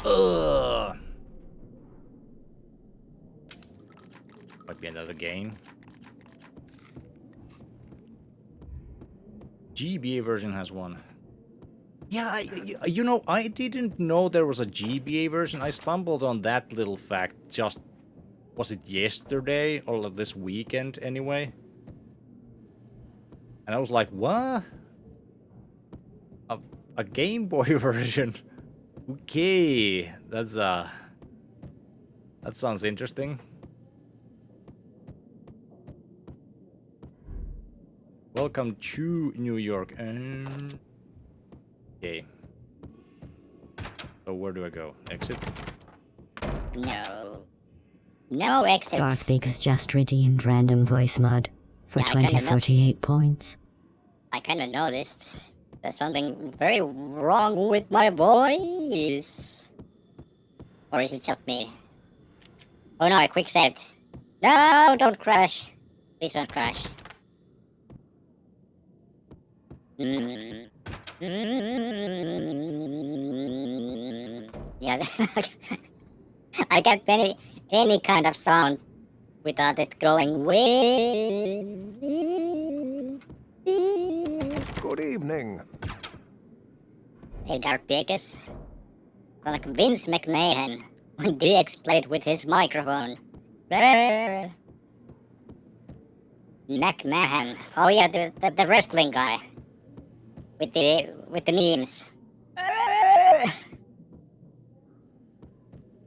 Ugh. Might be another game. GBA version has one. Yeah, you know, I didn't know there was a GBA version. I stumbled on that little fact just... Was it yesterday? Or like this weekend, anyway? And I was like, what? A Game Boy version? Okay, that's, that sounds interesting. Welcome to New York. Okay. So where do I go? Exit? No. No exit. Darthbeak's just redeemed random voice mod for 2048 points. I kinda noticed there's something very wrong with my voice. Or is it just me? Oh no, I quick saved. No, don't crash. Please don't crash. Yeah, I get any kind of sound without it going with. Good evening. Hey, Darthbeak. Like Vince McMahon when DX played with his microphone. McMahon. Oh yeah, the wrestling guy. With the memes.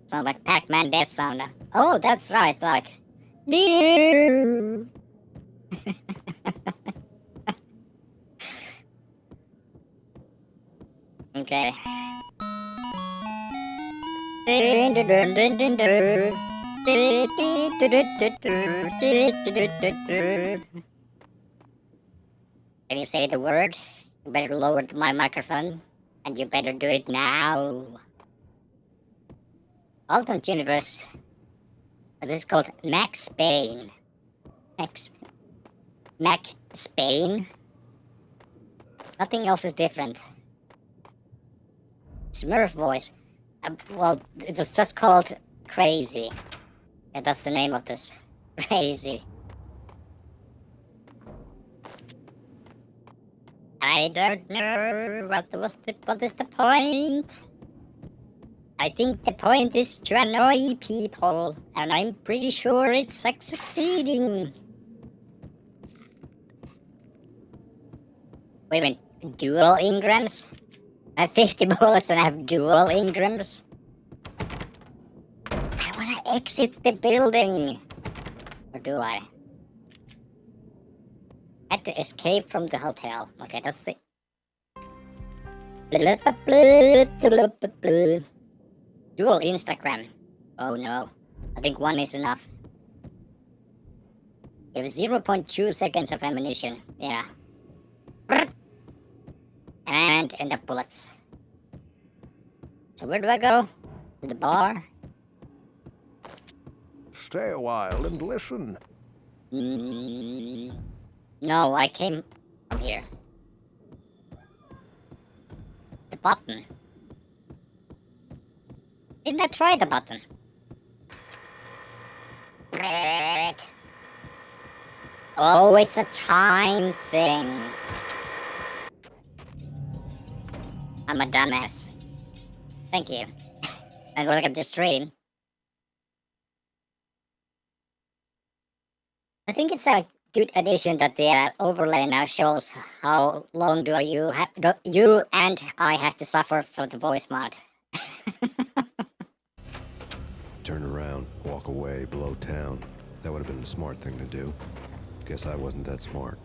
Sound like Pac-Man death sound. Oh, that's right, like. Okay. If you say the word, you better lower my microphone, and you better do it now. Alternate universe. This is called Max Payne. Max Payne. Nothing else is different. Smurf voice. Well, it was just called Crazy. Yeah, that's the name of this. Crazy. I don't know what is the point. I think the point is to annoy people, and I'm pretty sure it's succeeding. Wait a minute, dual engrams? I have 50 bullets and I have dual engrams? I wanna exit the building! Or do I? I had to escape from the hotel. Okay, that's the... Dual Instagram. Oh no. I think one is enough. You have 0.2 seconds of ammunition. Yeah. And end up bullets. So where do I go? To the bar? Stay a while and listen. No, I came from here. The button. Didn't I try the button? Brett. Oh, it's a time thing. I'm a dumbass. Thank you. And look at the stream. I think it's a good addition that the overlay now shows how long do you and I have to suffer for the voice mod. Turn around, walk away, blow town. That would have been the smart thing to do. Guess I wasn't that smart.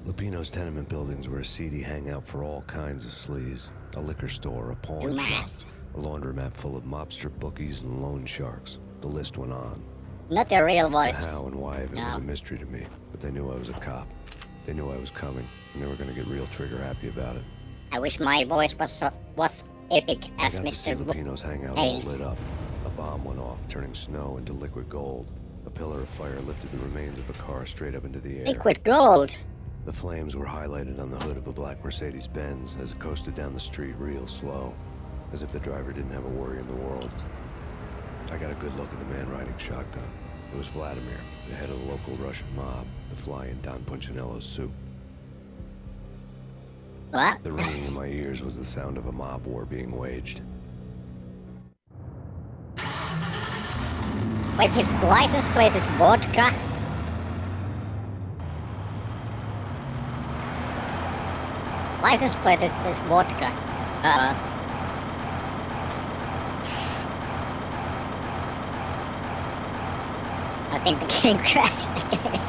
Lupino's tenement buildings were a seedy hangout for all kinds of sleaze. A liquor store, a pawn shop, a laundromat full of mobster bookies and loan sharks. The list went on. Not the real voice. The how and why of it was a mystery to me, but they knew I was a cop. They knew I was coming, and they were gonna get real trigger happy about it. I wish my voice was epic as Mr. Lupino's hangout all lit up. A bomb went off, turning snow into liquid gold. The pillar of fire lifted the remains of a car straight up into the air. Liquid gold. The flames were highlighted on the hood of a black Mercedes-Benz as it coasted down the street real slow, as if the driver didn't have a worry in the world. I got a good look at the man riding shotgun. It was Vladimir, the head of the local Russian mob, the fly in Don Punchinello's soup. What? The ringing in my ears was the sound of a mob war being waged. Wait, his license plate is vodka? License plate is vodka. I think the game crashed again.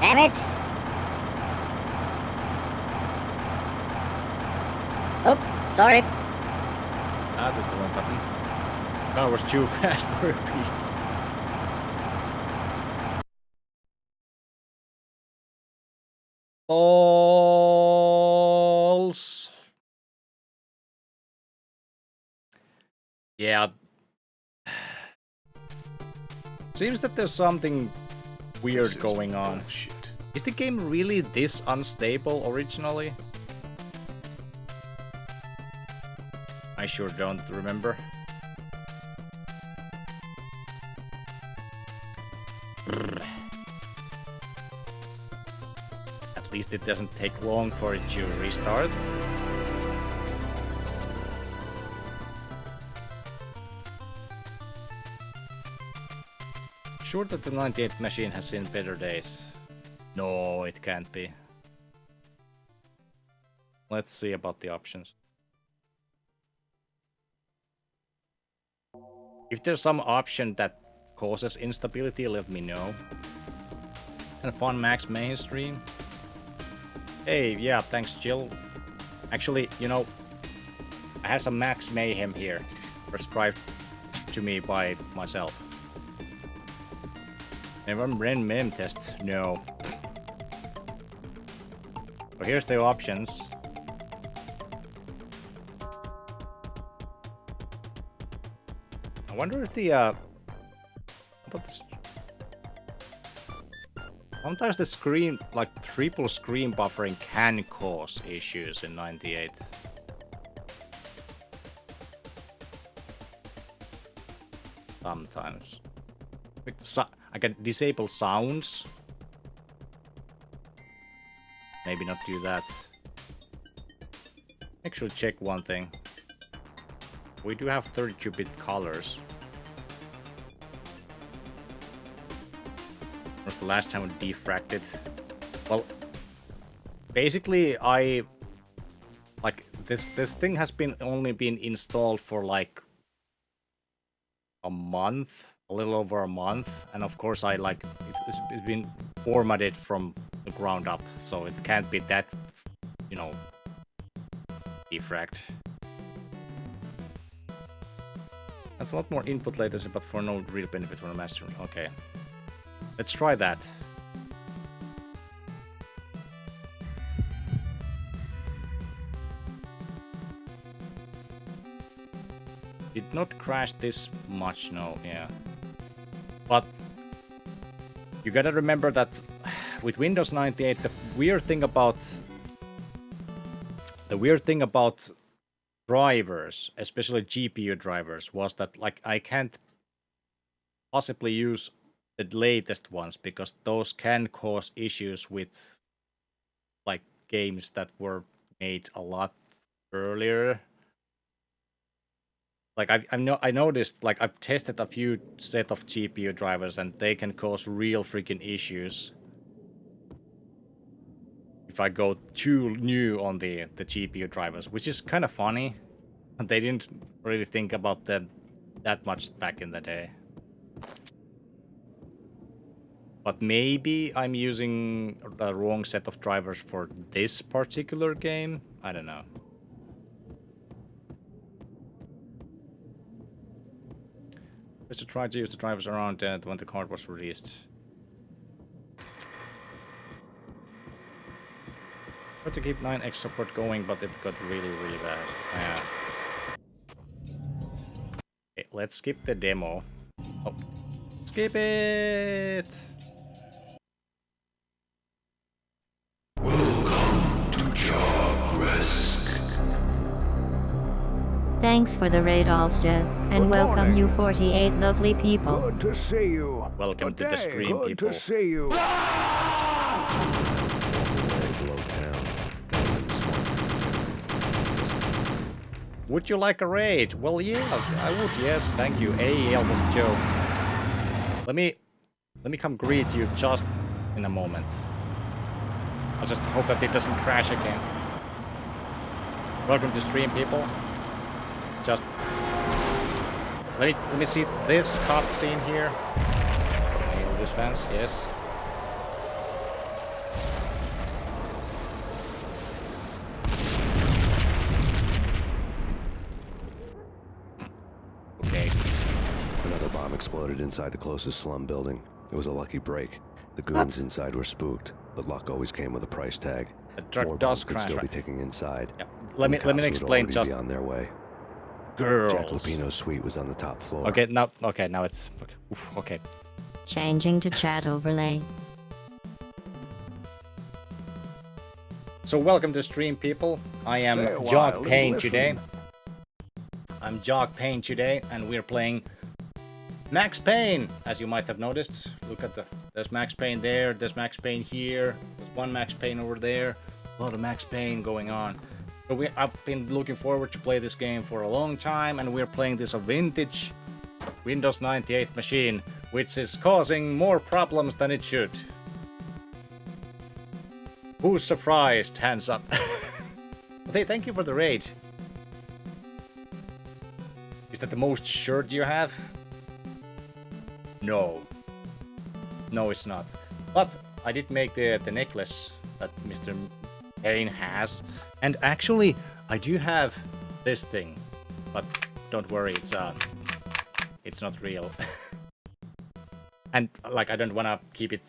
Damn it! Oh, sorry. That was the wrong button. Car was too fast for a piece. Balls. Yeah. Seems that there's something weird going on. Bullshit. Is the game really this unstable originally? I sure don't remember. At least it doesn't take long for it to restart. Sure that the 98 machine has seen better days. No, it can't be. Let's see about the options. If there's some option that causes instability, let me know. And fun max mainstream. Hey, yeah, thanks, Jill. Actually, you know, I have some max mayhem here, prescribed to me by myself. Never ran mem test, no. So here's the options. I wonder if the about this. Sometimes the screen, like triple screen buffering, can cause issues in 98. Sometimes. I can disable sounds. Maybe not do that. Actually, check one thing. We do have 32-bit colors. Was the last time we defragged it? Well, basically, this thing has only been installed for like a month, a little over a month, and of course it's been formatted from the ground up, so it can't be that, you know, defragged. That's a lot more input latency, but for no real benefit from the mastering. Okay. Let's try that. Did not crash this much, no, yeah. But you gotta remember that with Windows 98, the weird thing about drivers, especially GPU drivers, was that like I can't possibly use the latest ones because those can cause issues with like games that were made a lot earlier. Like I noticed, like I've tested a few set of GPU drivers and they can cause real freaking issues if I go too new on the GPU drivers, which is kind of funny. They didn't really think about them that much back in the day. But maybe I'm using the wrong set of drivers for this particular game. I don't know. Just to try to use the drivers around when the card was released. Tried to keep 9x support going, but it got really, really bad. Okay, let's skip the demo. Oh. Skip it! Thanks for the raid, Alfja, and Good welcome morning. you 48 lovely people. Good to see you. Welcome to the Good day. stream, Good people. to see you. Way below town. Would you like a raid? Well, yeah, I would. Yes, thank you. Hey, Elvis Joe. Let me come greet you just in a moment. I just hope that it doesn't crash again. Welcome to stream, people. Just let me see this cutscene here. Hey, all these fans, yes. Okay. Another bomb exploded inside the closest slum building. It was a lucky break. The goons inside were spooked, but luck always came with a price tag. The truck More does bombs could crash, still be right? ticking inside. Yeah. Let me explain just. Be on their way. Girls. Jack Lupino's suite was on the top floor. Okay, now it's okay. Oof, okay. Changing to chat overlay. So welcome to stream, people. I am Stay a while Jog and Payne listen. today. I'm Jog Payne today, and we're playing Max Payne, as you might have noticed. Look at there's Max Payne there, there's Max Payne here, there's one Max Payne over there. A lot of Max Payne going on. So I've been looking forward to play this game for a long time, and we're playing this a vintage Windows 98 machine, which is causing more problems than it should. Who's surprised? Hands up. Hey, thank you for the raid. Is that the most shirt you have? No. No, it's not. But I did make the necklace that Mr. Payne has. And actually, I do have this thing. But don't worry, it's not real. And like, I don't wanna keep it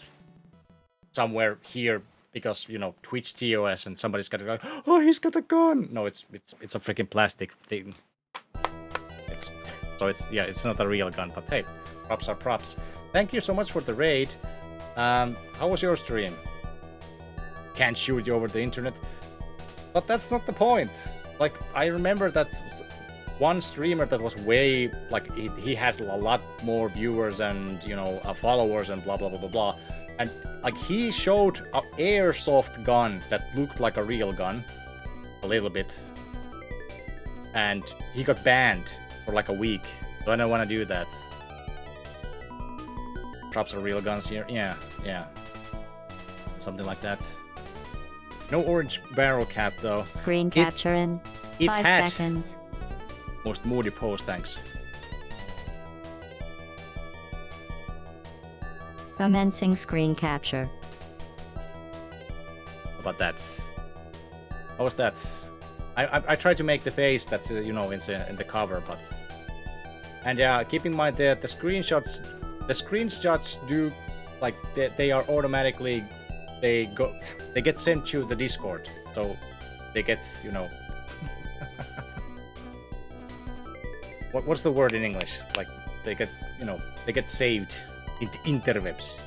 somewhere here because, you know, Twitch TOS and somebody's got to go, oh, he's got a gun. No, it's a freaking plastic thing. It's not a real gun, but hey, props are props. Thank you so much for the raid. How was your stream? Can't shoot you over the internet. But that's not the point. Like, I remember that one streamer that was way, like, he had a lot more viewers and, you know, followers and blah, blah, blah, blah, blah. And, like, he showed an airsoft gun that looked like a real gun. A little bit. And he got banned for like a week. So I don't want to do that. Props are real guns here. Yeah. Something like that. No orange barrel cap though. Screen capture in 5 had seconds. Most moody pose, thanks. Commencing screen capture. How about that? How was that? I tried to make the face that's you know in the cover, but and keep in mind the screenshots. The screenshots do like they are automatically they get sent to the Discord, so they get, you know. What's the word in English? Like they get, you know, they get saved in interwebs.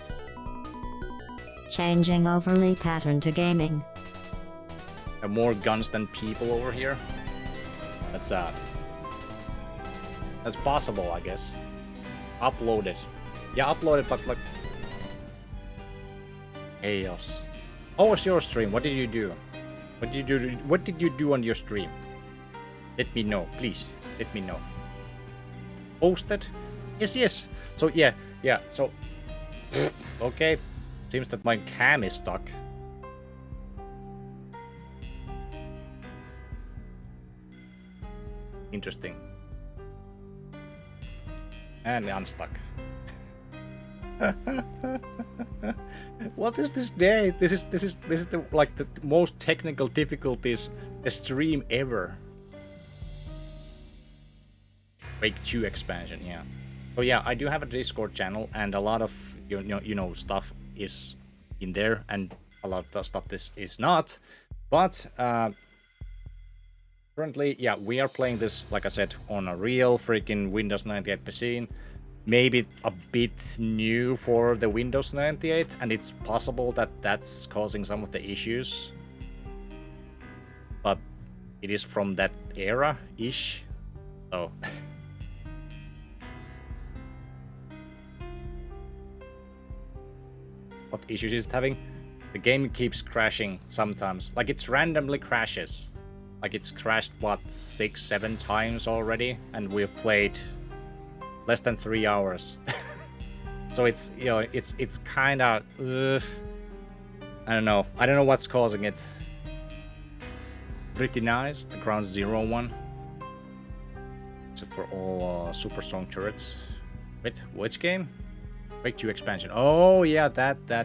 Changing overlay pattern to gaming. There are more guns than people over here. That's possible, I guess. Upload it. Yeah, upload it, but like chaos. How was your stream? What did you do? What did you do on your stream? Let me know, please. Let me know. Posted? Yes. So yeah. So okay. Seems that my cam is stuck. Interesting. And unstuck. What is this day? This is the like the most technical difficulties a stream ever. Quake 2 expansion, yeah. So yeah, I do have a Discord channel, and a lot of you know stuff is in there, and a lot of the stuff this is not. But currently, yeah, we are playing this, like I said, on a real freaking Windows 98 machine. maybe a bit new for the Windows 98, and it's possible that that's causing some of the issues. But it is from that era-ish, so... What issues is it having? The game keeps crashing sometimes. Like, it's randomly crashes. Like, it's crashed, what, 6-7 times already? And we've played less than 3 hours. So it's, you know, it's kinda... I don't know. I don't know what's causing it. Pretty nice, the Ground Zero one. Except for all super strong turrets. Wait, which game? Quake 2 expansion. Oh, yeah,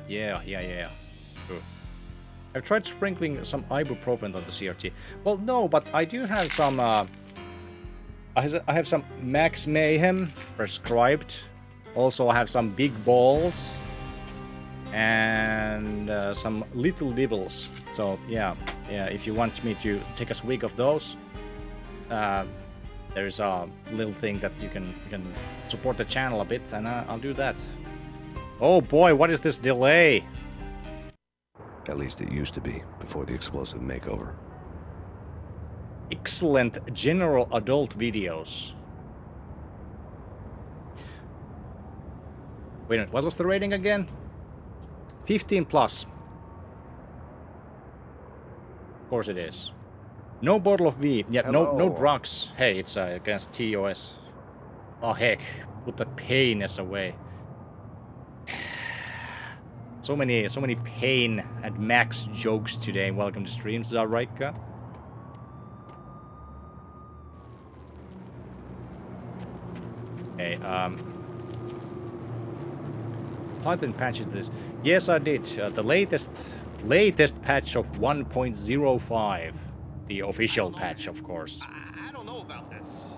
yeah. True. I've tried sprinkling some ibuprofen on the CRT. Well, no, but I do have some, I have some Max Mayhem prescribed. Also, I have some Big Balls. And some Little Nibbles. So, yeah, if you want me to take a swig of those, there's a little thing that you can support the channel a bit, and I'll do that. Oh boy, what is this delay? At least it used to be, before the explosive makeover. Excellent general adult videos. Wait a minute, what was the rating again? 15 plus. Of course it is. No bottle of V. Yeah, no drugs. Hey, it's against TOS. Oh heck, put that Payne away. So many Payne and Max jokes today. Welcome to stream, Zaraika. Hey, Python patches this. Yes, I did. The latest patch of 1.05. The official patch, of course. I don't know about this.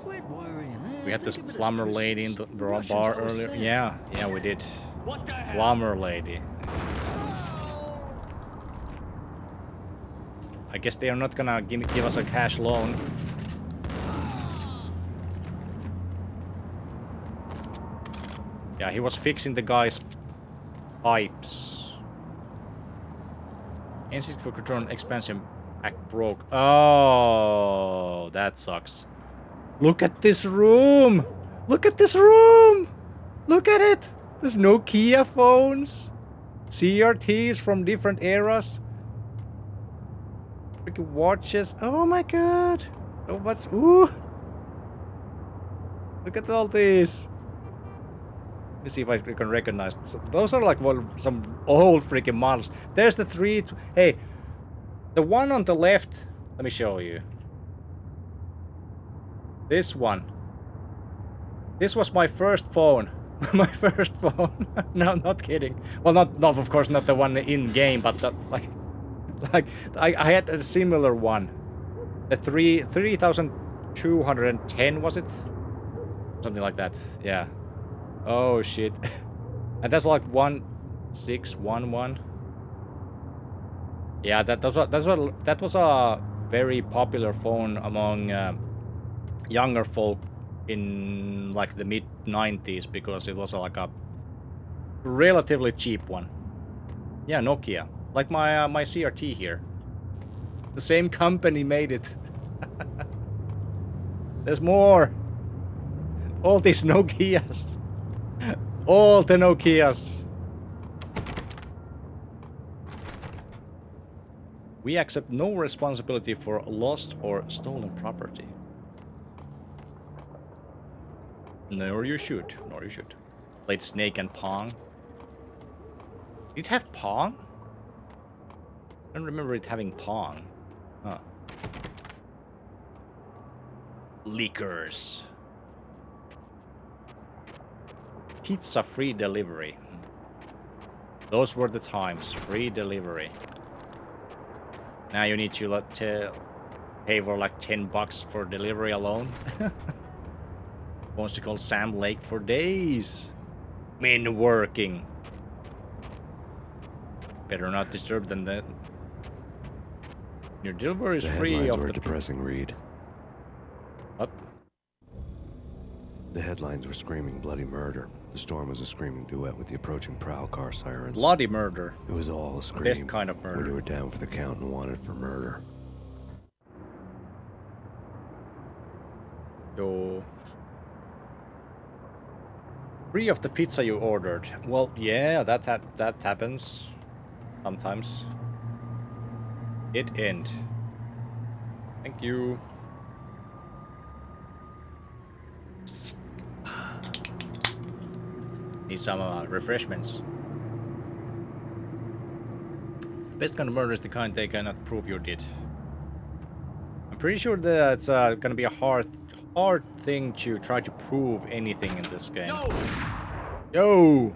We had this plumber lady in the bar earlier. Yeah, we did. What the hell? Plumber lady. I guess they are not gonna give us a cash loan. Yeah, he was fixing the guy's pipes. Insist for return expansion pack broke. Oh, that sucks. Look at this room! Look at this room! Look at it! There's Nokia phones, CRTs from different eras, freaking watches. Oh my god! So much. Ooh! Look at all these. Let me see if I can recognize this. Those are like some old freaking models. There's the three. Hey, the one on the left. Let me show you. This one. This was my first phone. My first phone. No, not kidding. Well, not of course not the one in game, but the, like I had a similar one. The 3210 was it? Something like that. Yeah. Oh shit. And that's like 1611. Yeah, that was a very popular phone among younger folk in like the mid 90s because it was like a relatively cheap one. Yeah, Nokia. Like my my CRT here. The same company made it. There's more. All these Nokias. All the Nokias. We accept no responsibility for lost or stolen property. Nor you should. Nor you should. Played Snake and Pong. Did it have Pong? I don't remember it having Pong. Huh. Liquors. Pizza free delivery. Those were the times. Free delivery. Now you need to pay for like $10 for delivery alone. Wants to call Sam Lake for days. Men working. Better not disturb them then. Your delivery is free of the... depressing read. What? The headlines were screaming bloody murder. The storm was a screaming duet with the approaching prowl car sirens. Bloody murder. It was all a scream. Best kind of When murder. you were down for the count and wanted for murder. Yo. Free of the pizza you ordered. Well, yeah, that happens sometimes. It end. Thank you. Need some refreshments. Best kind of murder is the kind they cannot prove you did. I'm pretty sure that it's gonna be a hard thing to try to prove anything in this game. Yo!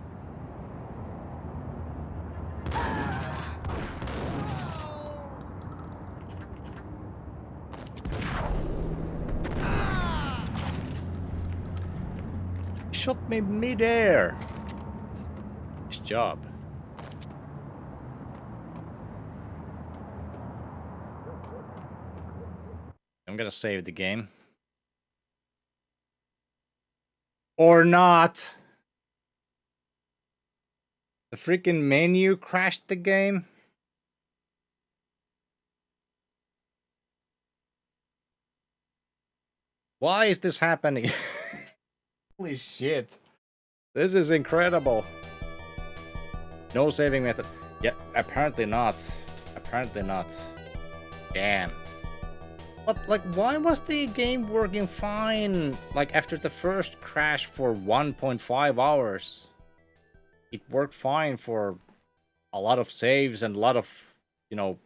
He shot me mid-air. Nice job. I'm gonna save the game. Or not. The freaking menu crashed the game. Why is this happening? Holy shit. This is incredible. No saving method. Yeah, apparently not. Apparently not. Damn. But, like, why was the game working fine, like, after the first crash for 1.5 hours? It worked fine for a lot of saves and a lot of, you know,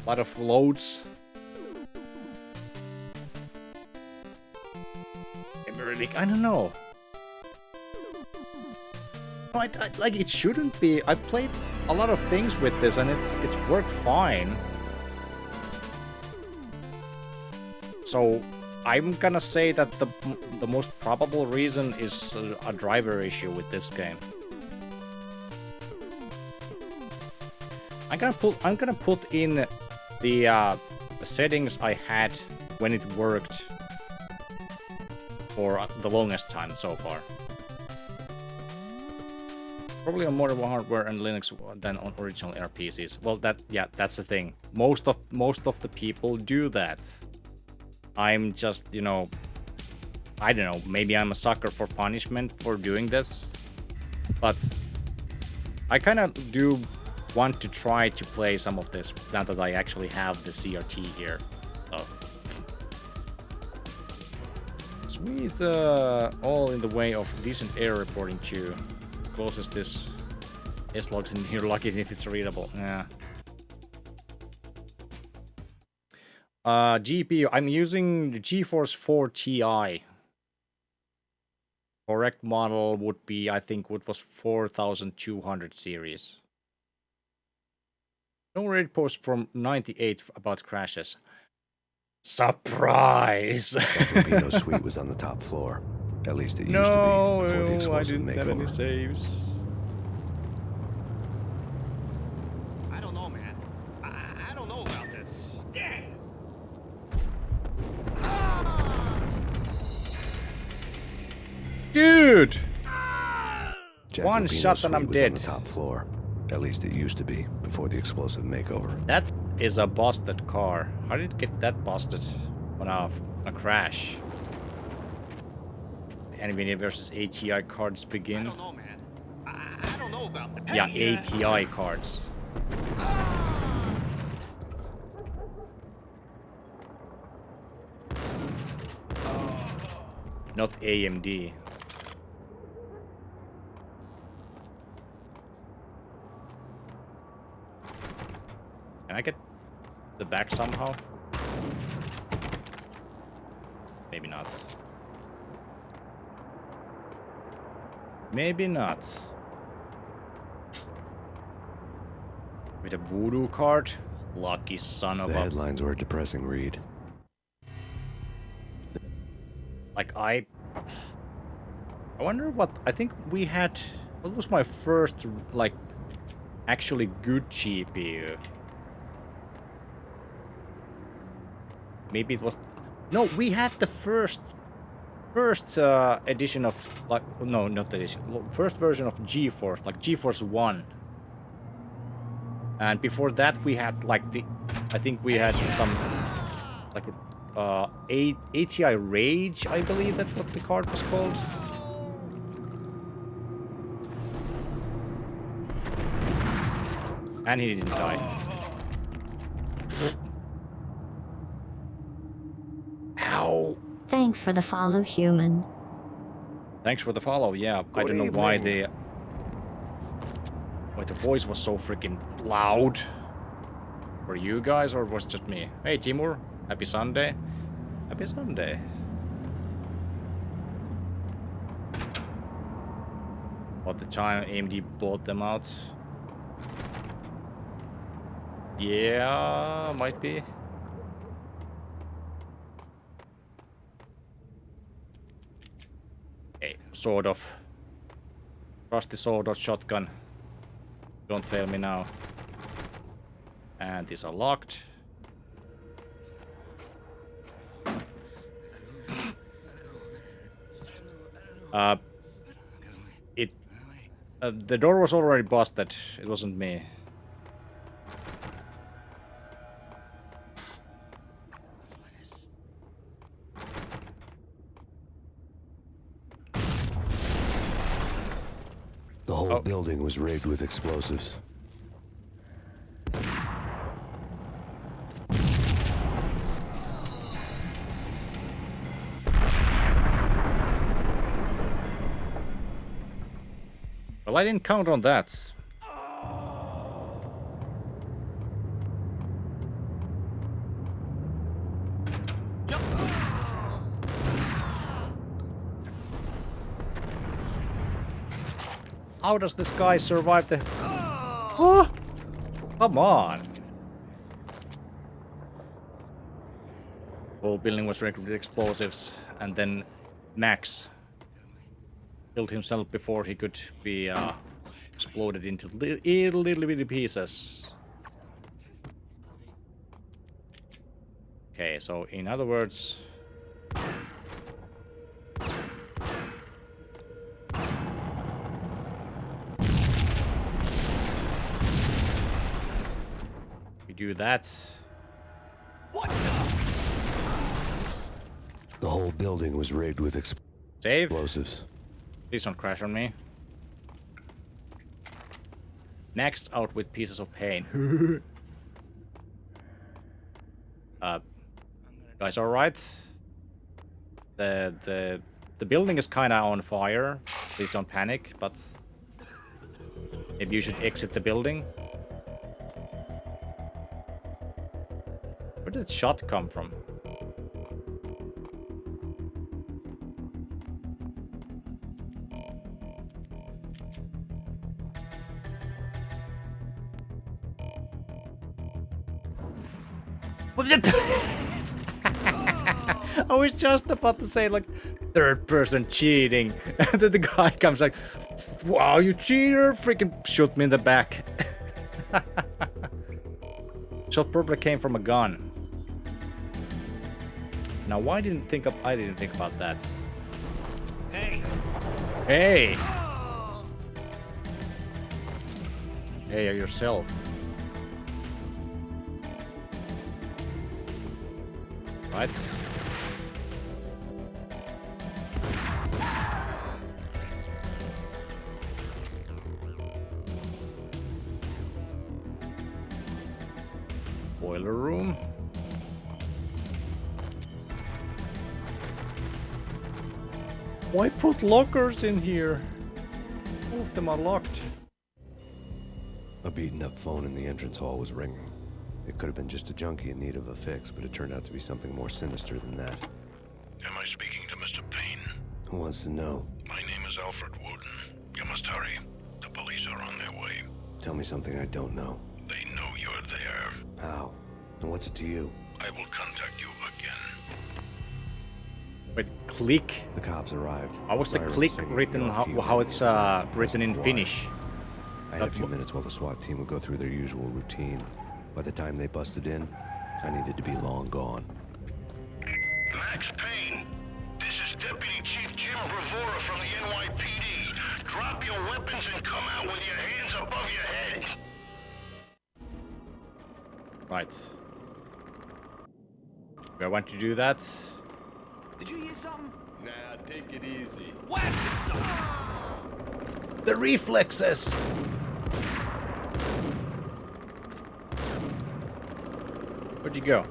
a lot of loads. I don't know. Like, it shouldn't be. I've played a lot of things with this and it's worked fine. So I'm gonna say that the most probable reason is a driver issue with this game. I'm gonna put in the settings I had when it worked for the longest time so far. Probably on more hardware and Linux than on original RPCs. Well, that's the thing. Most of the people do that. I'm just, you know, I don't know, maybe I'm a sucker for punishment for doing this, but I kind of do want to try to play some of this now that I actually have the CRT here. So sweet, all in the way of decent error reporting too. Closest this S-logs in here, lucky if it's readable. Yeah. GPU, I'm using the GeForce 4 Ti. Correct model would be, I think, what was 4200 series. No Reddit post from 98 about crashes. Surprise! That torpedo suite was on the top floor. At least it used to be before the explosive I didn't makeover. have any saves. I don't know, man. I don't know about this. Damn! Dude! Jack One Lupino's shot and I'm suite was dead. on the top floor. At least it used to be before the explosive makeover. That is a busted car. How did it get that busted on a crash? The NVIDIA versus ATI cards begin. I don't know, man. I don't know about that. Yeah, Hey, ATI cards. Not AMD. Can I get the back somehow? Maybe not. Maybe not. With a voodoo card? Lucky son of The a... headlines were a depressing read. Like, I wonder what... I think we had... What was my first, like, actually good GPU? Maybe it was... No, we had the first first edition of like no, not edition. First version of GeForce, like GeForce 1. And before that we had like I think we had some like ATI Rage, I believe that's what the card was called. And he didn't die. Ow! Thanks for the follow, human. Thanks for the follow, yeah. I don't know why the voice was so freaking loud. For you guys, or was it just me? Hey Timur, happy Sunday. Happy Sunday. What the time AMD bought them out? Yeah, might be. Okay, sort of. Rusty sword or shotgun. Don't fail me now. And these are locked. The door was already busted. It wasn't me. The whole building was rigged with explosives. Well, I didn't count on that. How does this guy survive the... Oh! Come on! Whole building was rigged with explosives, and then Max killed himself before he could be exploded into little bitty pieces. Okay, so in other words... we do that. The whole building was rigged with explosives. Please don't crash on me. Next out with pieces of Payne. Guys, alright? The building is kinda on fire. Please don't panic, but maybe you should exit the building. Where did the shot come from? I was just about to say, like, third person cheating. And then the guy comes like, wow, you cheater! Freaking shoot me in the back. Shot probably came from a gun. Now, why I didn't think about that? Hey! Hey! Hey, yourself. Right. Boiler room. Why put lockers in here? All of them are locked. A beaten up phone in the entrance hall was ringing. It could have been just a junkie in need of a fix, but it turned out to be something more sinister than that. Am I speaking to Mr. Payne? Who wants to know? My name is Alfred Woden. You must hurry. The police are on their way. Tell me something I don't know. They know you're there. How? And what's it to you? I will contact you again. Wait, click? The cops arrived. How was the Sirens click singing, written? the How it's written in Why? Finnish? I had a few minutes while the SWAT team would go through their usual routine. By the time they busted in, I needed to be long gone. Max Payne, this is Deputy Sergeant Bravura from the NYPD. Drop your weapons and come out with your hands above your head. Right. Do I want to do that? Did you hear something? Nah, take it easy. Whack yourself! The reflexes! Where'd you go?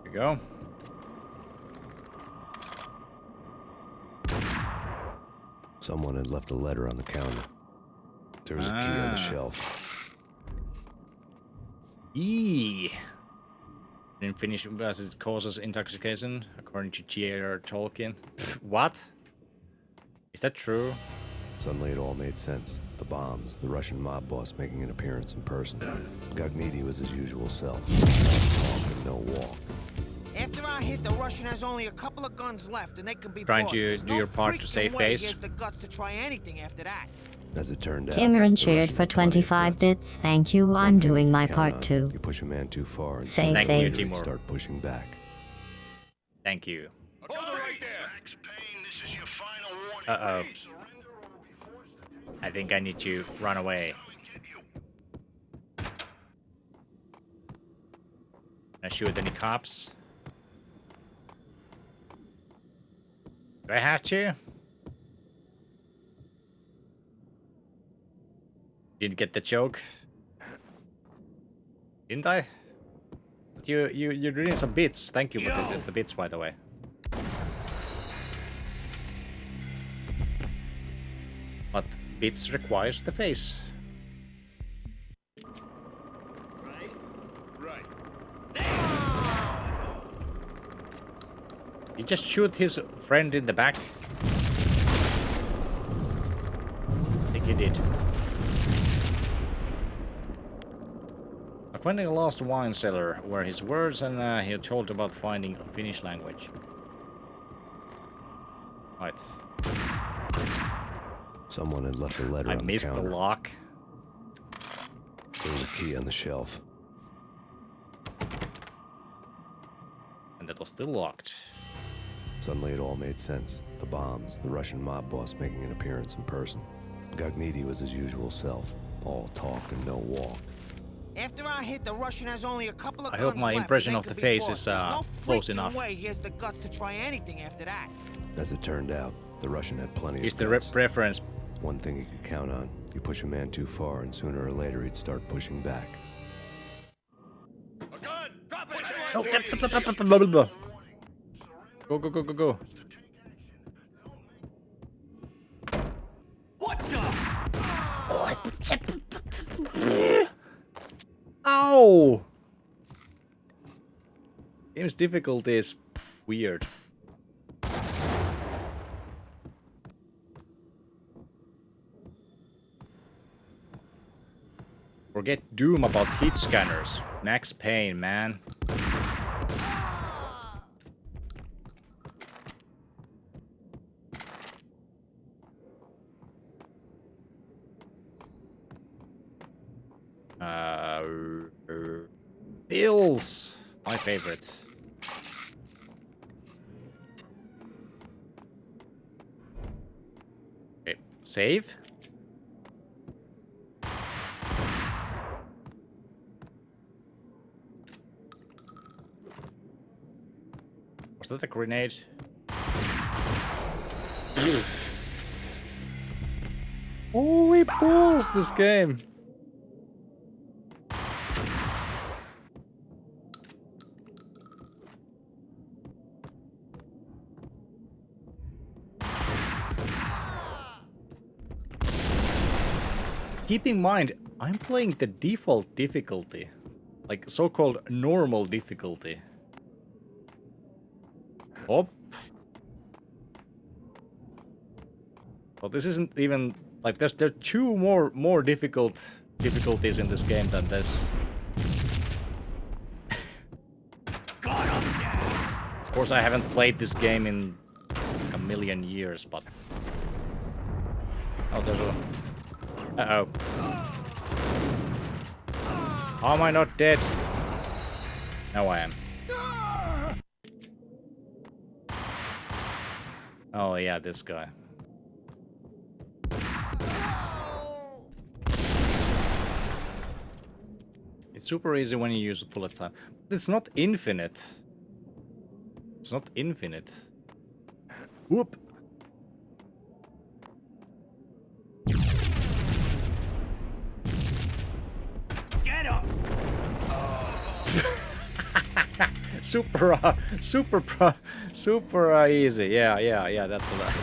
There you go. Someone had left a letter on the counter. There was a key on the shelf. In Finnish, as it causes intoxication, according to J.R. Tolkien. What? Is that true? Suddenly it all made sense. The bombs, the Russian mob boss making an appearance in person. Gagniti was his usual self. Talk and no walk. After I hit, the Russian has only a couple of guns left, and they can be Trying bought. to There's do no your part to freaking save way face. He has the guts to try anything after that. As it turned out, Timron the cheered Russian for had plenty of 25 guts. bits. Thank you. I'm doing my Count part on. too. You push a man too far and Save sooner or later face. he'd start pushing back. Thank you. Hold it right there. Max Payne, this is your final warning. Uh-oh. I think I need to run away. Can I shoot any cops? Do I have to? Didn't get the joke. Didn't I? You're doing some bits. Thank you for the bits, by the way. But bits requires the face. Right. You just shoot his friend in the back. I think you did. Finding a lost wine cellar were his words, and he told about finding Finnish language. Right. Someone had left a letter I on the missed counter. the lock. There was a key on the shelf. And that was still locked. Suddenly it all made sense. The bombs, the Russian mob boss making an appearance in person. Gagniti was his usual self. All talk and no walk. After I hit, the Russian has only a couple of I guns hope my left, impression and of they the can be face bought. is There's no close freaking enough. way he has the guts to try anything after that. As it turned out, the Russian had plenty Here's of the guts. reference. One thing you could count on. You push a man too far, and sooner or later he'd start pushing back. Oh, go, go, go, go, go. What the? Ow! Game's difficulty is weird. Forget Doom about heat scanners. Max Payne, man. Bills! My favorite. Okay, save? Was that a grenade? Holy balls, this game! Keep in mind, I'm playing the default difficulty. Like, so-called normal difficulty. Hop. Well, this isn't even... Like, there are two more difficult difficulties in this game than this. Of course, I haven't played this game in like a million years, but... Oh, there's a... Uh-oh. How am I not dead? Now I am. Oh yeah, this guy. It's super easy when you use a bullet time. It's not infinite. It's not infinite. Whoop. Get him! super easy. Yeah, that's what I...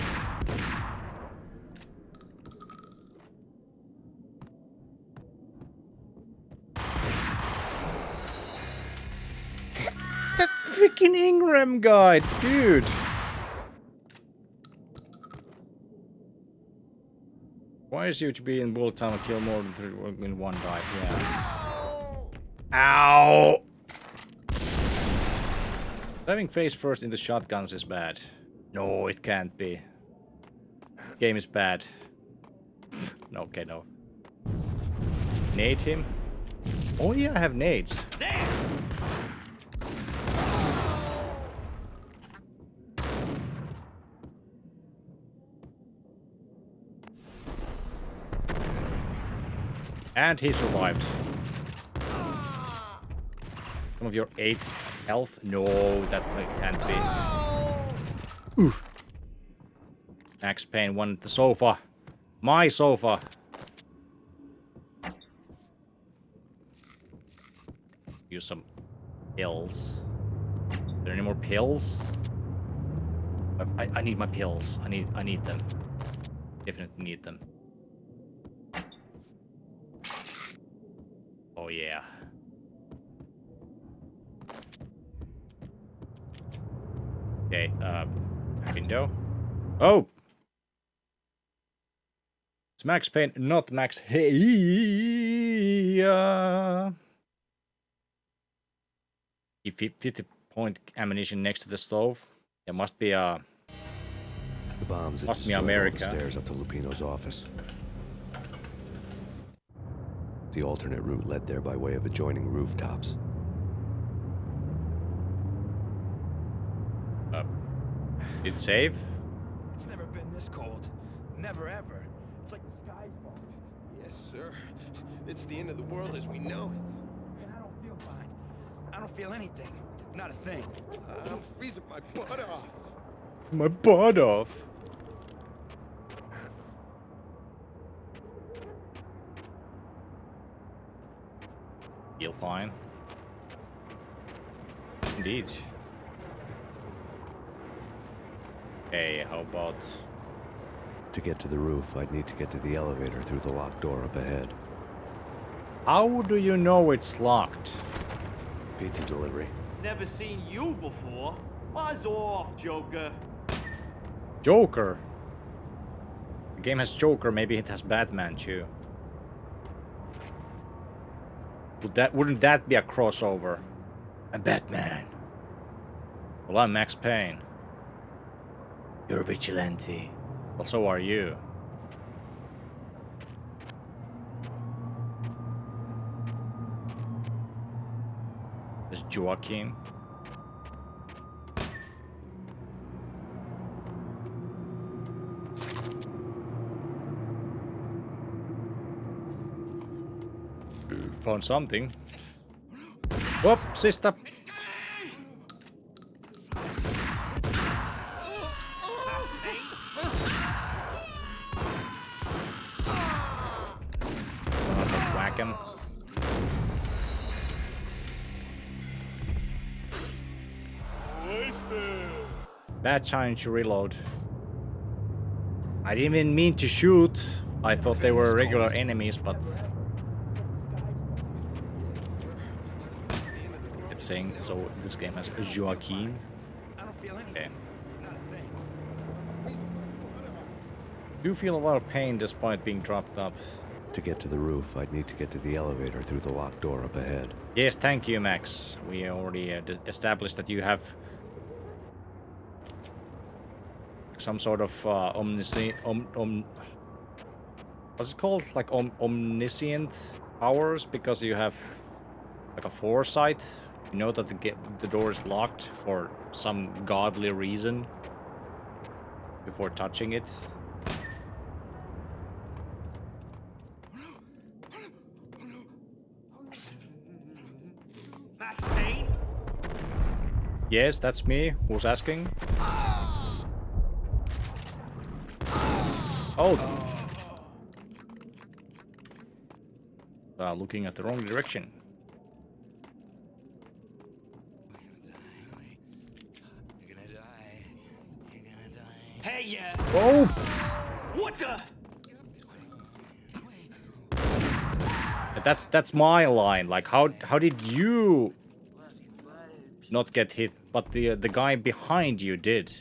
That freaking Ingram guy, dude. Why is you to be in bullet time and kill more than 3 in one dive? Yeah. Ow! Diving face first into shotguns is bad. No, it can't be. Game is bad. No, okay, no. Nade him? Oh yeah, I have nades. There! And he survived. Some of your 8 health? No, that can't be. Ooh. Max Payne wanted the sofa. My sofa. Use some pills. Are there any more pills? I need my pills. I need them. Definitely need them. Oh yeah. Okay, window. Oh! It's Max Payne, not Max Hey. 50-point ammunition next to the stove. There must be a... The bombs that must be destroyed all the America. stairs up to Lupino's office. The alternate route led there by way of adjoining rooftops. Did it save? It's never been this cold. Never ever. It's like the sky's falling. Yes, sir. It's the end of the world as we know it. And I don't feel fine. I don't feel anything. Not a thing. I'm freezing my butt off. My butt off. Feel fine. Indeed. Okay, how about... To get to the roof, I'd need to get to the elevator through the locked door up ahead. How do you know it's locked? Pizza delivery. Never seen you before. Buzz off, Joker. Joker? The game has Joker, maybe it has Batman too. Wouldn't that be a crossover? I'm Batman. Well, I'm Max Payne. You're a vigilante. Well, so are you. There's Joaquin. Found something. Whoop, sister. Whacking. Bad time to reload. I didn't even mean to shoot. I thought they were regular enemies, but... kept saying, so this game has Joaquin. Okay. Do feel a lot of pain despite being dropped up. To get to the roof, I'd need to get to the elevator through the locked door up ahead. Yes, thank you, Max. We already established that you have some sort of omniscient, what's it called? Like omniscient powers, because you have like a foresight. You know that the door is locked for some godly reason before touching it. Max Payne? Yes, that's me. Who's asking? Oh. Looking at the wrong direction. Hey, yeah. Oh! What the? That's my line. Like, how did you not get hit, but the guy behind you did?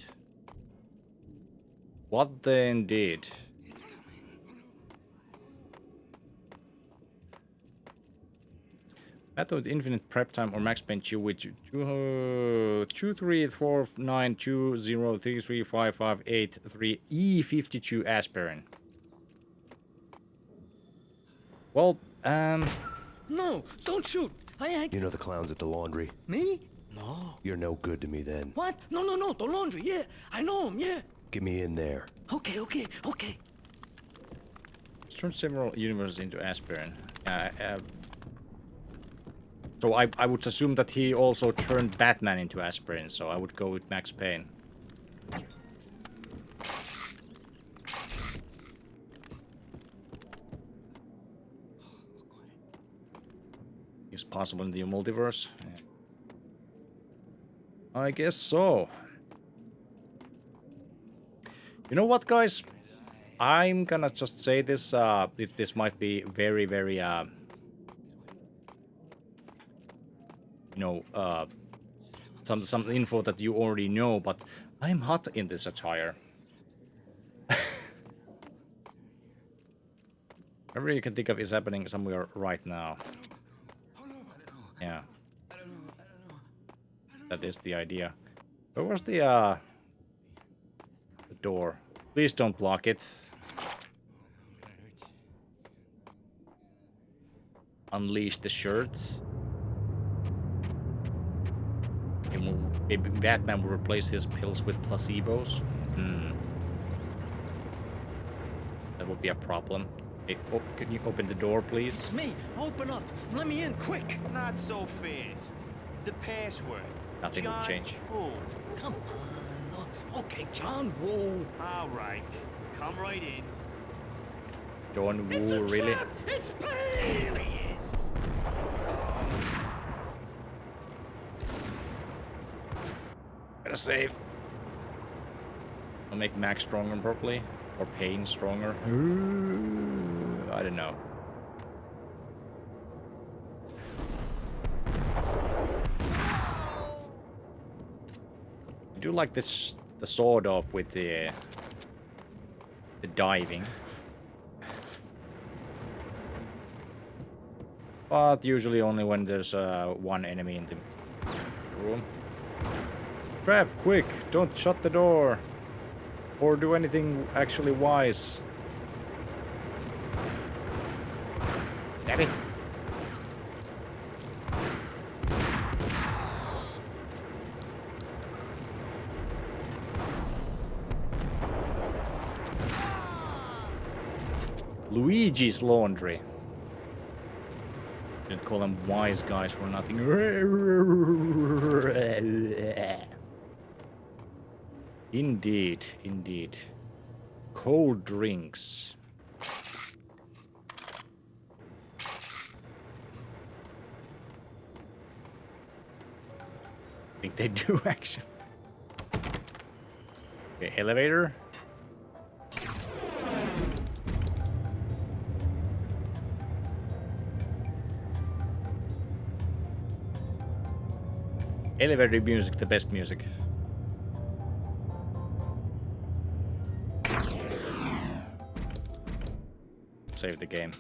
What then did? Battle with infinite prep time or max bench you with 2 3 4 9 2 0 3 3 5 5 8 3 E52 aspirin. Well, No, don't shoot. I ain't. You know the clowns at the laundry? Me? No. You're no good to me then. What? No, the laundry, yeah. I know him, yeah. Get me in there. Okay. Let's turn several universes into aspirin. So I would assume that he also turned Batman into aspirin, so I would go with Max Payne. Is possible in the multiverse? Yeah. I guess so. You know what, guys? I'm gonna just say this. This might be very, very. Some info that you already know, but I'm hot in this attire. Whatever you can think of is happening somewhere right now. Yeah. That is the idea. Where was the door? Please don't block it. Unleash the shirt. Maybe Batman will replace his pills with placebos. That would be a problem. Hey, can you open the door, please? Me, open up. Let me in, quick. Not so fast. The password. Nothing will change. Woo. Come on. Okay, John Woo. All right. Come right in. John It's a Woo, really? trap. It's Payne. He is. Gotta save. I'll make Max stronger properly. Or Payne stronger. I don't know. I do like this, the sword off with the diving. But usually only when there's one enemy in the room. Trap, quick! Don't shut the door! Or do anything actually wise. Damn it! Luigi's Laundry. Didn't call them wise guys for nothing. Indeed, indeed. Cold drinks. I think they do actually. Okay, elevator. Elevator music, the best music. Save the game.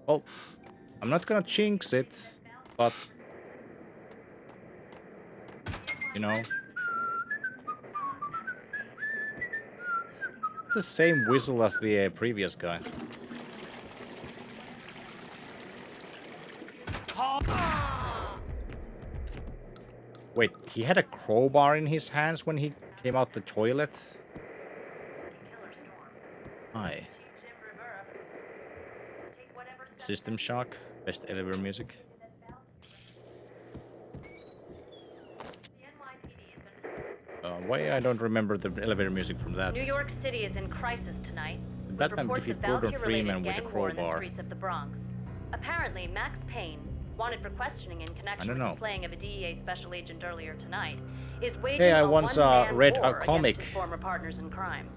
Well, I'm not gonna jinx it, but you know, it's the same whistle as the previous guy. Wait, he had a crowbar in his hands when he came out the toilet? Hi. System Shock. Best elevator music. Why I don't remember the elevator music from that? New York City is in crisis tonight. With Batman reports defeats of Gordon Valkyrie-related Freeman with a gang war in the crowbar. streets of the Bronx. Apparently, Max Payne, wanted for questioning in connection with know. the slaying of a DEA special agent earlier tonight, is waging Hey, I a once one-man read a war comic. against his former partners in crime.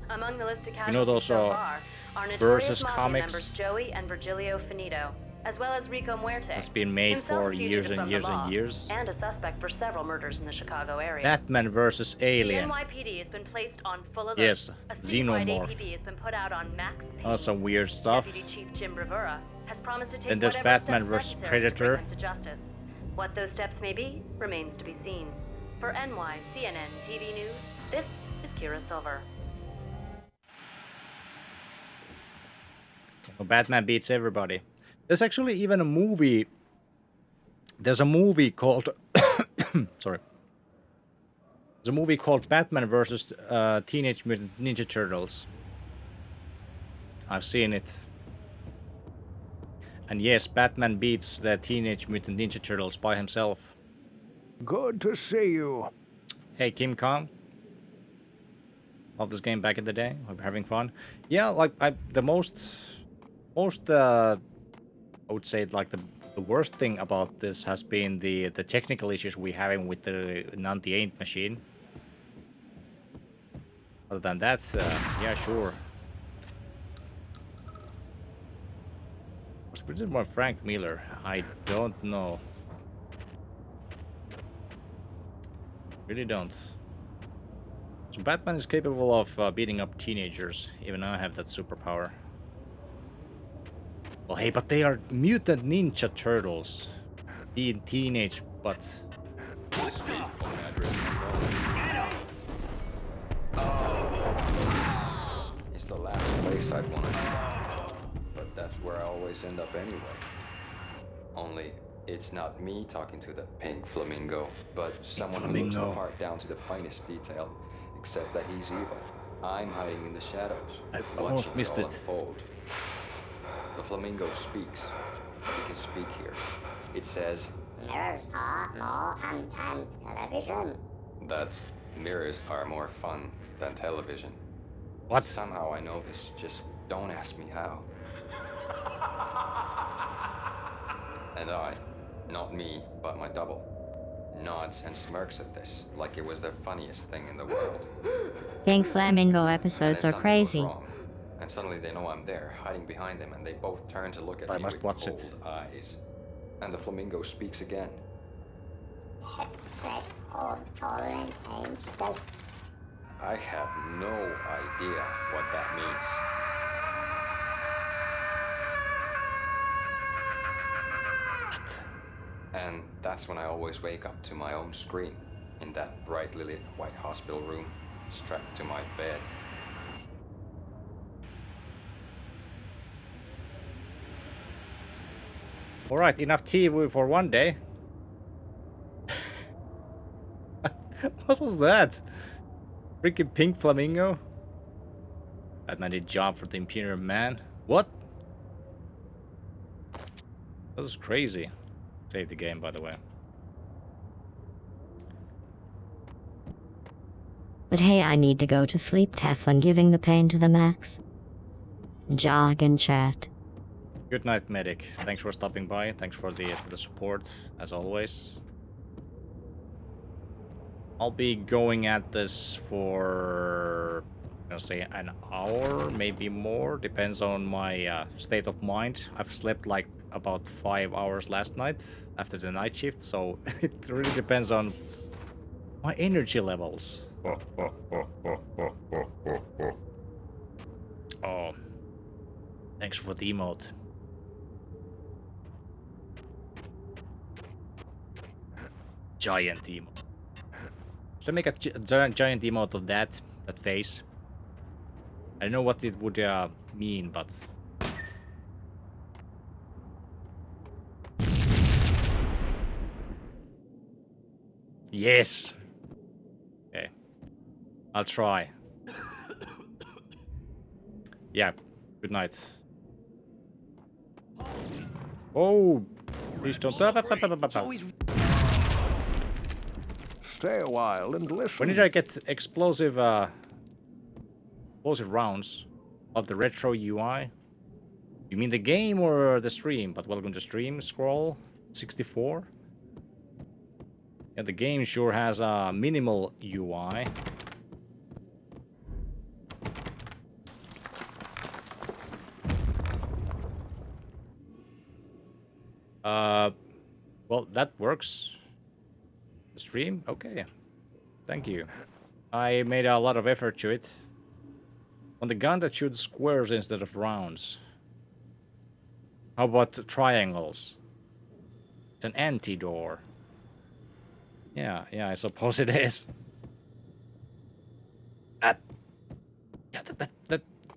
Among the list of You know casualties those so far are notorious Versus mafia comics? members Joey and Virgilio Finito, as well as Rico Muerte. Has been made himself for a years fugitive and from years the law, and years. and a suspect for several murders in the Chicago area. Batman versus Alien. The NYPD has been placed on full alert. Yes, A citywide Xenomorph. APB has been put out on Max Payne. Oh, some weird stuff. Deputy Chief Jim Rivera has promised to take Then there's whatever Batman steps versus necessary to Predator. bring him to justice. What those steps may be remains to be seen. For CNN TV News, this is Kira Silver. Well, Batman beats everybody. There's actually even a movie. There's a movie called. Sorry. There's a movie called Batman versus Teenage Mutant Ninja Turtles. I've seen it. And yes, Batman beats the Teenage Mutant Ninja Turtles by himself. Good to see you. Hey, Kim Kong. Love this game back in the day. Hope you're having fun. Yeah, like the most I would say like the worst thing about this has been the technical issues we're having with the 98 machine. Other than that, yeah, sure. What's written by Frank Miller? I don't know. Really don't. So Batman is capable of beating up teenagers. Even I have that superpower. Well, hey, but they are mutant ninja turtles. Being teenage, but... It's the last place I'd want to go. But that's where I always end up anyway. Only, it's not me talking to the pink flamingo, but someone who looks the part down to the finest detail, except that he's evil. I'm hiding in the shadows, I almost watching missed it all it. unfold. The flamingo speaks. It can speak here. It says, Mirrors are more fun than television. that's mirrors are more fun than television. What? Somehow I know this, just don't ask me how. And I, not me, but my double, nods and smirks at this like it was the funniest thing in the world. Pink Flamingo episodes are Something goes crazy. wrong, and suddenly they know I'm there, hiding behind them, and they both turn to look at I me must with watch cold it. eyes. And the flamingo speaks again. Fresh old tolerant angels. I have no idea what that means. And that's when I always wake up to my own scream in that brightly lit white hospital room, strapped to my bed. Alright, enough TV for one day. What was that? Freaking pink flamingo? Batman did job for the Imperial Man. What? That was crazy. Save the game, by the way. But hey, I need to go to sleep. Have fun giving the pain to the max. Jog and chat. Good night, medic. Thanks for stopping by. Thanks for the support, as always. I'll be going at this for, I'm gonna say, an hour, maybe more. Depends on my state of mind. I've slept like about 5 hours last night after the night shift, so it really depends on my energy levels. Oh, thanks for the emote. Giant emote. Should I make a giant emote of that face? I don't know what it would mean, but Yes. Okay. I'll try. Yeah. Good night. Oh, please don't. Stay a while and listen. When did I get explosive rounds of the retro UI? You mean the game or the stream? But welcome to stream. Scroll 64. Yeah, the game sure has a minimal UI. Well, that works. The stream? Okay. Thank you. I made a lot of effort to it. On the gun that shoots squares instead of rounds. How about triangles? It's an anti-door. Yeah, I suppose it is. Yeah,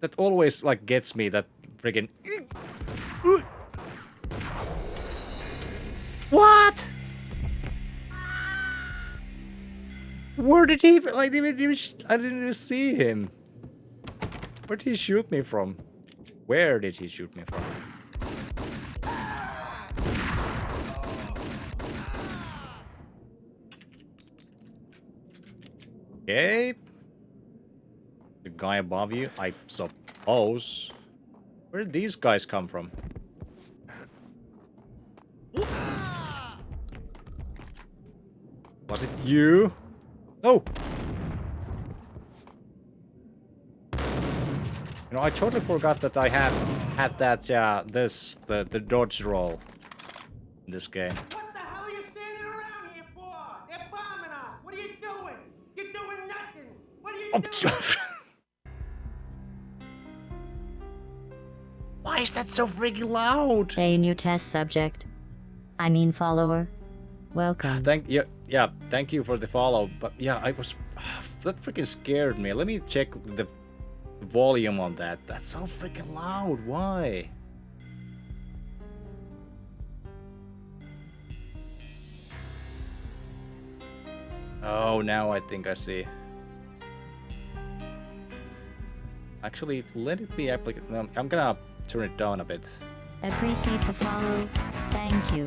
that always like gets me, that friggin'. What? Where did he even, like, I didn't even see him. Where did he shoot me from? Where did he shoot me from? Okay. The guy above you, I suppose. Where did these guys come from? Was it you? No! You know, I totally forgot that I had that, the dodge roll in this game. What the hell are you standing around here for? They're bombing us. What are you doing? You're doing nothing. What are you doing? Why is that so freaking loud? A new test subject. I mean follower. Welcome. Thank you for the follow. But yeah, I was that freaking scared me. Let me check the volume on that. That's so freaking loud. Why? Oh, now I think I see. Actually, let it be applicable. I'm gonna turn it down a bit. Appreciate the follow. Thank you.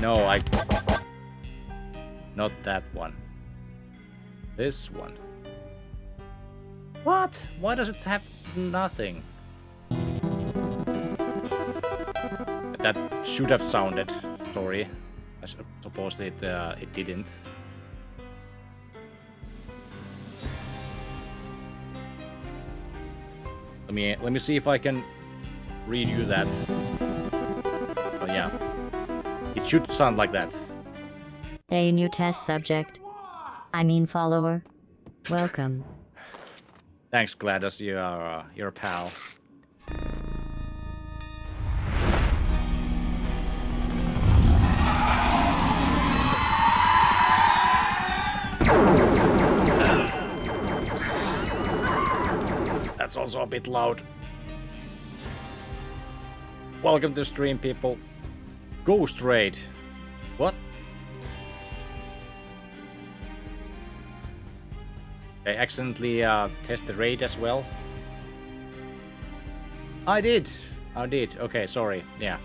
No, not that one. This one. What? Why does it have nothing? That should have sounded. Sorry. I suppose it didn't. Let me see if I can redo that. Oh yeah. It should sound like that. A new test subject. I mean follower. Welcome. Thanks, GLaDOS. You're a pal. That's also a bit loud. Welcome to the stream, people. Ghost raid. What? I accidentally test the raid as well. I did. Okay, sorry. Yeah.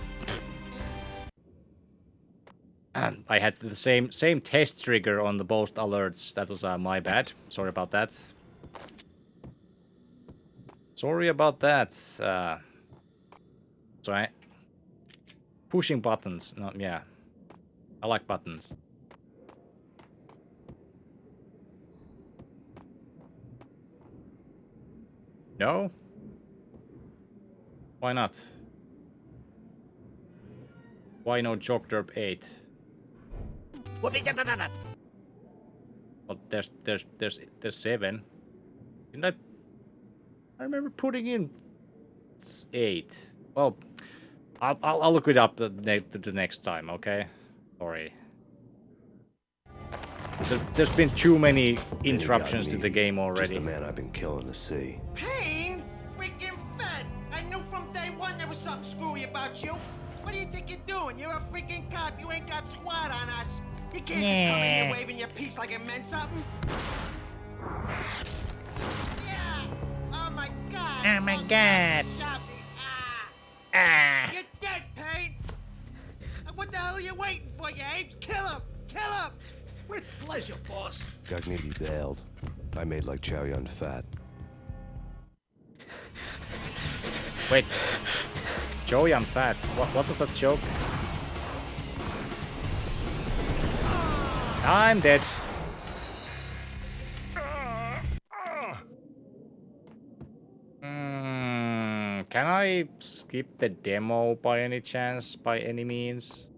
I had the same test trigger on the both alerts. That was my bad. Sorry about that. So pushing buttons. No, yeah. I like buttons. No? Why not? Why no Jogderp 8? Well, there's 7. Didn't I remember putting in 8. Well, I'll look it up the next time, okay? Sorry. There's been too many interruptions to the game already. Just the man I've been killing to see. Payne? Freaking fed! I knew from day one there was something screwy about you. What do you think you're doing? You're a freaking cop. You ain't got squat on us. You can't just come in here waving your piece like it meant something. Yeah. Oh my god. Oh my god. Shot me. You're dead, Payne. What the hell are you waiting for, you apes? Kill him. Kill him. With pleasure, boss. Gagniti bailed. I made like Chow Yun fat. Wait. Chow Yun fat. What was that joke? I'm dead. Can I skip the demo by any chance, by any means?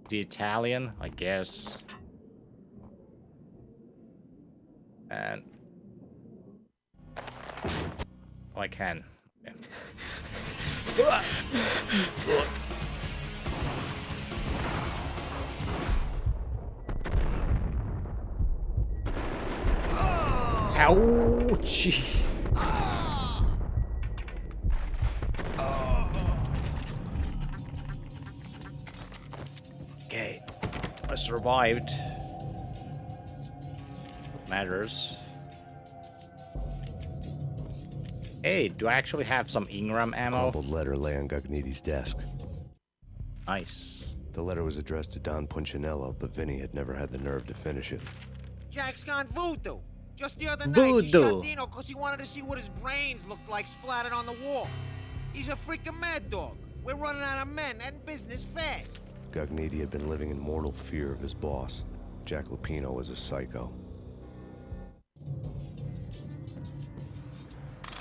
The Italian, I guess. And oh, I can. Yeah. Ouchie. Okay, I survived. What matters? Hey, do I actually have some Ingram ammo? A crumpled letter lay on Gagniti's desk. Nice. The letter was addressed to Don Punchinello, but Vinny had never had the nerve to finish it. Jack's gone voodoo. Just the other night, he Voodoo. shot Dino because he wanted to see what his brains looked like splattered on the wall. He's a freaking mad dog. We're running out of men and business fast. Gagniti had been living in mortal fear of his boss. Jack Lupino was a psycho.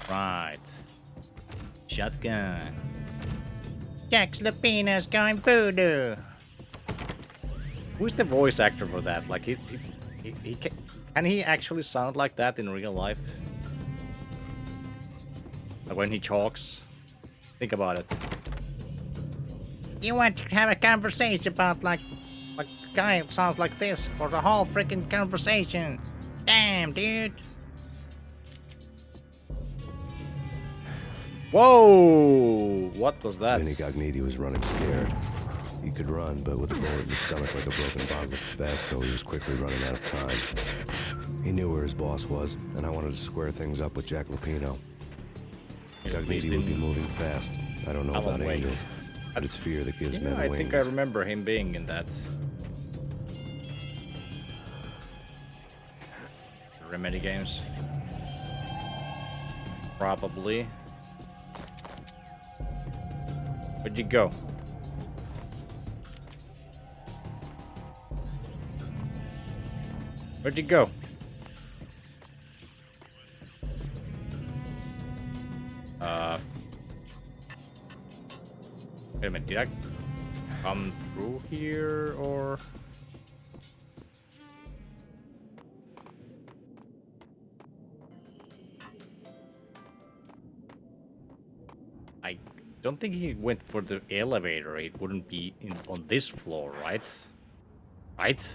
Right. Shotgun. Jack Lupino's going voodoo. Who's the voice actor for that? Like, he can he actually sound like that in real life? Like when he talks? Think about it. You want to have a conversation about like the guy sounds like this for the whole freaking conversation. Damn, dude. Whoa! What was that? Vinny Gagniti was running scared. He could run, but with a bullet in his stomach like a broken bottle of Tabasco, he was quickly running out of time. He knew where his boss was, and I wanted to square things up with Jack Lupino. Gagniti would be moving fast. I don't know about anger, but it's fear that gives men I wings. think I remember him being in that. Remedy games. Probably. Where'd you go? Where'd you go? Wait a minute, did I come through here or? I don't think he went for the elevator. It wouldn't be on this floor, right? Right?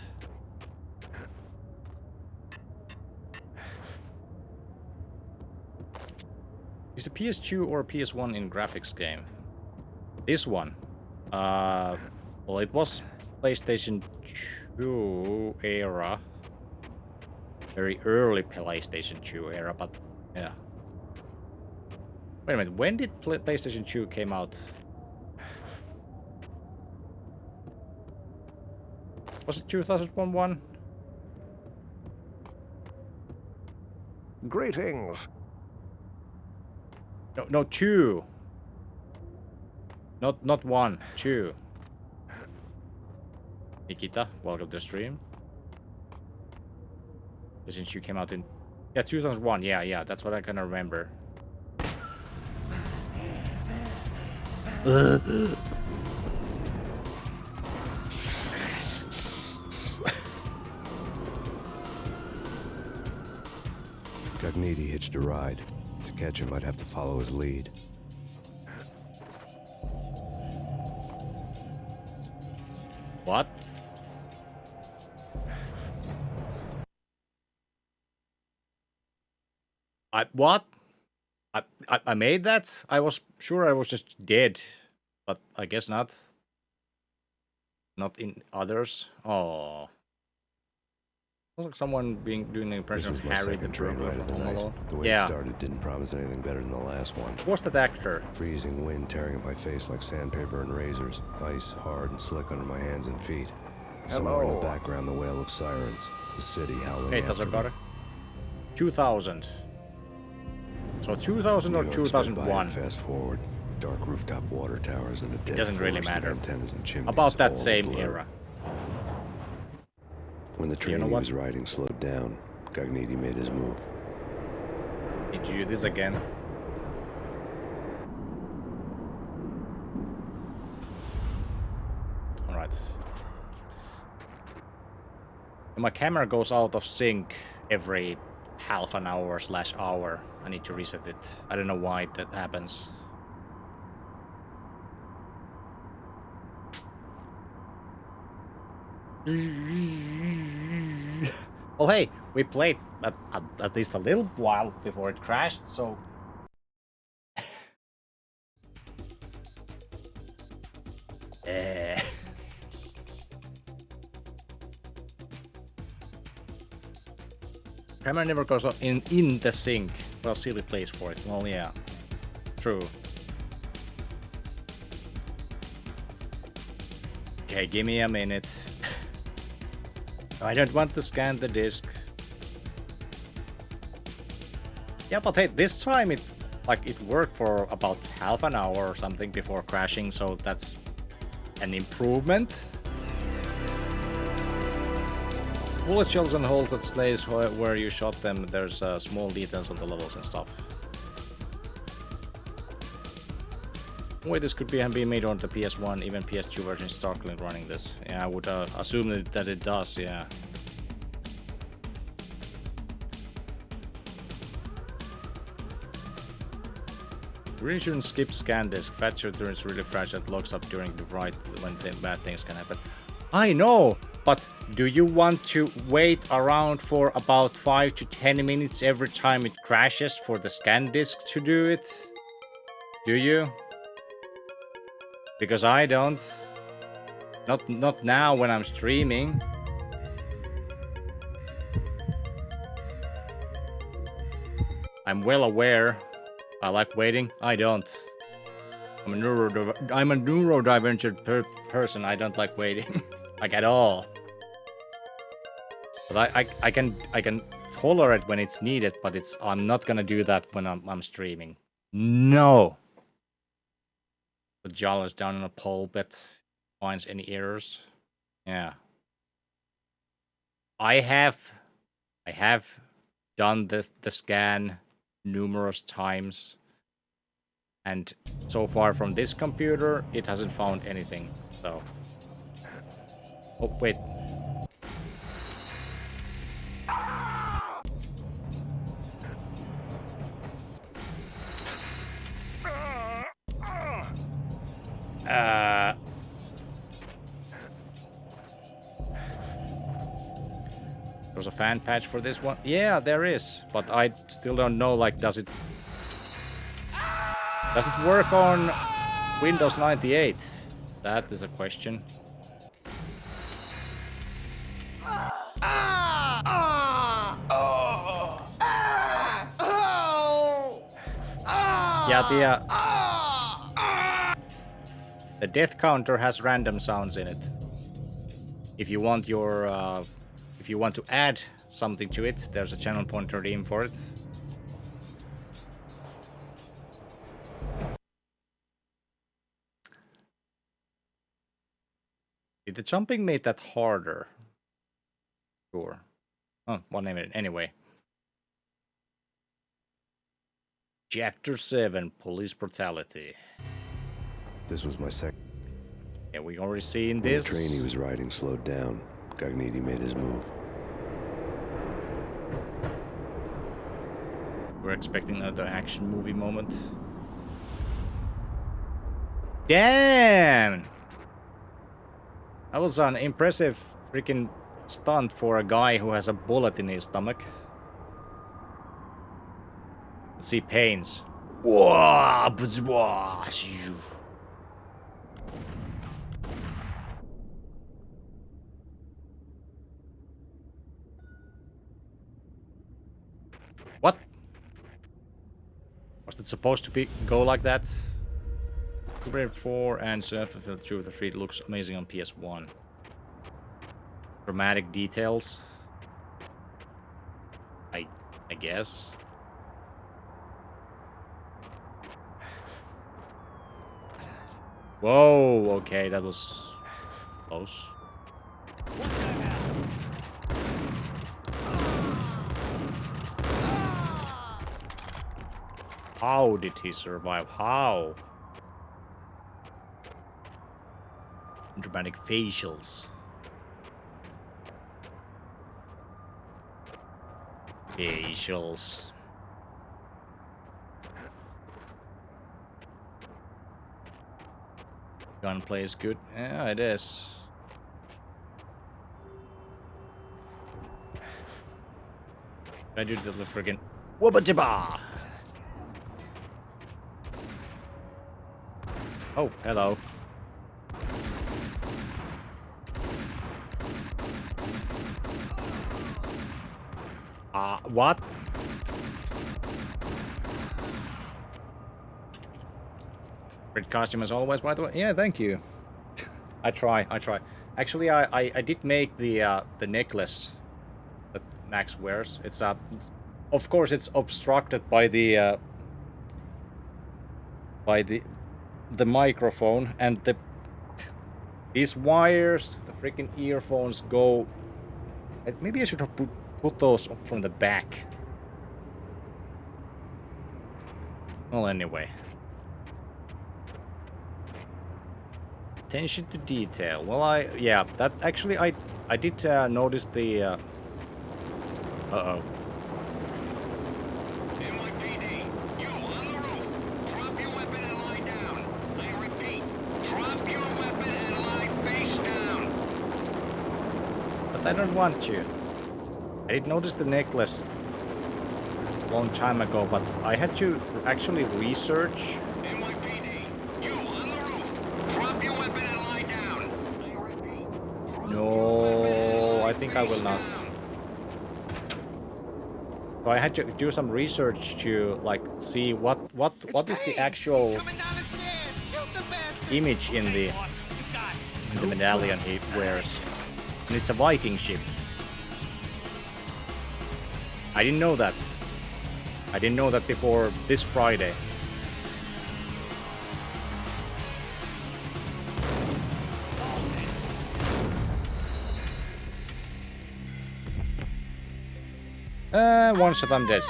Is a PS2 or a PS1 in graphics game? This one. Well, it was PlayStation 2 era. Very early PlayStation 2 era, but yeah. Wait a minute, when did PlayStation 2 came out? Was it 2001 one? Greetings. No, 2. Not 1, 2. Nikita, welcome to the stream. PlayStation 2 came out in 2001. Yeah, that's what I kind of remember. Gagniti hitched a ride. To catch him, I'd have to follow his lead. What? What? I made that? I was sure I was just dead, but I guess not. Not in others. Oh. Looks like someone doing an impression of This was my Harry the second train Burglar ride of from the Home night. Alone. The way it started didn't promise anything better than the last one. What's that actor? Freezing wind tearing at my face like sandpaper and razors. Ice hard and slick under my hands and feet. Somewhere in the background, the wail of sirens. The city howling Hey, after does it me. better? 2000. So 2000 or New York sped by 2001? and fast forward. Dark rooftop water towers and a dead Doesn't really forest of matter. antennas and chimneys, About that all same blur. era. When the train know he what? was riding slowed down, Gagniti made his move. Did you do this again? Alright. My camera goes out of sync every half an hour / hour. I need to reset it. I don't know why that happens. Well, hey, we played at least a little while before it crashed, so... Camera never goes up in the sync. Well, silly place for it. Well, yeah. True. Okay, give me a minute. I don't want to scan the disk. Yeah, but hey, this time it worked for about half an hour or something before crashing, so that's an improvement. Bullet shells and holes at sleighs where you shot them, there's small details on the levels and stuff. Wait, this could be made on the PS1, even PS2 version is starkly running this. Yeah, I would assume that it does, yeah. Really shouldn't skip scan disk. Fat shooter is really fragile, it locks up during the write when bad things can happen. I know, but do you want to wait around for about 5 to 10 minutes every time it crashes for the scan disk to do it? Do you? Because I don't. Not now when I'm streaming. I'm well aware. I like waiting. I don't. I'm a neurodivergent person. I don't like waiting, like at all. But I can tolerate when it's needed, but I'm not gonna do that when I'm streaming. No. Put Jalas down on a pole, bet finds any errors. Yeah. I have done the scan numerous times, and so far from this computer it hasn't found anything. So oh wait, there's a fan patch for this one. Yeah, there is, but I still don't know, like, does it work on Windows 98? That is a question. Yeah, the death counter has random sounds in it. If you want your if you want to add something to it, there's a channel pointer in for it. Did the jumping make that harder? Sure. Oh, 1 minute. Anyway. Chapter 7, Police Brutality. This was my second. Yeah, we already seen When this. the train he was riding slowed down, Gagniti made his move. We're expecting another action movie moment. Damn! That was an impressive freaking stunt for a guy who has a bullet in his stomach. Let's see Payne's. Was it supposed to go like that? Super 4 and Surface True the 3 looks amazing on PS1. Dramatic details. I guess. Whoa, okay, that was close. How did he survive? How? Dramatic facials. Facials. Gunplay is good. Yeah, it is. I do the friggin' wubba-jibba! Oh, hello. What? Great costume as always, by the way. Yeah, thank you. I try. Actually, I did make the necklace that Max wears. It's of course it's obstructed by the microphone and these wires. The freaking earphones go. Maybe I should have put those up from the back. Well, anyway. Attention to detail. Well, yeah, that actually I did notice the uh-oh. NYPD, you on the roof. Drop your weapon and lie down. I repeat, drop your weapon and lie face down. But I don't want you. I did notice the necklace a long time ago, but I had to actually research. NYPD, you on the roof. Drop your weapon and lie down. I repeat, No, I think I will not. So I had to do some research to like see what is the actual image in the medallion he wears. And it's a Viking ship. I didn't know that. I didn't know that before this Friday. One shot, I'm dead.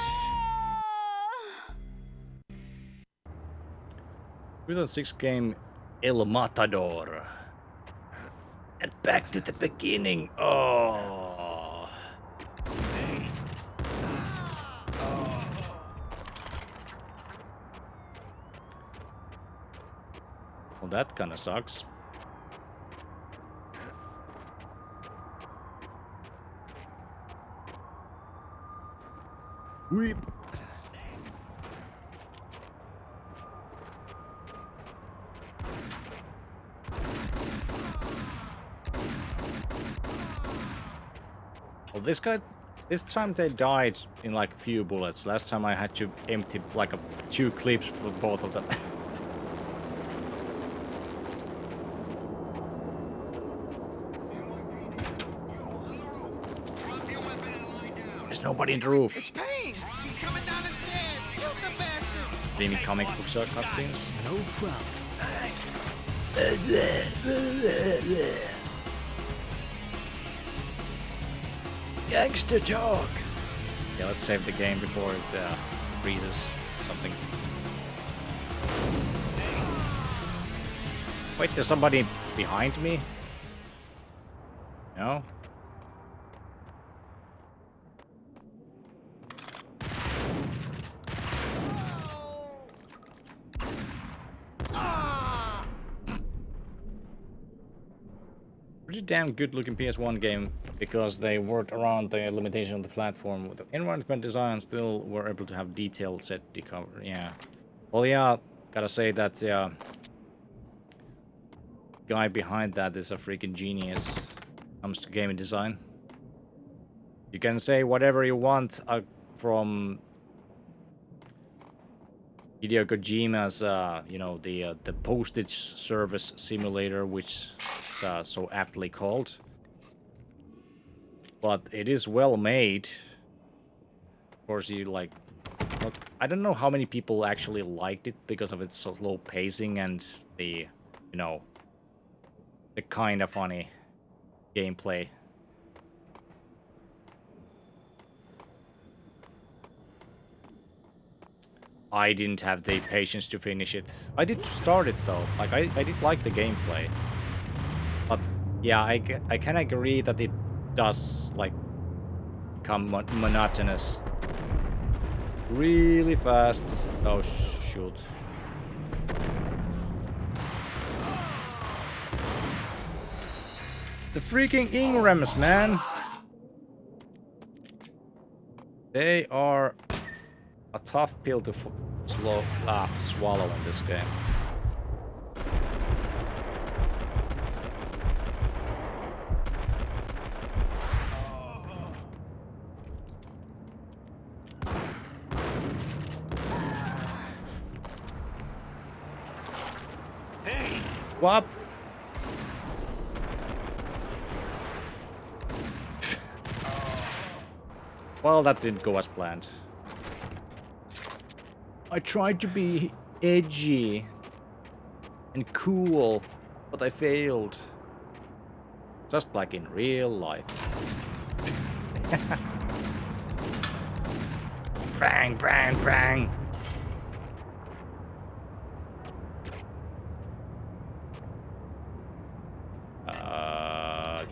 2006 game El Matador. And back to the beginning. Oh. Well, that kinda sucks. Weep. Well, this time they died in like a few bullets. Last time I had to empty like 2 clips for both of them. There's nobody in the roof. It's Payne! He's coming down the stairs! Shoot the bastard! Dreamy comic book cutscenes. No problem. Gangster talk. Yeah, let's save the game before it freezes or something. Wait, there's somebody behind me? No? Pretty damn good looking PS1 game because they worked around the limitation of the platform. With the environment design still were able to have detailed set decover. Yeah. Well, yeah, gotta say that guy behind that is a freaking genius when it comes to game design. You can say whatever you want from Hideo Kojima's, you know, the postage service simulator, which it's so aptly called. But it is well made. Of course, you like. I don't know how many people actually liked it because of its slow pacing and the, you know, the kind of funny gameplay. I didn't have the patience to finish it. I did start it though. Like I did like the gameplay. But yeah, I can agree that it does like become monotonous really fast. Oh shoot. The freaking Ingrams, man. They are a tough pill to swallow in this game. Hey! What? Well, that didn't go as planned. I tried to be edgy and cool, but I failed. Just like in real life. Bang, bang, bang.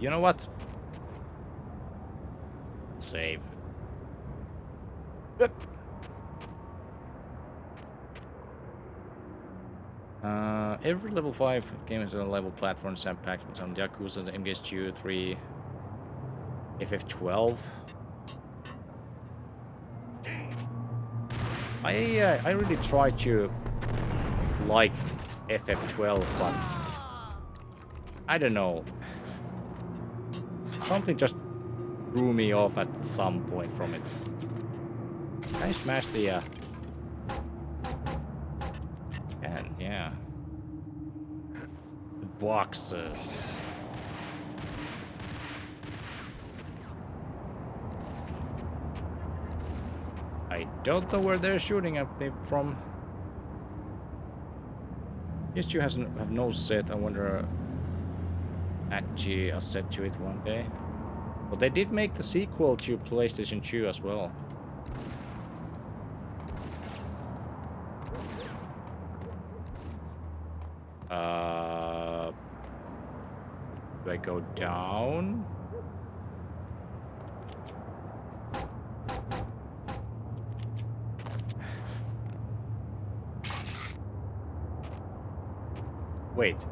You know what? Save. Yep. Every level 5 game is on a level platform set packed with some Yakuza, the MGS2, 3, FF12. I really try to like FF12, but I don't know. Something just threw me off at some point from it. I smashed the and yeah. The boxes. I don't know where they're shooting at me from. PS2 have no set. I wonder actually a set to it one day. But they did make the sequel to PlayStation 2 as well. Do I go down? Wait.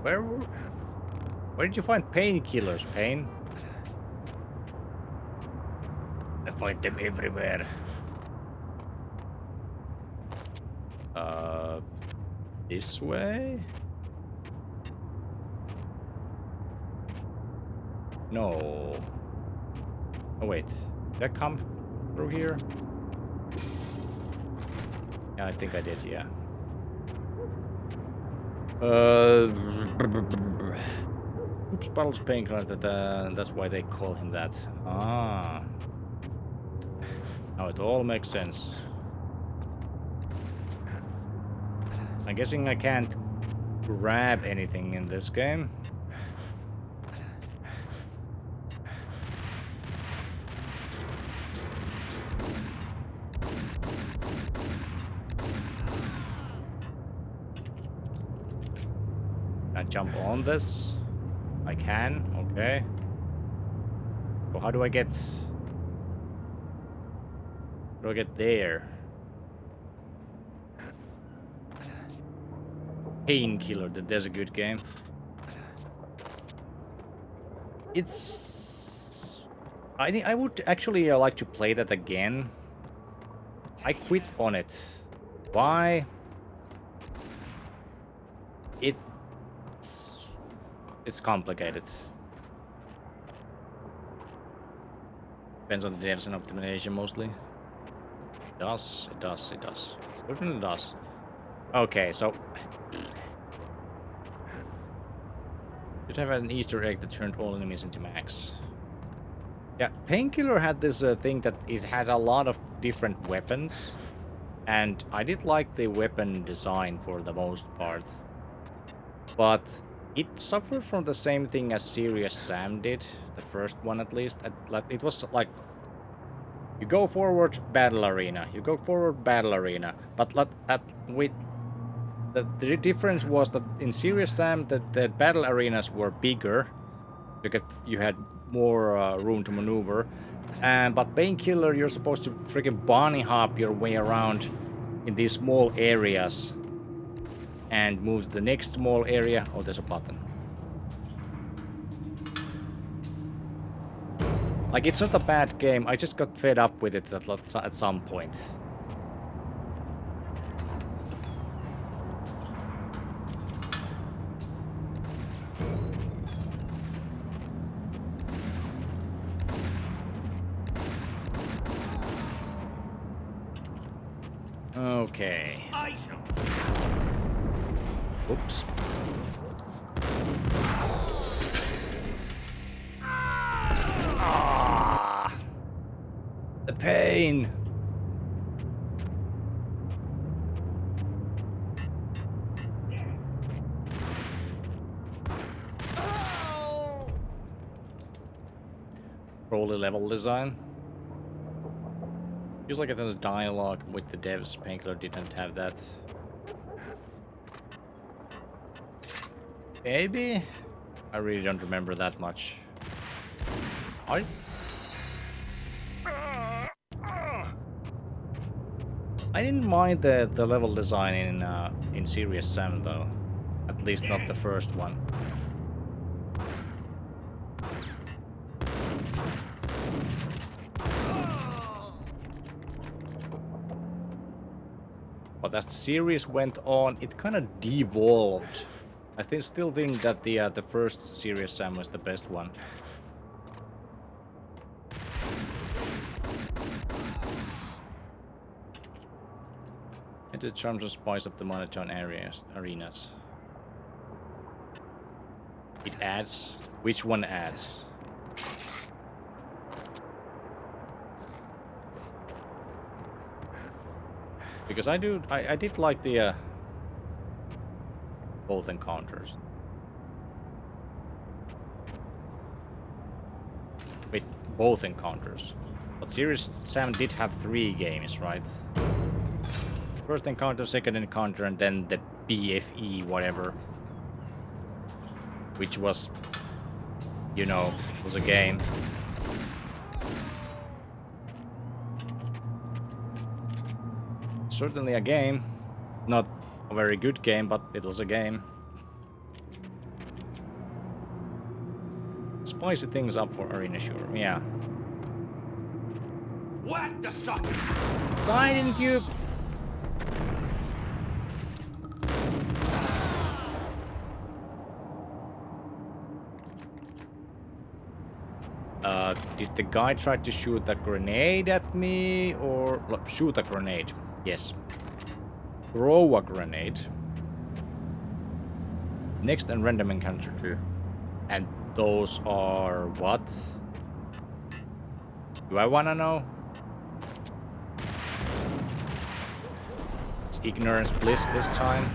Where did you find painkillers, Payne? I find them everywhere. This way? No. Oh wait, did I come through here? Yeah, I think I did, yeah. Oops, Battle's Painkiller, that's why they call him that. Ah. Now it all makes sense. I'm guessing I can't grab anything in this game. Can I jump on this? I can, okay. So how do I get... How do I get there? Painkiller, that's a good game. It's... I would actually like to play that again. I quit on it. Why? It's complicated. Depends on the devs and optimization mostly. does, it does, it does. Certainly does. Okay, so... Should have an Easter egg that turned all enemies into max. Yeah, Painkiller had this thing that it had a lot of different weapons. And I did like the weapon design for the most part. But it suffered from the same thing as Serious Sam did. The first one at least. It was like... You go forward, battle arena. You go forward, battle arena. But with... The difference was that in Serious Sam, the battle arenas were bigger. You had more room to maneuver. But Painkiller, you're supposed to freaking bunny hop your way around in these small areas. And move to the next small area. Oh, there's a button. Like, it's not a bad game. I just got fed up with it at some point. Okay. Oops. Ah, the pain. Probably level design. Feels like it has dialogue with the devs. Painkiller didn't have that. Maybe? I really don't remember that much. I didn't mind the level design in Serious Sam though. At least not the first one. But as the series went on, it kind of devolved. I still think that the first Serious Sam was the best one. And the charms to spice up the monotone arenas. It adds. Which one adds? Because I did like the both encounters. Wait, both encounters. But Serious Sam did have 3 games, right? First encounter, second encounter, and then the BFE whatever. Which was, you know, was a game. Certainly a game. Not a very good game, but it was a game. Spicy things up for Arena Sure, yeah. Whack the sucker! Why didn't you? Did the guy try to shoot a grenade at me? Or shoot a grenade? Yes. Throw a grenade. Next and random encounter 2. And those are what? Do I wanna know? It's ignorance bliss this time.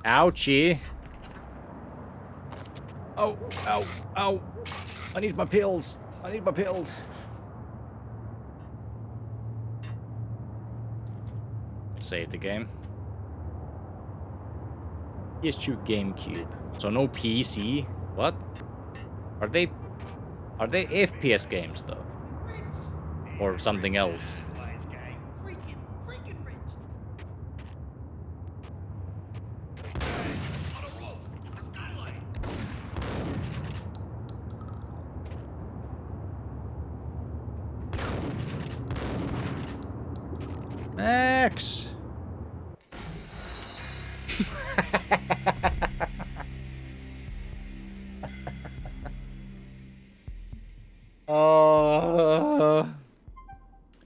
Ouchie! Oh, ow, ow! I need my pills! I need my pills! Save the game. PS2 GameCube. So no PC? What? Are they FPS games though? Or something else? Max!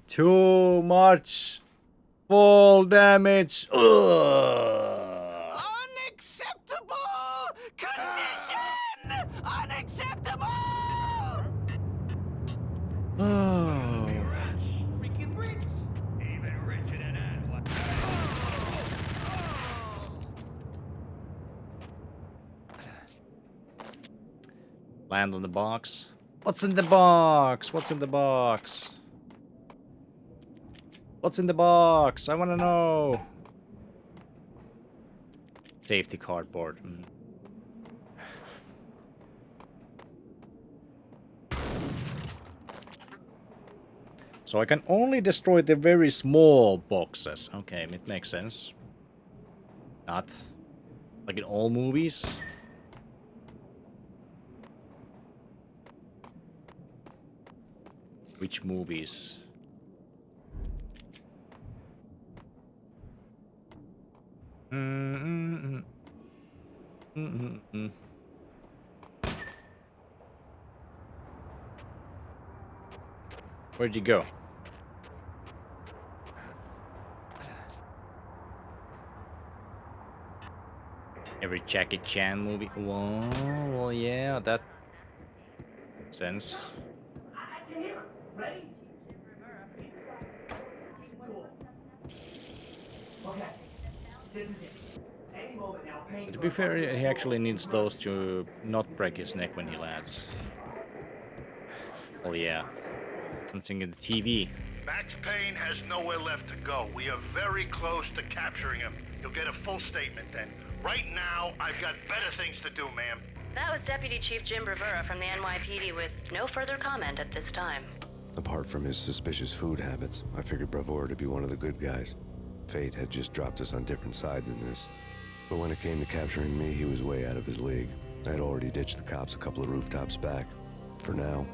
Too much Fall damage. Ugh. Unacceptable condition! Unacceptable! Oh. Freaking rich! Even richer than that. Land on the box. What's in the box? What's in the box? What's in the box? I wanna know. Safety cardboard. So I can only destroy the very small boxes. Okay, it makes sense. Not like in all movies. Which movies? Where'd you go? Every Jackie Chan movie. Whoa, well, yeah, that makes sense. But to be fair, he actually needs those to not break his neck when he lands. Oh yeah, something in the TV. Max Payne has nowhere left to go. We are very close to capturing him. You'll get a full statement then. Right now, I've got better things to do, ma'am. That was Deputy Chief Jim Rivera from the NYPD with no further comment at this time. Apart from his suspicious food habits, I figured Bravura to be one of the good guys. Fate had just dropped us on different sides in this. But when it came to capturing me, he was way out of his league. I had already ditched the cops a couple of rooftops back. For now.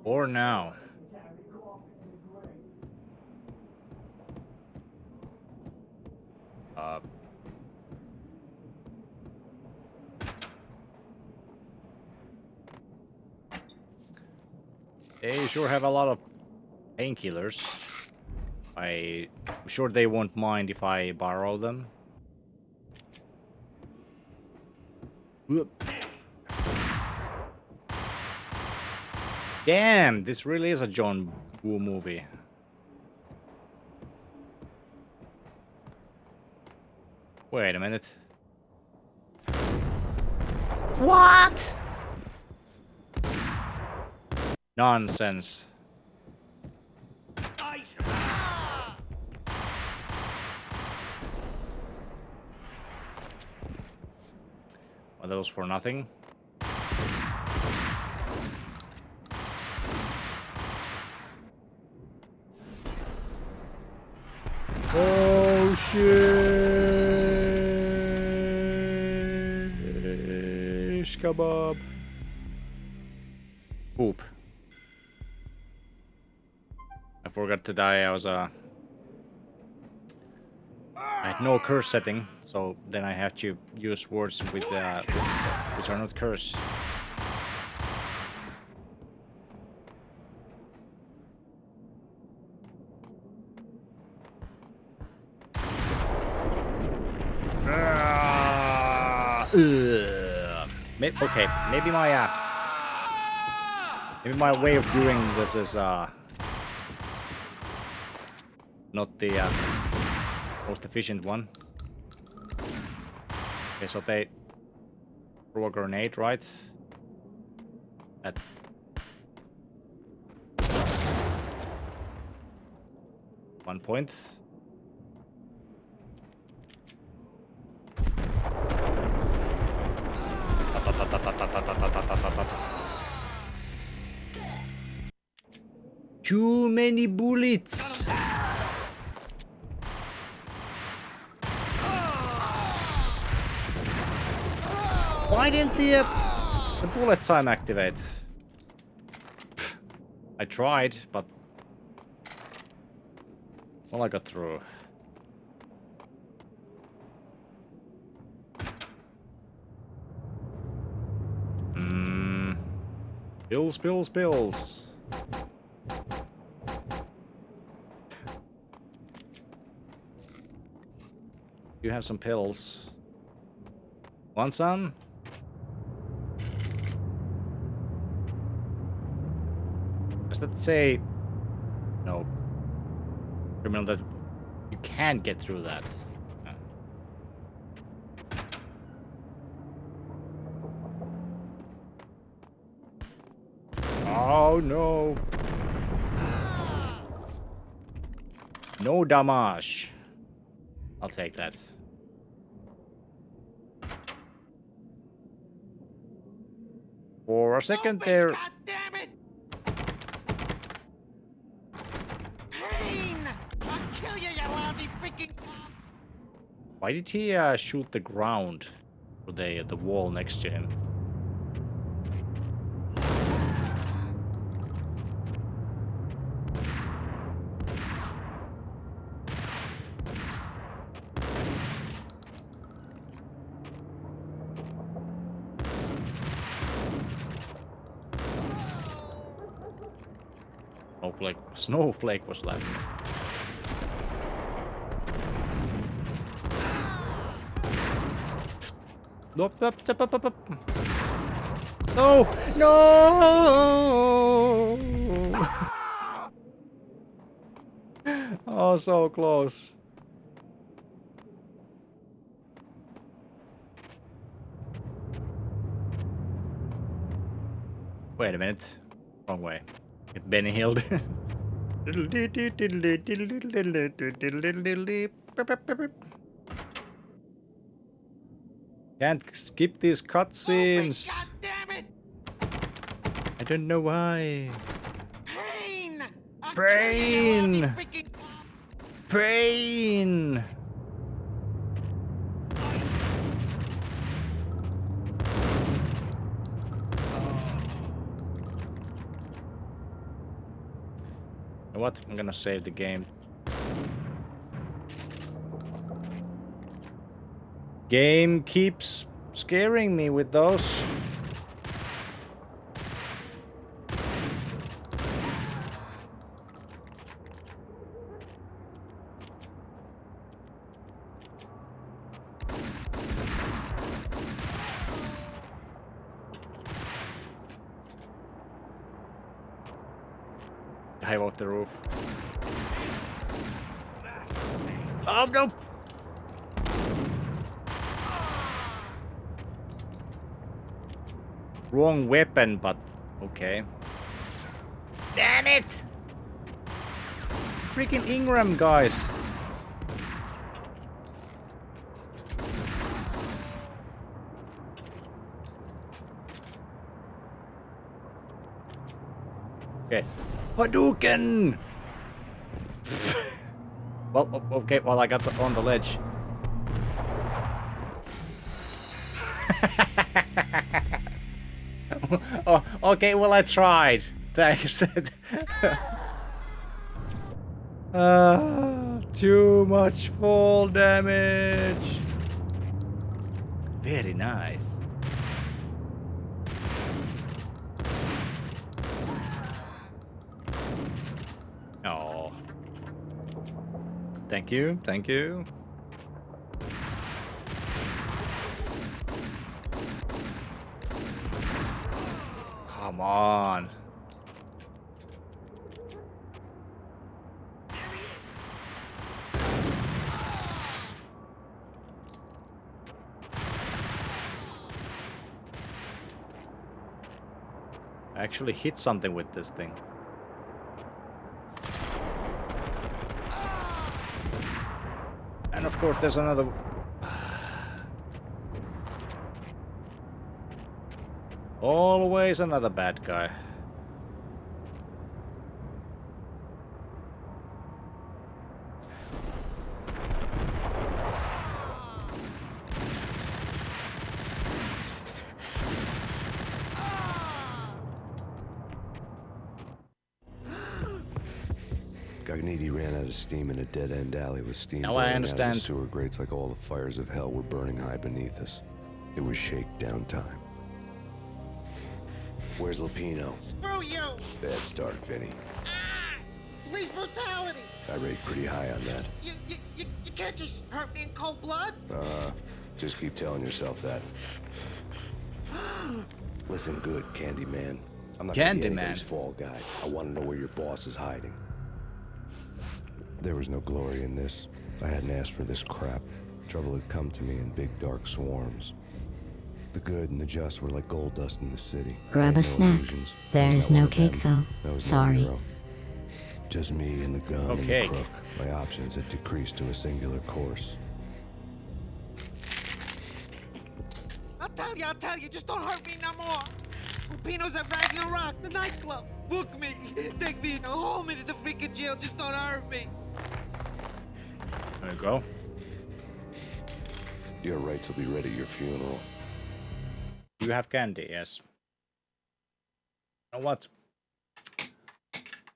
Or now. They sure have a lot of painkillers. I'm sure they won't mind if I borrow them. Whoop. Damn, this really is a John Woo movie. Wait a minute. What? Nonsense. Are those for nothing? Oh shit! Kebab. Poop. I forgot to die. I had no curse setting, so then I have to use words with which are not curse. Okay, maybe my way of doing this is not the most efficient one. Okay, so they throw a grenade, right? At 1 point. Too many bullets. Why didn't the bullet time activate? I tried, but well, I got through. Pills. You have some pills. Want some? Does that say no? Criminal that you can't get through that. Oh no. No damage. I'll take that. For a second there. God damn it! Payne! I'll kill you, you lousy freaking cop! Why did he shoot the ground for the wall next to him? Snowflake was laughing. Up. No! No! Oh, so close. Wait a minute. Wrong way. Get Benny healed. Can't skip these cutscenes. God damn it! I don't know why. Payne! I'll Brain! kill you, you lousy freaking cop! Brain! You know what? I'm gonna save the game. Game keeps scaring me with those. Dive off the roof. Oh no! Wrong weapon, but okay. Damn it! Freaking Ingram, guys. Okay. Hadouken! Well, okay, well I got on the ledge. Oh, okay, well I tried. Thanks. Too much fall damage. Very nice. Oh. Thank you, thank you. Come on. I actually hit something with this thing. And of course there's another... Always another bad guy. Gagniti ran out of steam in a dead-end alley with steam Now I blowing out of understand. the sewer grates like all the fires of hell were burning high beneath us. It was shakedown time. Where's Lupino? Screw you! Bad start, Vinny. police brutality. I rate pretty high on that. You can't just hurt me in cold blood. Just keep telling yourself that. Listen good, Candyman. I'm not gonna be anybody's fall guy. I want to know where your boss is hiding. There was no glory in this. I hadn't asked for this crap. Trouble had come to me in big dark swarms. The good and the just were like gold dust in the city. Grab a snack. There's no cake though. Sorry. Just me and the gun and the crook. My options had decreased to a singular course. I'll tell you, just don't hurt me no more. Lupino's at Ragnarok, the nightclub. Book me, take me, hold me to the freaking jail, just don't hurt me. There you go. Your rights will be ready at your funeral. You have candy, yes. You know what?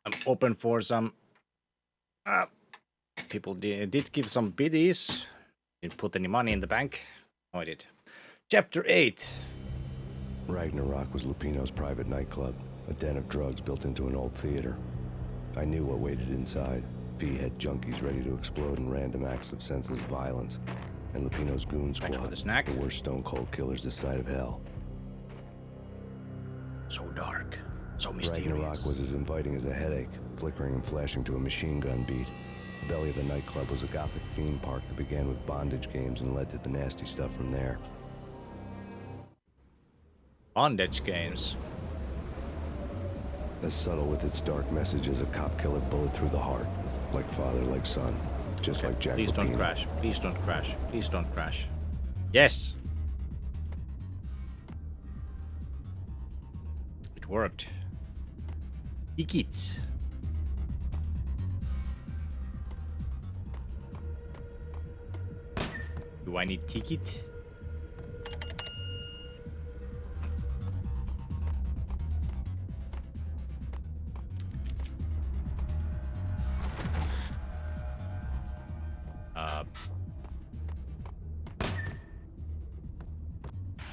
I'm open for some... people did give some biddies. Didn't put any money in the bank. Oh, I did. Chapter 8. Ragnarok was Lupino's private nightclub, a den of drugs built into an old theater. I knew what waited inside. V-head junkies ready to explode in random acts of senseless violence. And Lupino's goon squad, the worst stone-cold killers this side of hell. So dark, so mysterious. Ragnarok was as inviting as a headache, flickering and flashing to a machine gun beat. The belly of the nightclub was a gothic theme park that began with bondage games and led to the nasty stuff from there. Bondage games. As subtle with its dark message as a cop killer bullet through the heart. Like father, like son. Just like Jack. Please don't crash. Please don't crash. Please don't crash. Yes! It worked. Tickets. Do I need ticket?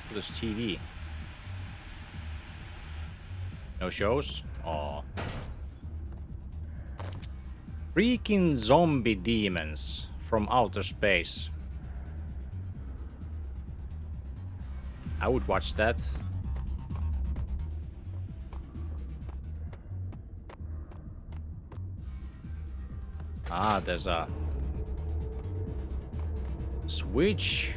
There's TV. No shows? Aw. Freaking zombie demons from outer space. I would watch that. Ah, there's a switch.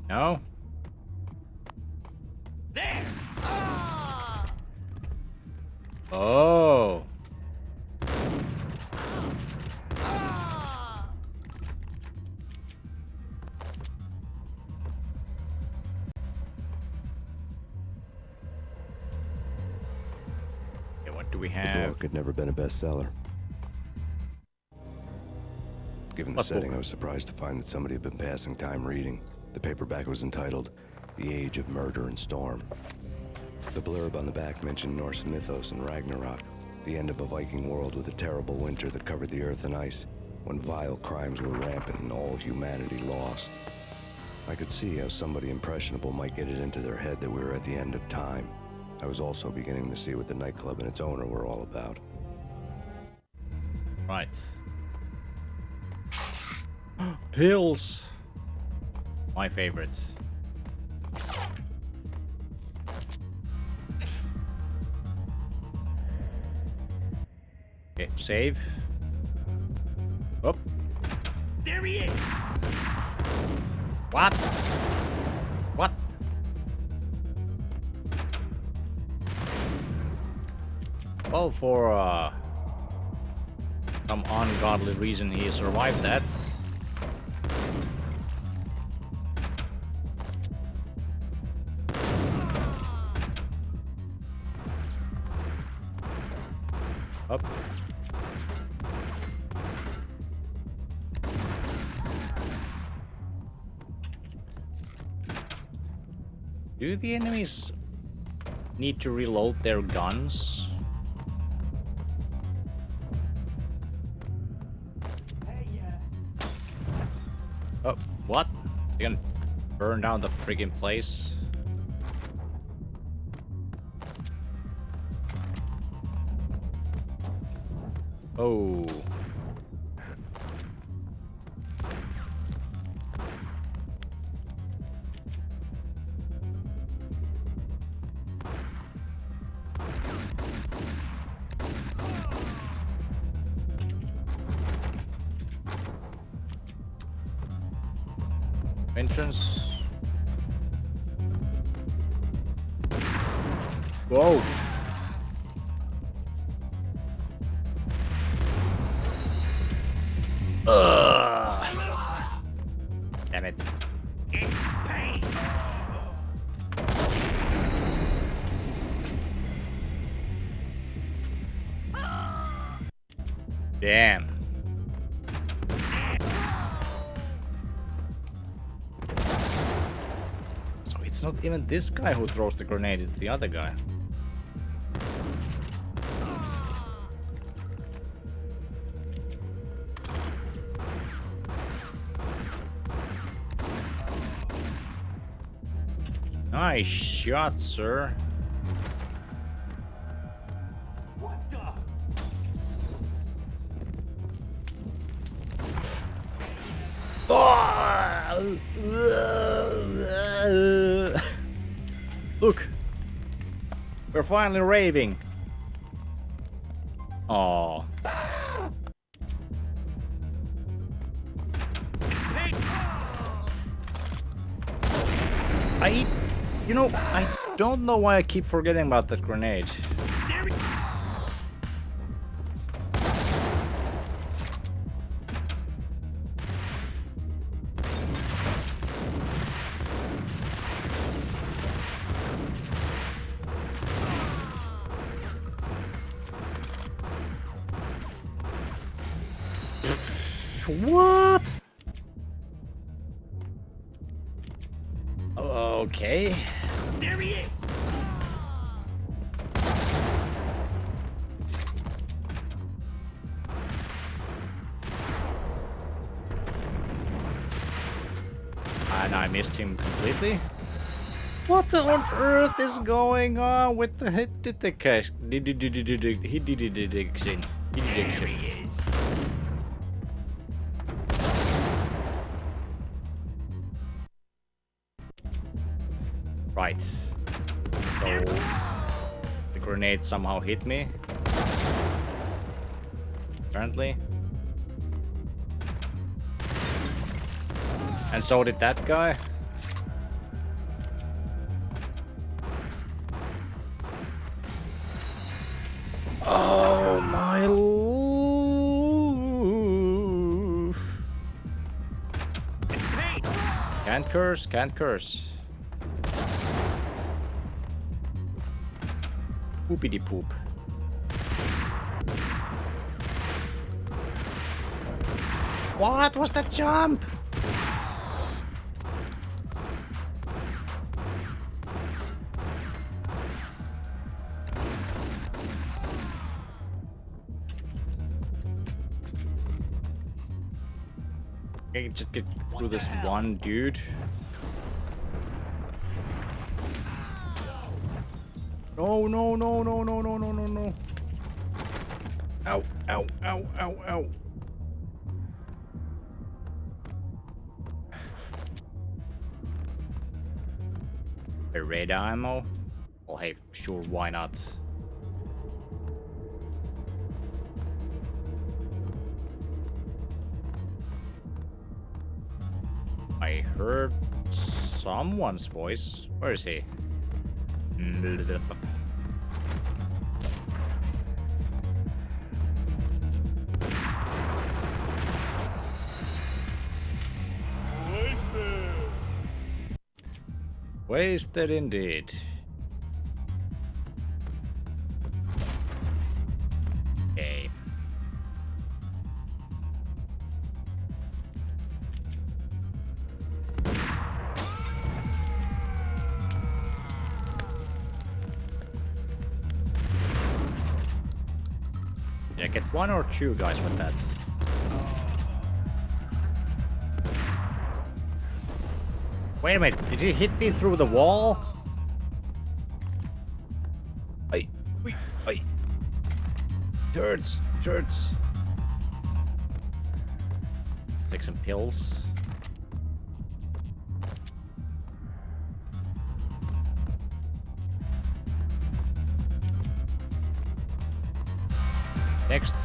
No? There! Oh. Okay, what do we have? The book had never been a bestseller. Given the setting, I was surprised to find that somebody had been passing time reading. The paperback was entitled The Age of Murder and Storm. The blurb on the back mentioned Norse mythos and Ragnarok, the end of a Viking world with a terrible winter that covered the earth in ice, when vile crimes were rampant and all humanity lost. I could see how somebody impressionable might get it into their head that we were at the end of time. I was also beginning to see what the nightclub and its owner were all about. Right. Pills. My favorite. Okay, save. Oh. There he is. What? What? Well, for some ungodly reason, he survived that. Up. Do the enemies need to reload their guns? Oh, what? They're gonna burn down the friggin' place? Oh. Entrance. Whoa. Damn it. It's Payne. Damn. So it's not even this guy who throws the grenade, it's the other guy. Nice shot, sir. What the? Look, we're finally raving. Oh. You know, I don't know why I keep forgetting about that grenade. What? Okay. There he is. And I missed him completely. What on earth is going on with the hit detection? Right. So the grenade somehow hit me. Apparently. And so did that guy. Oh my lord. Can't curse, can't curse. Poopity poop. What was that jump? Okay, just get through this one dude. No, no, no, no, no, no, no, no, no. Ow, ow, ow, ow, ow. A red ammo? Well, hey, sure, why not? I heard someone's voice. Where is he? Wasted. Wasted indeed. Okay. Did I get one or two guys with that? Wait a minute, did he hit me through the wall? Turds, turds. Take some pills. Next.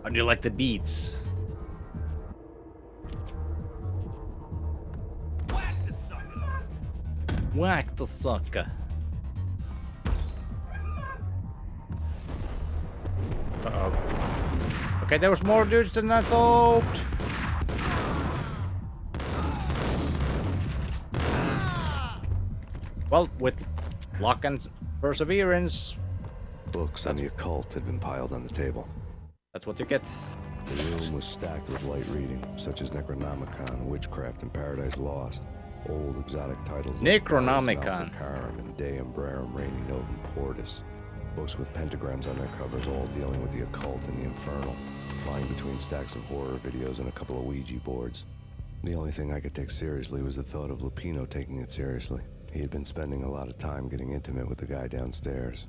How do you like the beats? Whack the sucker. Uh-oh. Okay, there was more dudes than I thought. Well, with luck and perseverance. Books on the occult had been piled on the table. That's what you get. The room was stacked with light reading, such as Necronomicon, Witchcraft, and Paradise Lost. Old exotic titles like Necronomicon and De Umbrarum Reigni Novum Portis. Books with pentagrams on their covers, all dealing with the occult and the infernal, lying between stacks of horror videos and a couple of Ouija boards. The only thing I could take seriously was the thought of Lupino taking it seriously. He had been spending a lot of time getting intimate with the guy downstairs.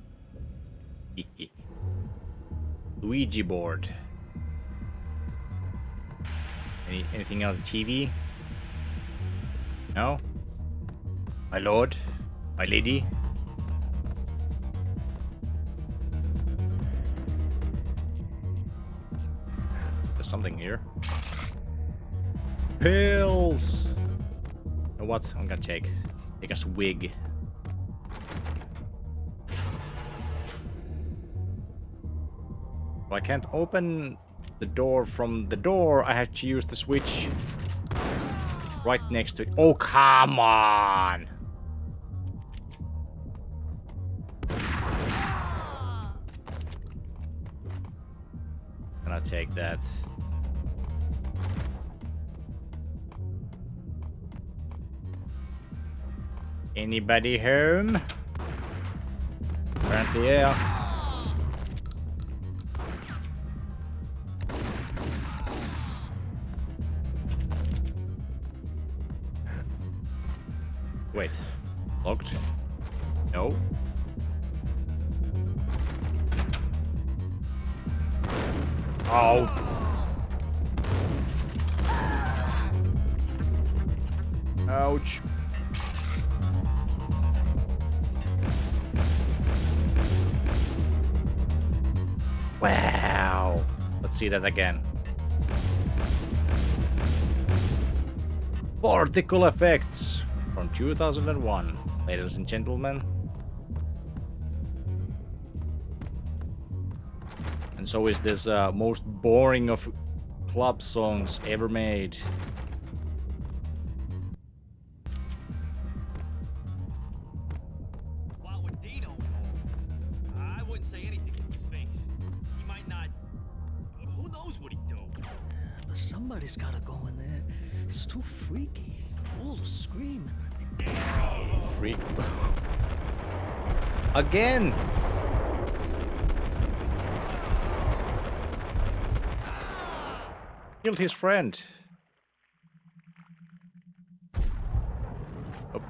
Ouija board. Anything on the TV? No? My lord? My lady? There's something here. Pills! You know what? I'm gonna take a swig. If I can't open the door from the door, I have to use the switch right next to it. Oh, come on! Gonna take that. Anybody home? Apparently, yeah. Wait. Locked? No. Oh. Ouch. Wow. Let's see that again. Particle effects from 2001, ladies and gentlemen. And so is this most boring of club songs ever made. Well, with Dino involved, I wouldn't say anything to his face. He might not. Who knows what he'd do? Somebody's gotta go in there. It's too freaky. All the screaming. Freak. Again. Killed his friend. Up.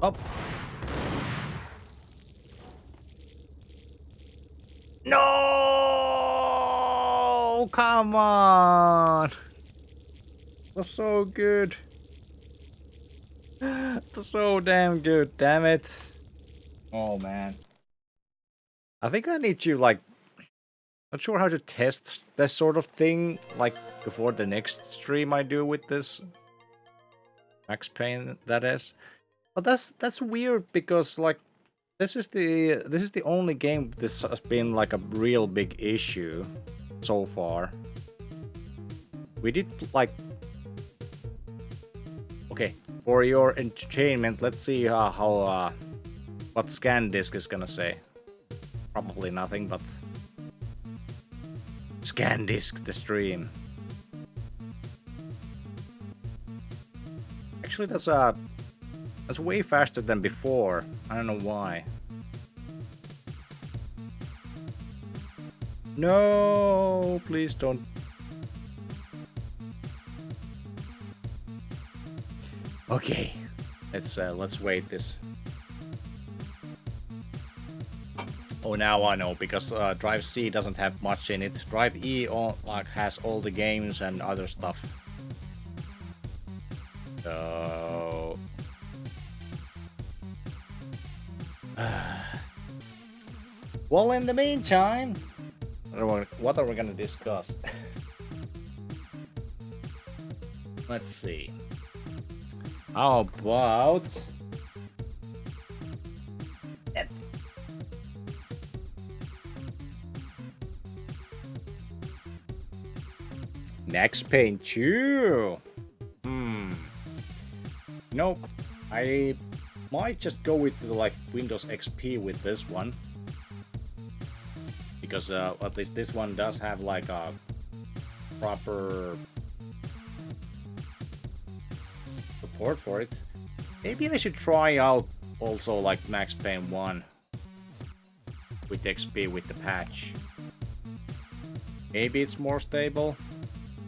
Up. No! Come on. That's so good. That's so damn good, damn it. Oh man. I think I need to like, not sure how to test this sort of thing, like before the next stream I do with this. Max Payne, that is. But that's weird because like this is the only game this has been like a real big issue so far. We did like, okay, for your entertainment, let's see how what ScanDisk is gonna say. Probably nothing, but ScanDisk the stream. Actually, that's way faster than before. I don't know why. No, please don't. Okay, let's wait this. Oh, now I know, because Drive C doesn't have much in it. Drive E has all the games and other stuff. So... well, in the meantime, what are we gonna discuss? Let's see. How about... Max Payne 2. Nope. I might just go with the, like, Windows XP with this one, because at least this one does have like a proper support for it. Maybe I should try out also like Max Payne 1 with XP with the patch. Maybe it's more stable.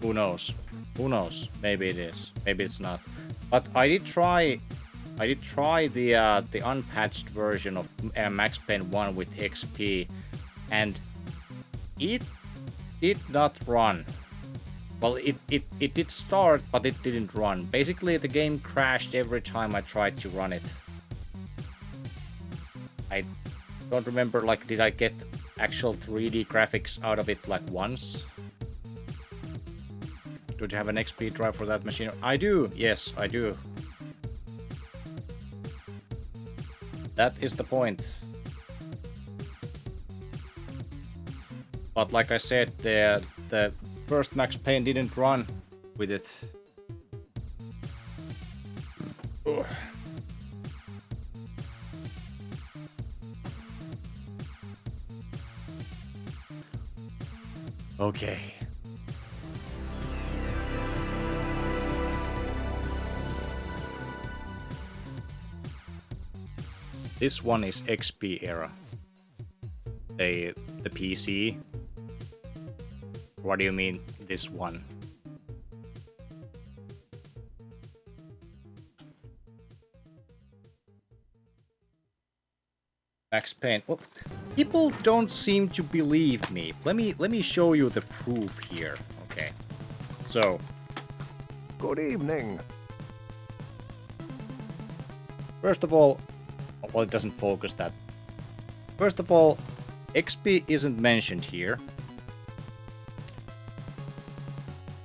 Who knows? Who knows? Maybe it is. Maybe it's not. But I did try the unpatched version of Max Payne 1 with XP, and it did not run. Well, it did start, but it didn't run. Basically, the game crashed every time I tried to run it. I don't remember, like, did I get actual 3D graphics out of it, like, once? Do you have an XP drive for that machine? I do, yes, I do. That is the point. But like I said, the first Max Payne didn't run with it. Ugh. Okay. This one is XP era. The PC. What do you mean, this one? Max Payne. Well, people don't seem to believe me. Let me show you the proof here. Okay. So. Good evening. First of all, well, it doesn't focus that. First of all, XP isn't mentioned here.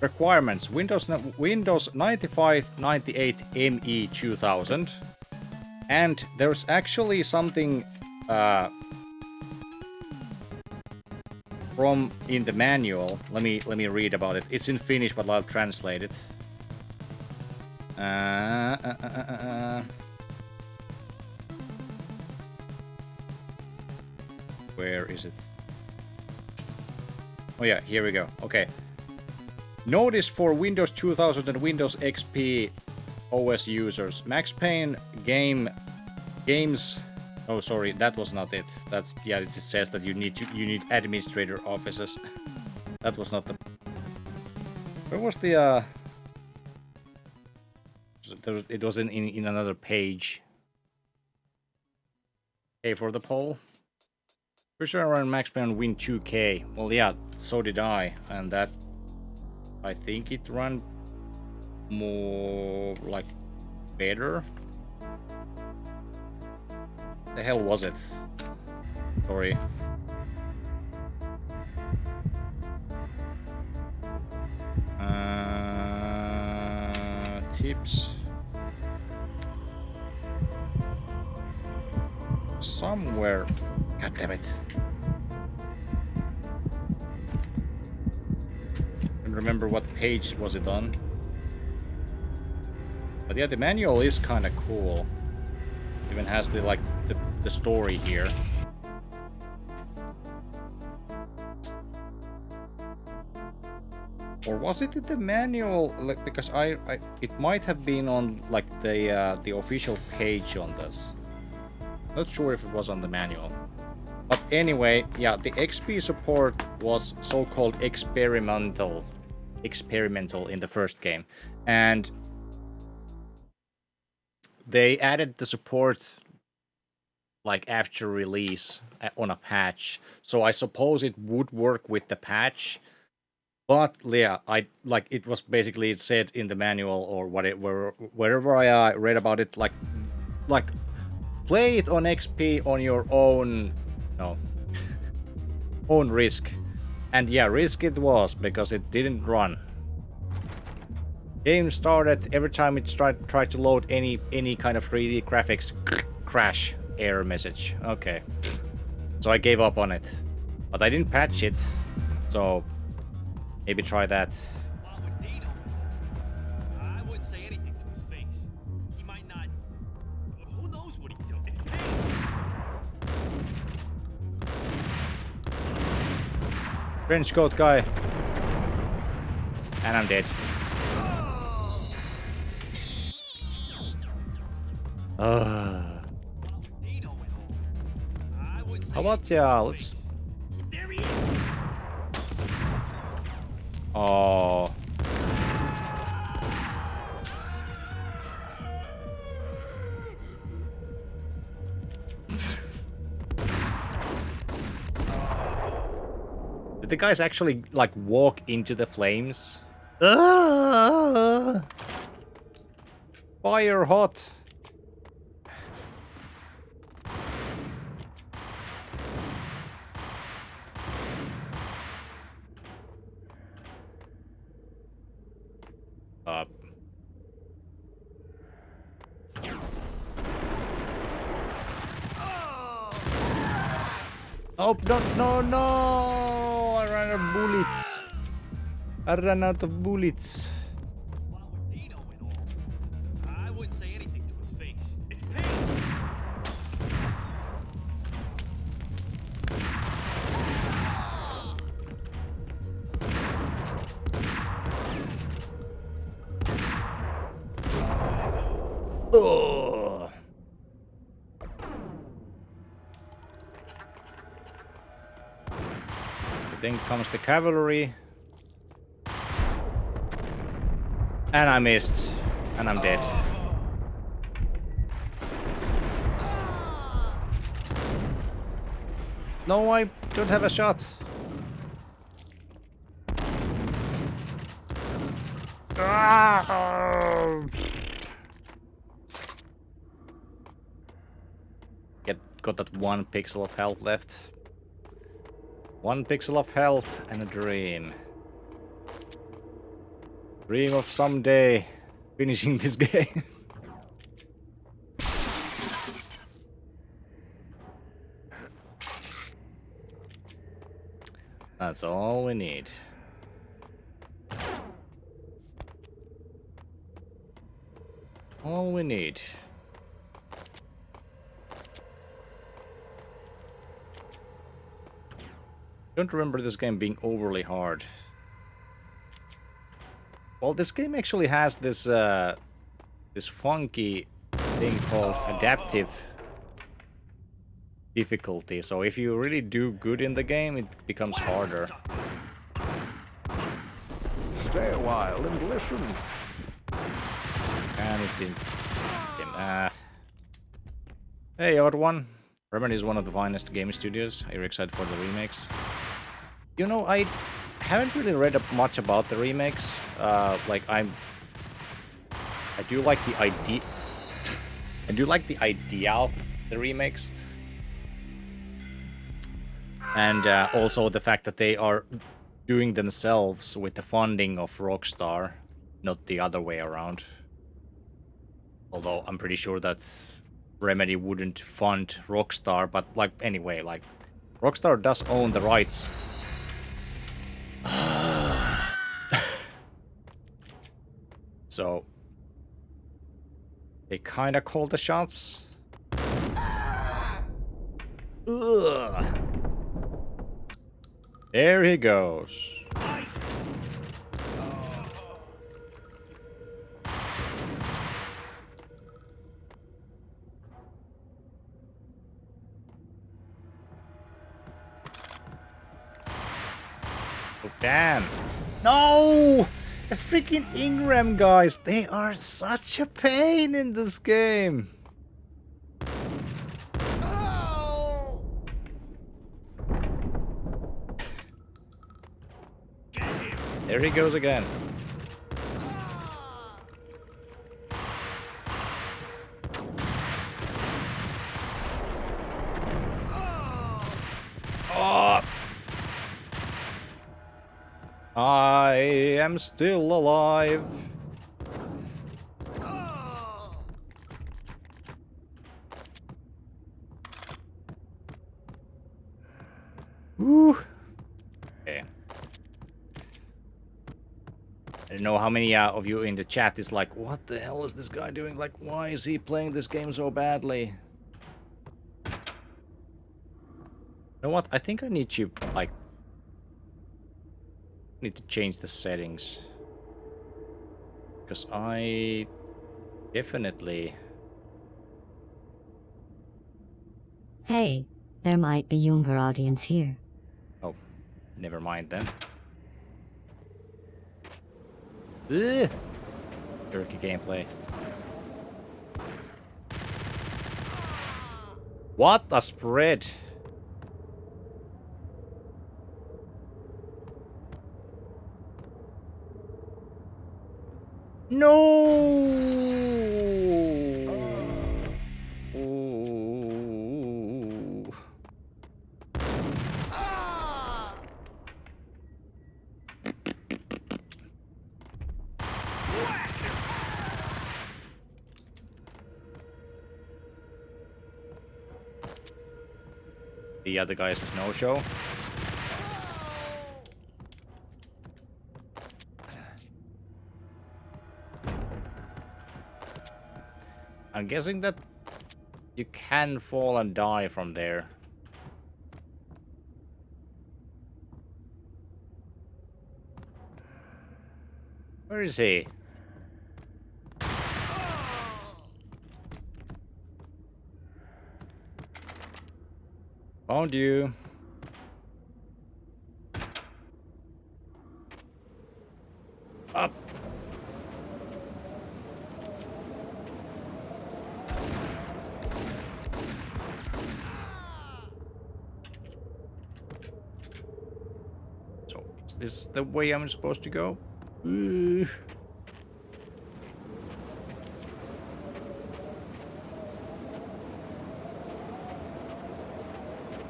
Requirements: Windows 95, 98, ME 2000, and there's actually something from in the manual. Let me read about it. It's in Finnish, but I'll translate it. Where is it? Oh yeah, here we go. Okay. Notice for Windows 2000 and Windows XP OS users. Max Payne games. Oh, sorry, that was not it. That's, yeah, it says that you need administrator offices. That was not the. Where was the it was in another page. Okay, for the poll. For sure, I ran Max Payne Win 2K. Well, yeah, so did I, and that. I think it ran more like better. The hell was it? Sorry. Tips. Somewhere. God damn it. Remember what page was it on. But yeah, the manual is kind of cool. It even has the story here. Or was it in the manual? Like, because it might have been on like the official page on this. Not sure if it was on the manual. But anyway, yeah, the XP support was so-called experimental in the first game, and they added the support like after release on a patch. So I suppose it would work with the patch. But yeah, it was basically said in the manual or wherever I read about it, like play it on XP on your own, own risk. And yeah, risk it was because it didn't run. Game started, every time it tried to load any kind of 3D graphics, crash, error message. Okay. So I gave up on it. But I didn't patch it, so maybe try that. I wouldn't say anything to his face. He might not. Who knows what he'd do? It's Payne. Trench coat guy. And I'm dead. How about let's... Oh. Did the guys actually, like, walk into the flames? Fire hot. Up. Oh, no! I ran out of bullets. I ran out of bullets. I wouldn't say anything to his face. It's Payne. Oh. Then comes the cavalry. And I missed. And I'm dead. No, I don't have a shot. Got that 1 pixel of health left. 1 pixel of health and a dream. Dream of someday finishing this game. That's all we need. All we need. Don't remember this game being overly hard. Well, this game actually has this this funky thing called adaptive difficulty. So if you really do good in the game, it becomes harder. Stay a while and listen. And it didn't. Hey, Odd One. Remedy is one of the finest game studios. Are you excited for the remakes? You know, I haven't really read much about the remakes. Like I do like the idea. I do like the idea of the remakes, and also the fact that they are doing themselves with the funding of Rockstar, not the other way around. Although I'm pretty sure that Remedy wouldn't fund Rockstar, but like anyway, like Rockstar does own the rights. So they kind of call the shots. Ugh. There he goes. Oh, damn. No! The freaking Ingram guys, they are such a pain in this game. There he goes again. Oh! I am still alive. Woo. Okay. I don't know how many of you in the chat is like, what the hell is this guy doing? Like, why is he playing this game so badly? You know what? I think I need to, like, need to change the settings. Because I definitely... Hey, there might be younger audience here. Oh, never mind then. Ugh. Turkey gameplay. What a spread! No! Ooh. The other guy is no show. I'm guessing that you can fall and die from there. Where is he? Found you. Up. So, is this the way I'm supposed to go? Ugh.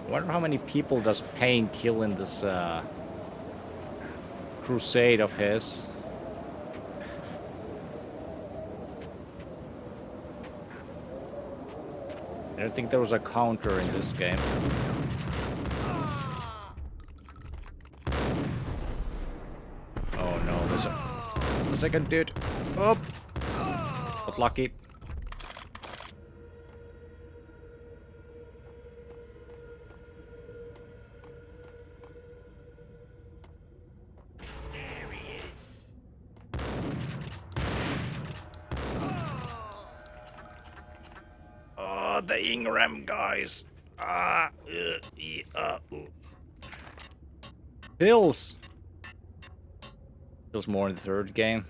I wonder how many people does Payne kill in this crusade of his. I don't think there was a counter in this game. Oh no, there's a second dude. Oh! Got lucky. Oh, the Ingram guys. Hills. Hills more in the third game.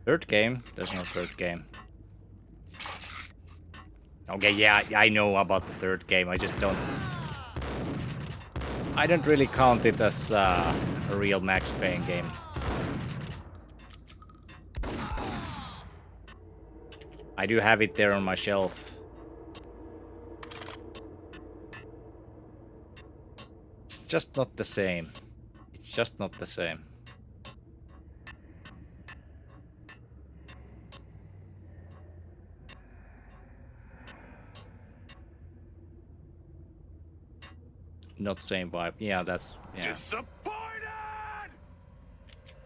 Third game? There's no third game. Okay, yeah, I know about the third game. I just don't... I don't really count it as a real Max Payne game. I do have it there on my shelf. It's just not the same. It's just not the same. Not same vibe. Yeah, that's... yeah.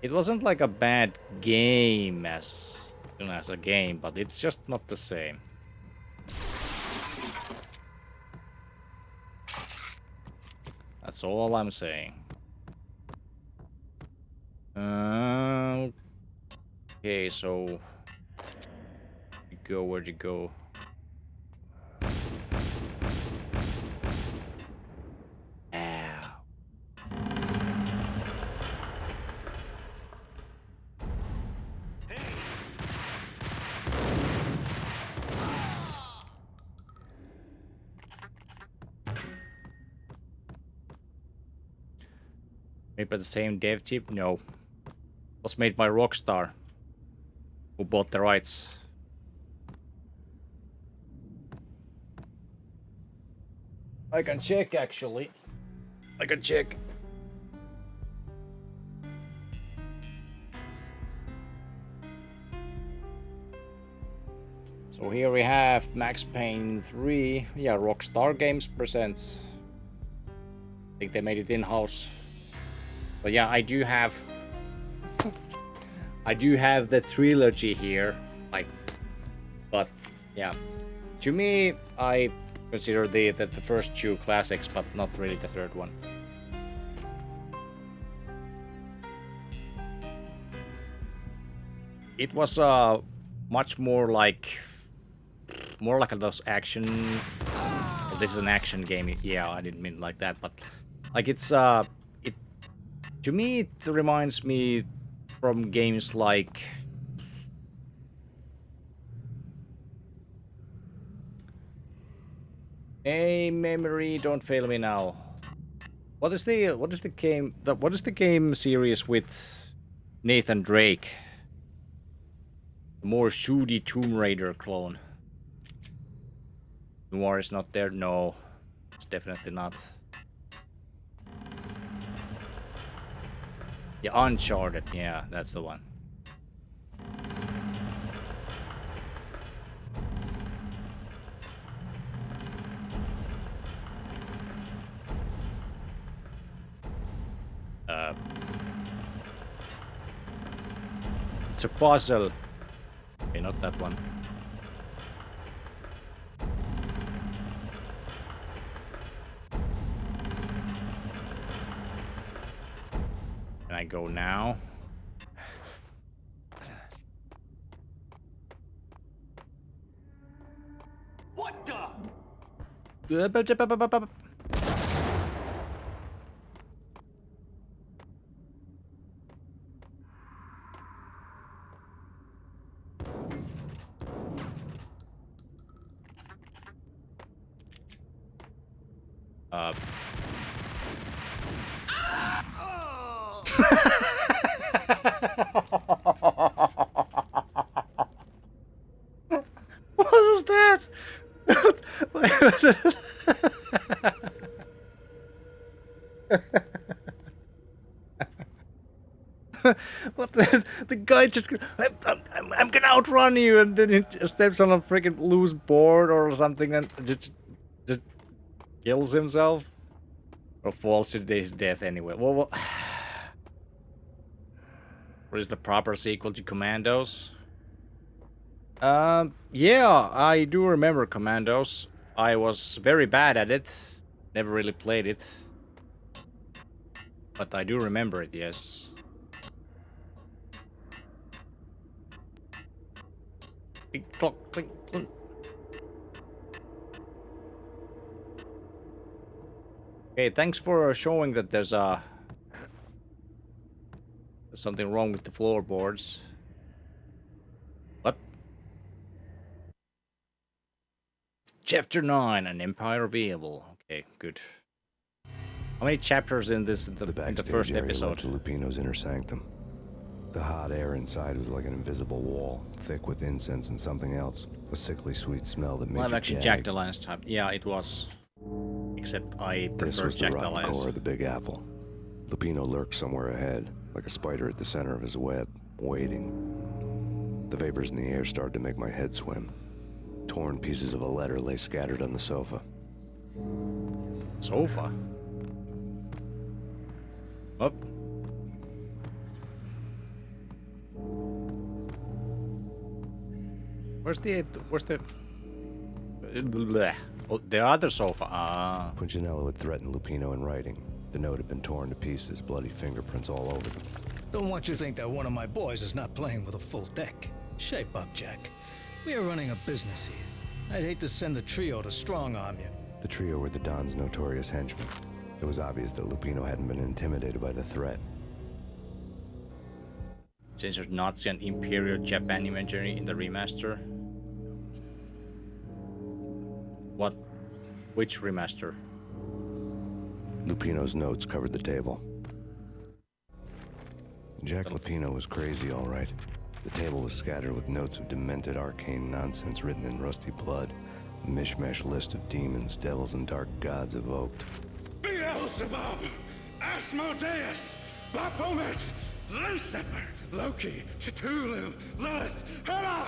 It wasn't like a bad game as a game, but it's just not the same. That's all I'm saying. Okay, so... Where'd you go? Made by the same dev team? No. Was made by Rockstar, who bought the rights. I can check actually. I can check. So here we have Max Payne 3. Yeah, Rockstar Games presents. I think they made it in-house. But yeah, I do have the trilogy here. Like, but yeah. To me, I consider the first two classics, but not really the third one. It was much more like those action. Well, this is an action game. Yeah, I didn't mean like that, but like it's it to me it reminds me from games like a memory don't fail me now. What is the game series with Nathan Drake? The more shooty Tomb Raider clone. Noir is not there? No, it's definitely not. Yeah, Uncharted. Yeah, that's the one. It's a puzzle. Okay, not that one. Can I go now? What the? What was that? What the guy just I'm gonna outrun you, and then he steps on a freaking loose board or something and just kills himself or falls to his death anyway. What is the proper sequel to Commandos? Yeah, I do remember Commandos. I was very bad at it. Never really played it. But I do remember it, yes. Clink, clink, clink, clink. Okay, thanks for showing that there's something wrong with the floorboards. What? Chapter 9, An Empire of Evil. Okay, good. How many chapters in this in the first area episode? led to Lupino's inner sanctum. The hot air inside was like an invisible wall, thick with incense and something else. A sickly sweet smell that made Well, you actually gag. Jack the Lion's time. Yeah, it was. Except I This prefer was the Jack the rotten Lion's. core of the Big Apple. Lupino lurked somewhere ahead, like a spider at the center of his web, waiting. The vapors in the air started to make my head swim. Torn pieces of a letter lay scattered on the sofa. Sofa? Up. Where's the bleh. Oh, the other sofa? Ah. Punchinello had threatened Lupino in writing. The note had been torn to pieces, bloody fingerprints all over them. Don't want you to think that one of my boys is not playing with a full deck. Shape up, Jack. We are running a business here. I'd hate to send the trio to strong-arm you. The trio were the Don's notorious henchmen. It was obvious that Lupino hadn't been intimidated by the threat. Censored Nazi and Imperial Japan imagery in the remaster. What? Which remaster? Lupino's notes covered the table. Jack Lapino was crazy, all right. The table was scattered with notes of demented arcane nonsense written in rusty blood. A mishmash list of demons, devils, and dark gods evoked. Beelzebub, Asmodeus, Baphomet, Lucifer, Loki, Cthulhu, Lilith, Hela!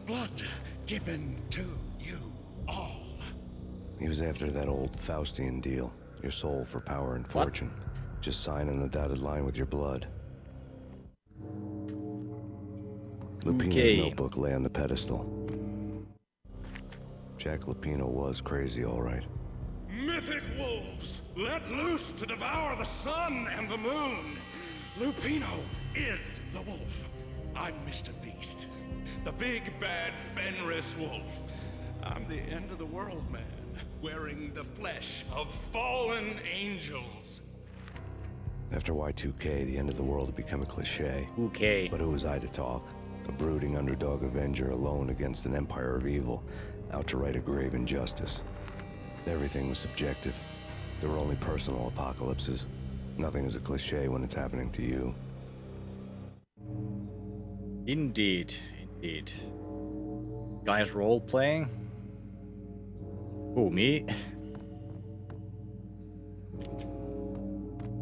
Blood given to you all. He was after that old Faustian deal. Your soul for power and fortune. Just sign on the dotted line with your blood. Lupino's notebook lay on the pedestal. Jack Lupino was crazy, all right. Mythic wolves, let loose to devour the sun and the moon. Lupino is the wolf. I'm Mr. Beast, the big bad Fenris wolf. I'm the end of the world man, wearing the flesh of fallen angels. After Y2K, the end of the world had become a cliche. Okay. But who was I to talk? A brooding underdog avenger alone against an empire of evil, out to right a grave injustice. Everything was subjective. There were only personal apocalypses. Nothing is a cliche when it's happening to you. Indeed, indeed. Guys role-playing? Who, me?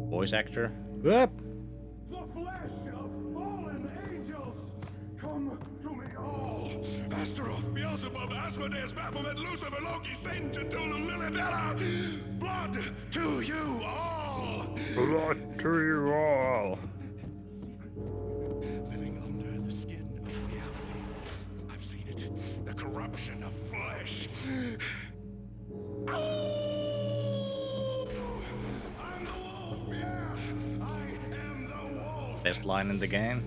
Voice actor? Whoop! The flesh of fallen angels, come to me all. Astaroth, Beelzebub, Asmodeus, Baphomet, Lucifer, Loki, Satan, Cthulhu, Lilith, Hela. Blood to you all. Blood to you all. Living under the skin of reality. I've seen it. The corruption of flesh. I'm the wolf, yeah. I am the wolf. Best line in the game.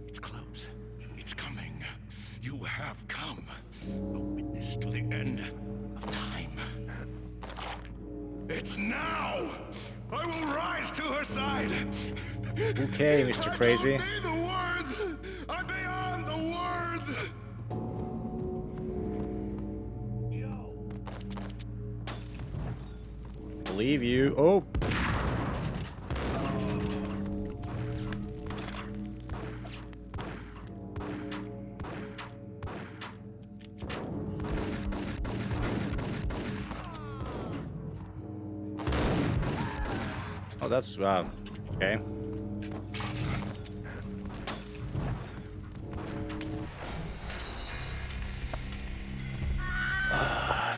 It's close. It's coming. You have come. A witness to the end of time. It's now. I will rise to her side. Okay, Mr. Crazy. I don't need the words. I'm beyond the words. Believe you. Oh. Oh, that's okay.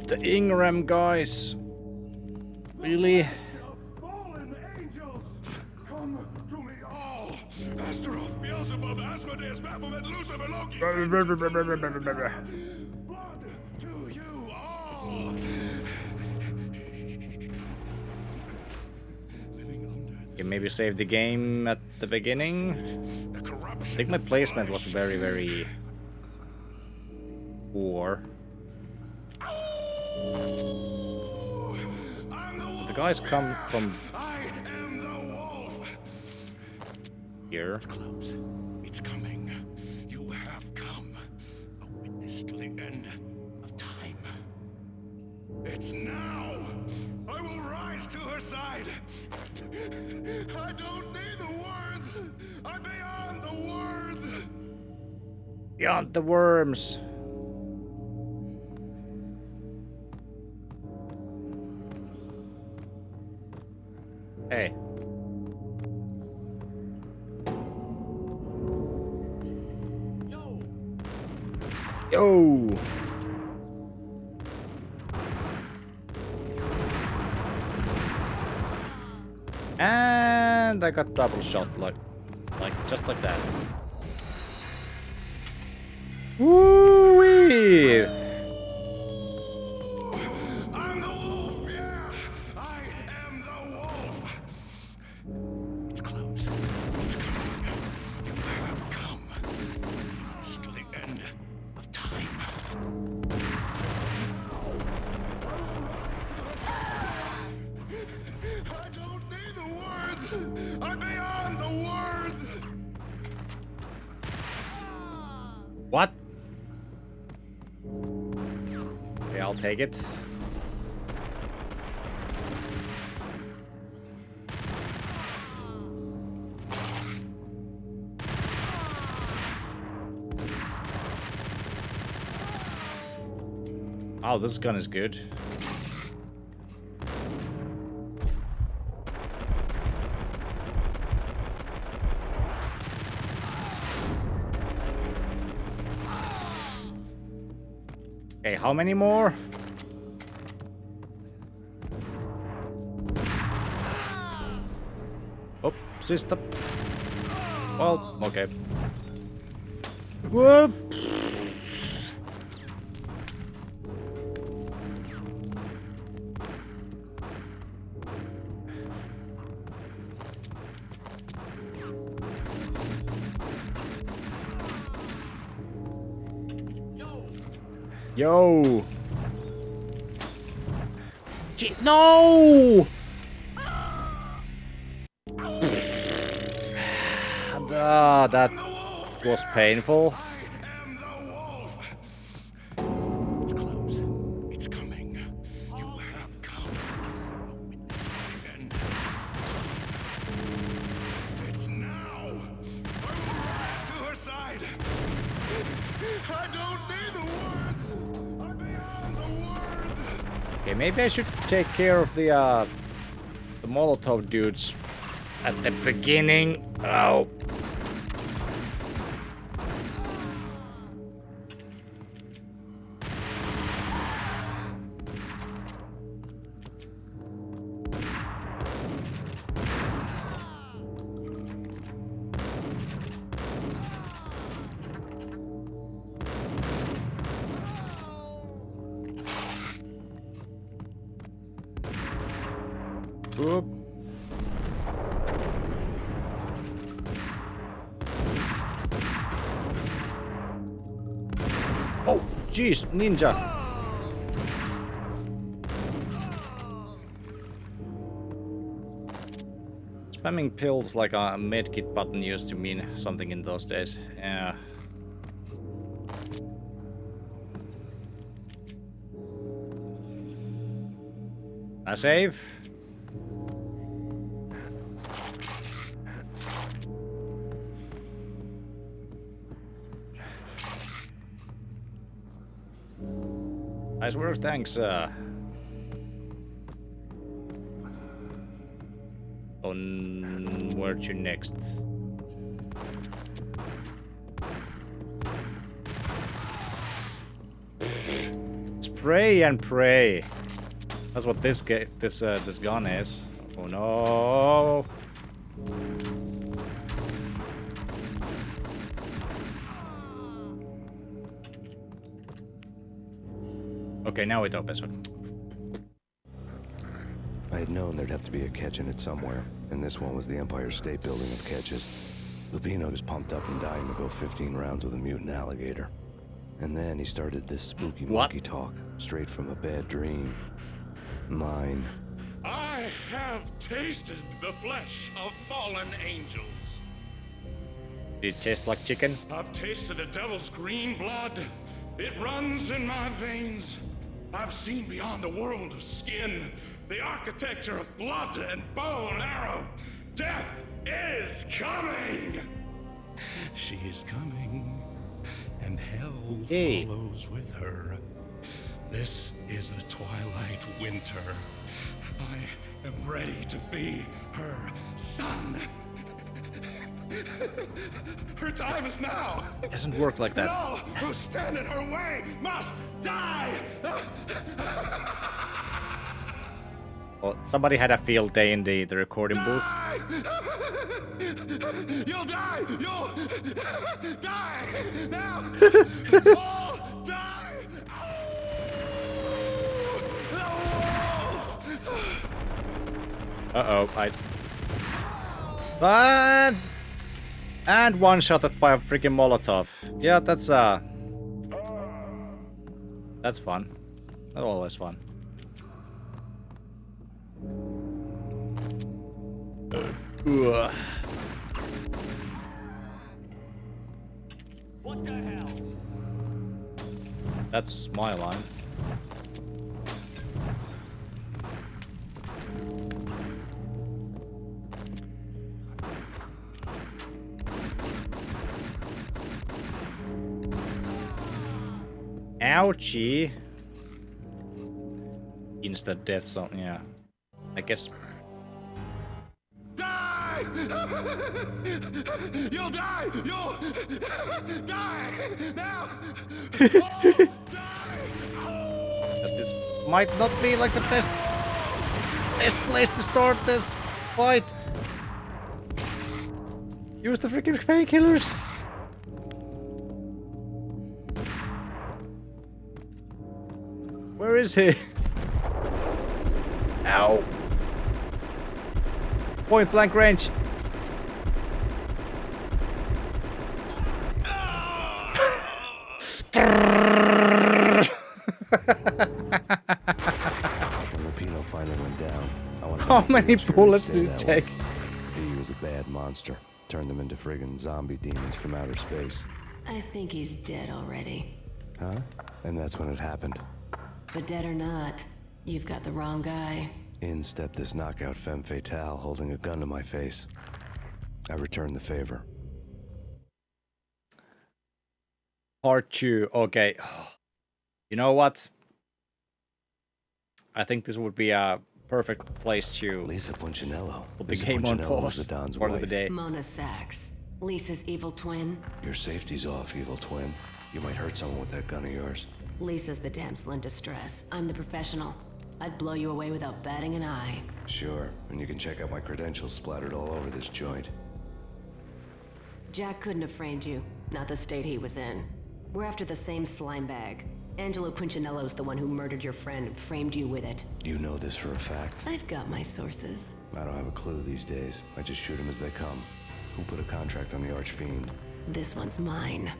The Ingram guys. Really? Fallen angels, come to me all. Astaroth, Beelzebub, Asmodeus, Baphomet, Lucifer, Loki, Satan, blood to you all. Okay, maybe save the game at the beginning. I think my placement was very, very poor. The guys come from here. It's close. It's coming. You have come. A witness to the end of time. It's now. I will rise to her side. I don't need the words. I'm beyond the words. Beyond the worms. Hey. Yo. And I got double shot like just like that. Woo-wee! I'm the wolf, yeah. I am the wolf. It's close. It's coming. You have come. It's to the end of time. I don't need the words. I'm beyond the words. What? Okay, I'll take it. Oh, this gun is good. Okay, how many more? Oh, sister. Well, okay. Whoop. Yo. No. That was painful. It's close. It's coming. You have come. And it's now. I'm to her side. I don't need the words. I'm beyond the words. Okay, maybe I should take care of the Molotov dudes at the beginning. Oh. Oop. Oh, jeez, ninja. Spamming pills like a medkit button used to mean something in those days. Yeah. I save. Nice work, thanks. On where to next? Spray and pray. That's what this gun is. Oh no! Okay, now it opens. I had known there'd have to be a catch in it somewhere, and this one was the Empire State Building of catches. Lupino was pumped up and dying to go 15 rounds with a mutant alligator. And then he started this spooky monkey talk, straight from a bad dream. Mine. I have tasted the flesh of fallen angels. Did it taste like chicken? I've tasted the devil's green blood. It runs in my veins. I've seen beyond the world of skin, the architecture of blood and bow and arrow. Death is coming! She is coming, and hell follows with her. This is the twilight winter. I am ready to be her son. Her time is now. It doesn't work like that. And all who stand in her way must die. Well, somebody had a field day in the recording booth. You'll die. You'll die now. All die. Uh-oh, and one-shotted by a freaking Molotov. Yeah, that's fun. That's always fun. Ugh. What the hell? That's my line. Ouchie. instant death zone. Yeah, I guess. Die! You'll die! You'll die! Now! That this might not be like the best place to start this fight. Use the freaking painkillers. Where is he? Ow! Point blank range. When Lupino finally went down, I wanted to How make many sure he'd bullets stay did it that take? way. He was a bad monster. Turned them into friggin' zombie demons from outer space. I think he's dead already. Huh? And that's when it happened. But dead or not, you've got the wrong guy. In stepped this knockout femme fatale holding a gun to my face. I returned the favor. Part 2. Okay. You know what? I think this would be a perfect place to Lisa Punchinello. put the Lisa game on Punchinello was pause the Don's for the wife. day. Mona Sachs, Lisa's evil twin. Your safety's off, evil twin. You might hurt someone with that gun of yours. Lisa's the damsel in distress. I'm the professional. I'd blow you away without batting an eye. Sure, and you can check out my credentials splattered all over this joint. Jack couldn't have framed you. Not the state he was in. We're after the same slime bag. Angelo Punchinello's the one who murdered your friend and framed you with it. You know this for a fact. I've got my sources. I don't have a clue these days. I just shoot them as they come. Who put a contract on the Archfiend? This one's mine.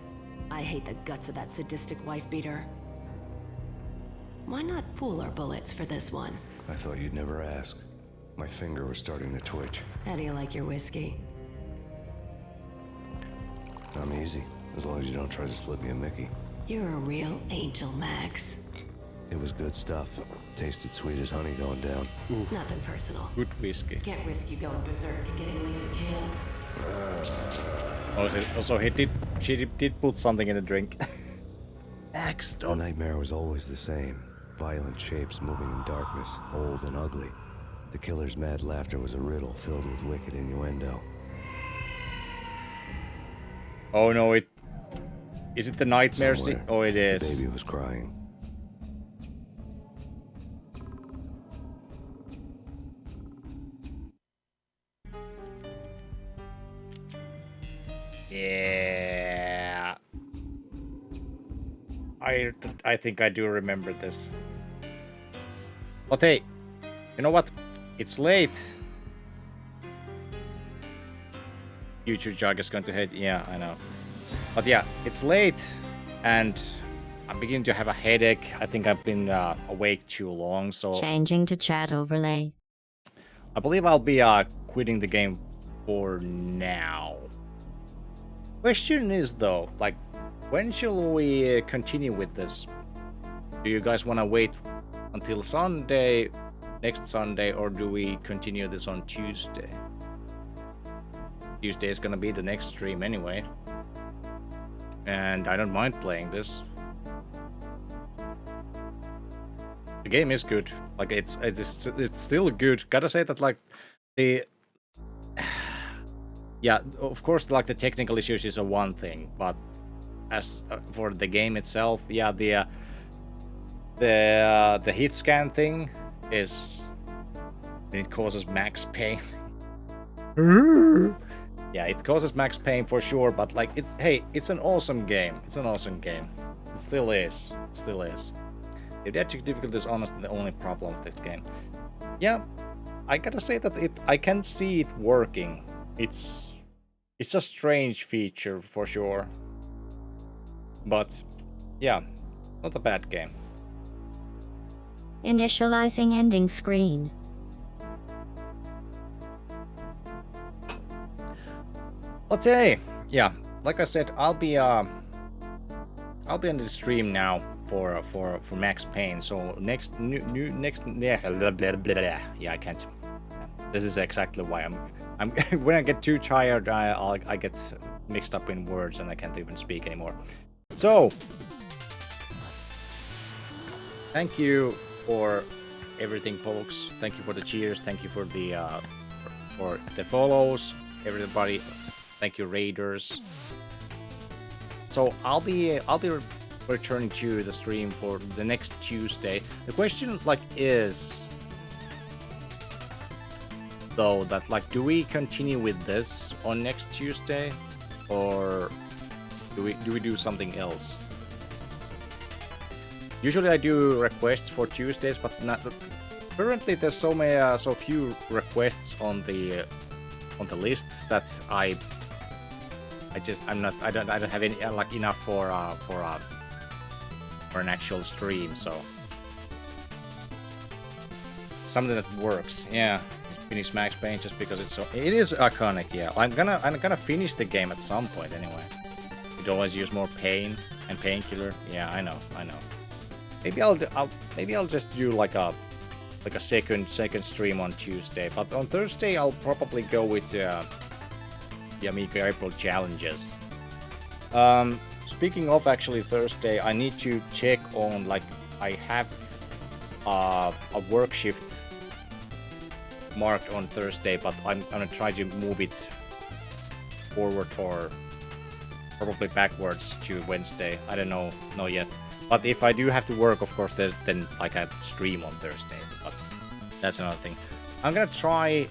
I hate the guts of that sadistic wife-beater. Why not pool our bullets for this one? I thought you'd never ask. My finger was starting to twitch. How do you like your whiskey? I'm easy, as long as you don't try to slip me a Mickey. You're a real angel, Max. It was good stuff. Tasted sweet as honey going down. Nothing personal. Good whiskey. Can't risk you going berserk and getting Lisa killed. Also, she did put something in the drink. Max, the nightmare was always the same. Violent shapes moving in darkness, old and ugly. The killer's mad laughter was a riddle filled with wicked innuendo. Oh no, is it the nightmare scene? Somewhere, Oh, it is. The baby was crying. Yeah. I think I do remember this. But hey, you know what? It's late. Future Jug is going to hate. Yeah, I know. But yeah, it's late, and I'm beginning to have a headache. I think I've been awake too long, so Changing to chat overlay. I believe I'll be quitting the game for now. Question is though, like, when shall we continue with this? Do you guys want to wait until Sunday, next Sunday, or do we continue this on Tuesday? Tuesday is gonna be the next stream anyway, and I don't mind playing this. The game is good. Like it's still good. Gotta say that, like, the yeah, of course, like the technical issues is a one thing, but as for the game itself, yeah, the hit scan thing is, it causes max pain. Yeah, it causes max pain for sure, but like, it's an awesome game. It's an awesome game. It still is. It still is. The objective difficulty is honestly the only problem with this game. Yeah, I gotta say that I can see it working. It's a strange feature for sure. But yeah, not a bad game. Initializing ending screen. But hey, yeah, like I said, I'll be on the stream now for Max Payne. So next yeah, I can't. This is exactly why I'm when I get too tired, I get mixed up in words and I can't even speak anymore. So thank you for everything, folks. Thank you for the cheers. Thank you for the follows, everybody. Thank you, raiders. So I'll be returning to the stream for the next Tuesday. The question is though that do we continue with this on next Tuesday, or do we do something else? Usually I do requests for Tuesdays, but not currently. There's so few requests on the list that I don't have any enough for an actual stream. So something that works. Yeah, finish Max Payne just because it is iconic. Yeah, I'm gonna finish the game at some point anyway. You'd always use more Payne and Painkiller. Yeah, I know. Maybe I'll just do like a second stream on Tuesday, but on Thursday I'll probably go with the Amiga April challenges. Speaking of actually Thursday, I need to check on I have a work shift marked on Thursday, but I'm gonna try to move it forward or probably backwards to Wednesday. I don't know yet. But if I do have to work, of course, there's then a stream on Thursday. But that's another thing. I'm gonna try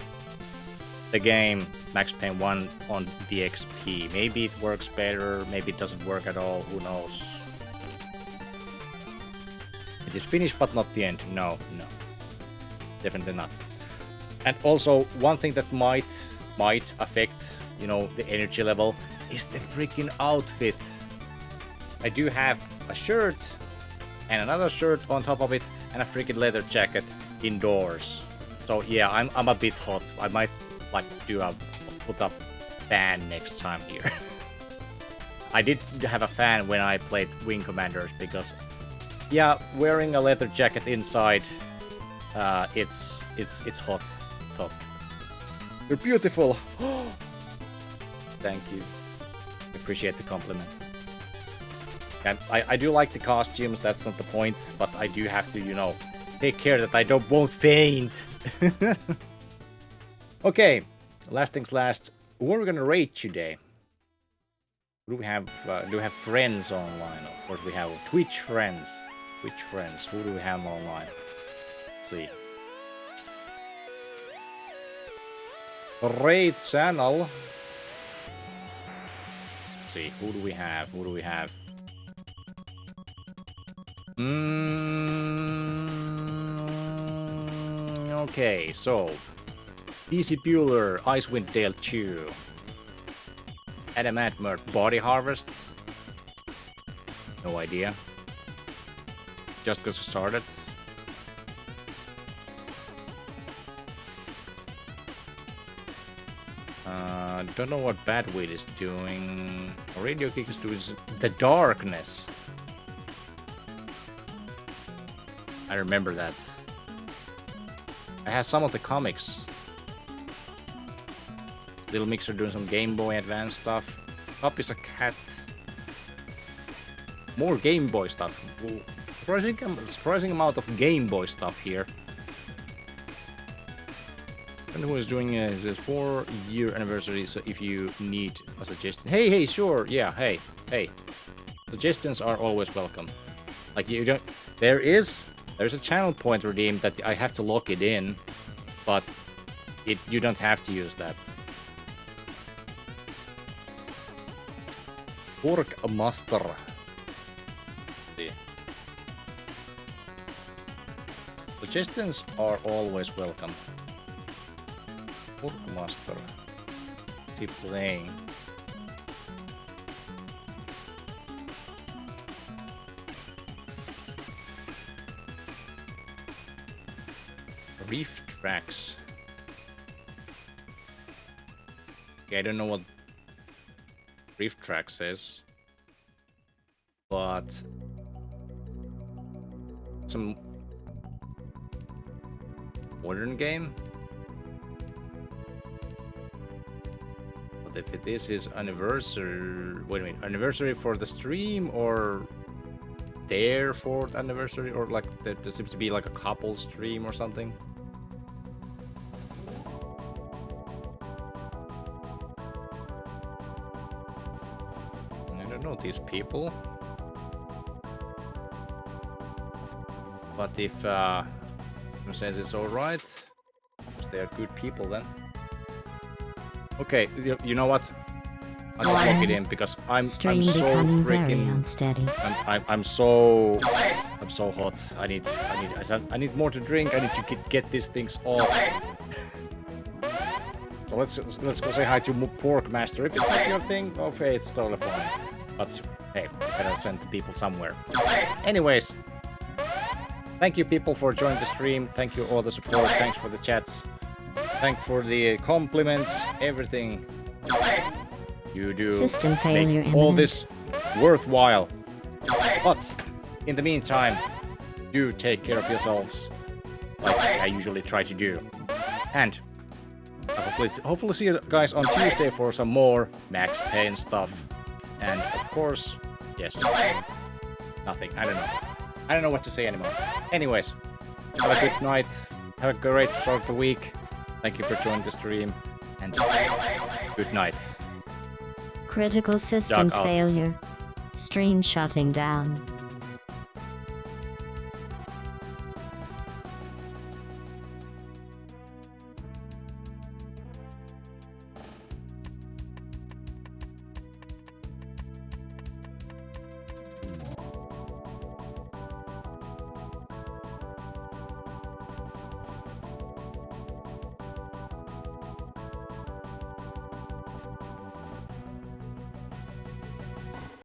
the game Max Payne 1 on the XP. Maybe it works better, maybe it doesn't work at all, who knows. It is finished, but not the end. No. Definitely not. And also, one thing that might affect, the energy level is the freaking outfit. I do have a shirt and another shirt on top of it and a freaking leather jacket indoors. So yeah, I'm a bit hot. I might put up fan next time here. I did have a fan when I played Wing Commanders because yeah, wearing a leather jacket inside, it's hot. It's hot. You're beautiful. Thank you. Appreciate the compliment. And I do like the costumes, that's not the point, but I do have to, take care that I won't faint. Okay, last things last. Who are we gonna raid today? Do we have friends online? Of course we have Twitch friends. Who do we have online? Let's see. Raid channel. Let's see, who do we have? Okay, so PC Bueller, Icewind Dale 2, Adam Admer, Body Harvest. No idea. Just got started. Don't know what Badweed is doing. Radio Kick is doing The Darkness. I remember that. I have some of the comics. Little Mixer doing some Game Boy Advance stuff. Up is a cat. More Game Boy stuff. Surprising amount of Game Boy stuff here. And who is doing his 4-year anniversary, so if you need a suggestion. Hey, sure, yeah, hey. Suggestions are always welcome. You don't... There's a channel point redeem that I have to lock it in, but you don't have to use that. Pork Master. See. Suggestions are always welcome. Pork Master. Keep playing. Reef Tracks. Okay, I don't know what Reef Tracks is, but some modern game. But if this is anniversary, wait a minute, anniversary for the stream or their 4th anniversary, or like there seems to be like a couple stream or something. I don't know these people. But if who says it's alright, they are good people then. Okay, you know what? I'll just log it in because I'm so freaking unsteady. I'm so hot. I need more to drink. I need to get these things off. So let's go say hi to Pork Master. If it's not your thing, okay, it's totally fine. But hey, I gotta send the people somewhere. Anyways, thank you people for joining the stream. Thank you all the support. Thanks for the chats. Thanks for the compliments. Everything. You do System failure make all imminent. this worthwhile. But in the meantime, do take care of yourselves, like I usually try to do. And hopefully see you guys on Tuesday for some more Max Payne stuff. And of course, yes, nothing. I don't know what to say anymore. Anyways, have a good night. Have a great start of the week. Thank you for joining the stream. And good night. Critical systems failure. Stream shutting down.